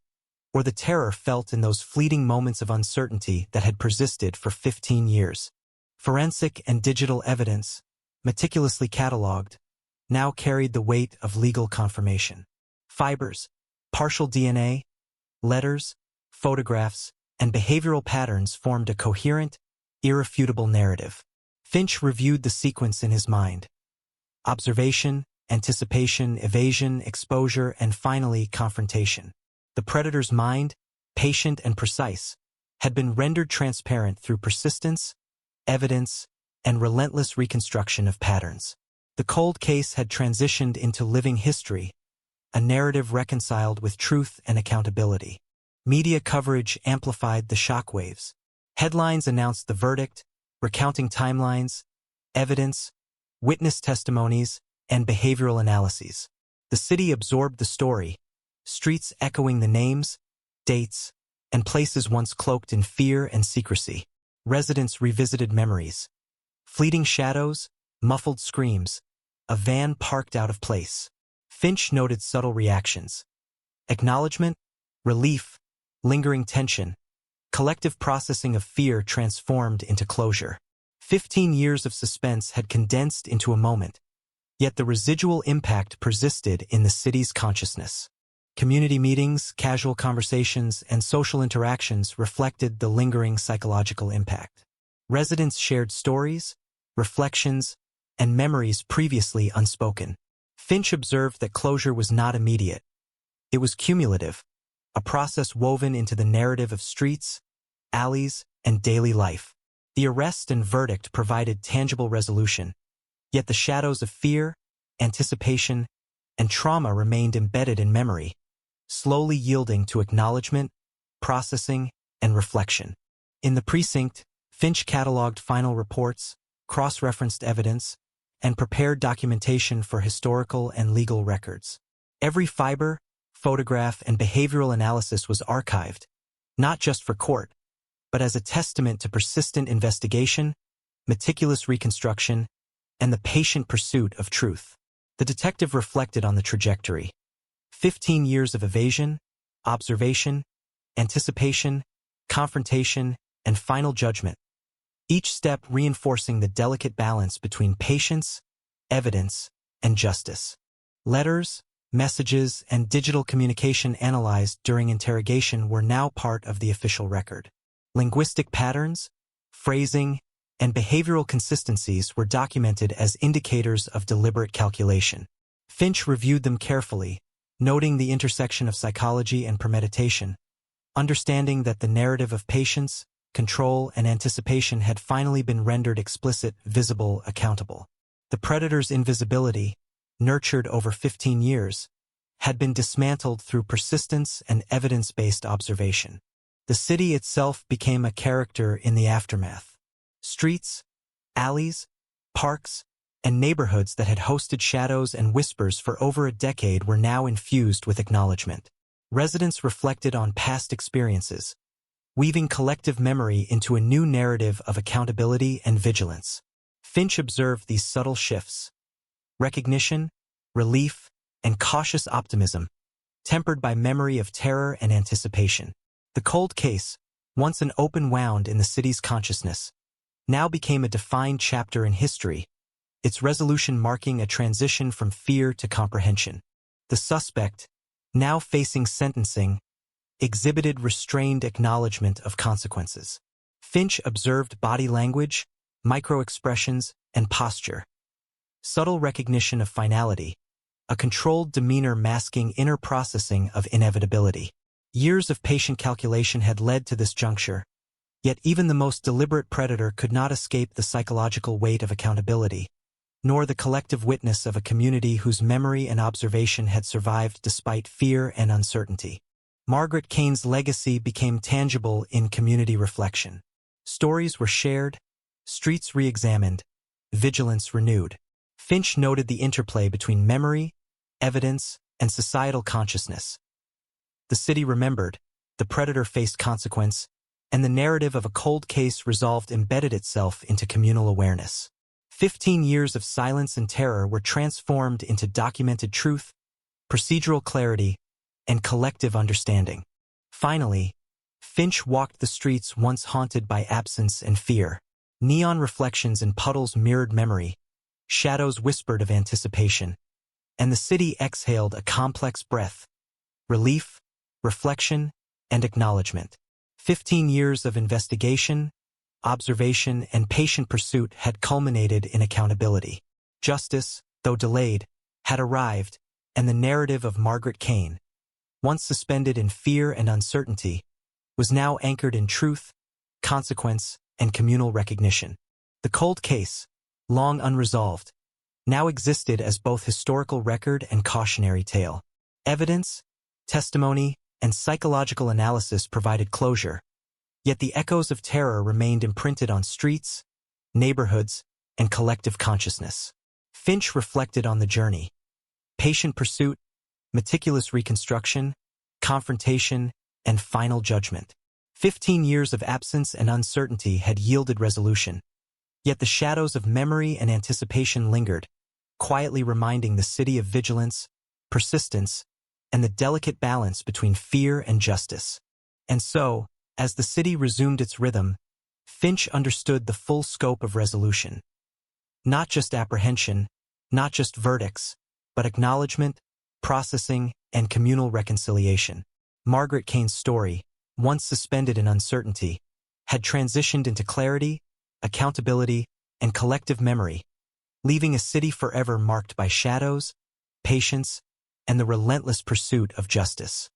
or the terror felt in those fleeting moments of uncertainty that had persisted for 15 years. Forensic and digital evidence, meticulously catalogued, now carried the weight of legal confirmation. Fibers, partial DNA, letters, photographs, and behavioral patterns formed a coherent, irrefutable narrative. Finch reviewed the sequence in his mind. Observation, anticipation, evasion, exposure, and finally confrontation. The predator's mind, patient and precise, had been rendered transparent through persistence, evidence, and relentless reconstruction of patterns. The cold case had transitioned into living history, a narrative reconciled with truth and accountability. Media coverage amplified the shockwaves. Headlines announced the verdict, recounting timelines, evidence, witness testimonies, and behavioral analyses. The city absorbed the story, streets echoing the names, dates, and places once cloaked in fear and secrecy. Residents revisited memories. Fleeting shadows, muffled screams, a van parked out of place. Finch noted subtle reactions. Acknowledgement, relief, lingering tension, collective processing of fear transformed into closure. 15 years of suspense had condensed into a moment, yet the residual impact persisted in the city's consciousness. Community meetings, casual conversations, and social interactions reflected the lingering psychological impact. Residents shared stories, reflections, and memories previously unspoken. Finch observed that closure was not immediate. It was cumulative, a process woven into the narrative of streets, alleys, and daily life. The arrest and verdict provided tangible resolution, yet the shadows of fear, anticipation, and trauma remained embedded in memory, slowly yielding to acknowledgement, processing, and reflection. In the precinct, Finch cataloged final reports, cross-referenced evidence, and prepared documentation for historical and legal records. Every fiber, photograph, and behavioral analysis was archived, not just for court, but as a testament to persistent investigation, meticulous reconstruction, and the patient pursuit of truth. The detective reflected on the trajectory. 15 years of evasion, observation, anticipation, confrontation, and final judgment, each step reinforcing the delicate balance between patience, evidence, and justice. Letters, messages, and digital communication analyzed during interrogation were now part of the official record. Linguistic patterns, phrasing, and behavioral consistencies were documented as indicators of deliberate calculation. Finch reviewed them carefully, noting the intersection of psychology and premeditation, understanding that the narrative of patience, control, and anticipation had finally been rendered explicit, visible, accountable. The predator's invisibility, nurtured over 15 years, had been dismantled through persistence and evidence-based observation. The city itself became a character in the aftermath. Streets, alleys, parks, and neighborhoods that had hosted shadows and whispers for over a decade were now infused with acknowledgement. Residents reflected on past experiences, weaving collective memory into a new narrative of accountability and vigilance. Finch observed these subtle shifts: recognition, relief, and cautious optimism, tempered by memory of terror and anticipation. The cold case, once an open wound in the city's consciousness, now became a defined chapter in history, its resolution marking a transition from fear to comprehension. The suspect, now facing sentencing, exhibited restrained acknowledgement of consequences. Finch observed body language, micro-expressions, and posture. Subtle recognition of finality, a controlled demeanor masking inner processing of inevitability. Years of patient calculation had led to this juncture, yet even the most deliberate predator could not escape the psychological weight of accountability, nor the collective witness of a community whose memory and observation had survived despite fear and uncertainty. Margaret Kane's legacy became tangible in community reflection. Stories were shared, streets re-examined, vigilance renewed. Finch noted the interplay between memory, evidence, and societal consciousness. The city remembered, the predator faced consequence, and the narrative of a cold case resolved embedded itself into communal awareness. 15 years of silence and terror were transformed into documented truth, procedural clarity, and collective understanding. Finally, Finch walked the streets once haunted by absence and fear. Neon reflections in puddles mirrored memory, shadows whispered of anticipation, and the city exhaled a complex breath, relief, reflection, and acknowledgement. 15 years of investigation, observation, and patient pursuit had culminated in accountability. Justice, though delayed, had arrived, and the narrative of Margaret Kane, once suspended in fear and uncertainty, was now anchored in truth, consequence, and communal recognition. The cold case, long unresolved, now existed as both historical record and cautionary tale. Evidence, testimony, and psychological analysis provided closure, yet the echoes of terror remained imprinted on streets, neighborhoods, and collective consciousness. Finch reflected on the journey: patient pursuit, meticulous reconstruction, confrontation, and final judgment. 15 years of absence and uncertainty had yielded resolution, yet the shadows of memory and anticipation lingered, quietly reminding the city of vigilance, persistence, and the delicate balance between fear and justice. And so, as the city resumed its rhythm, Finch understood the full scope of resolution. Not just apprehension, not just verdicts, but acknowledgement, processing, and communal reconciliation. Margaret Kane's story, once suspended in uncertainty, had transitioned into clarity, accountability, and collective memory, leaving a city forever marked by shadows, patience, and the relentless pursuit of justice.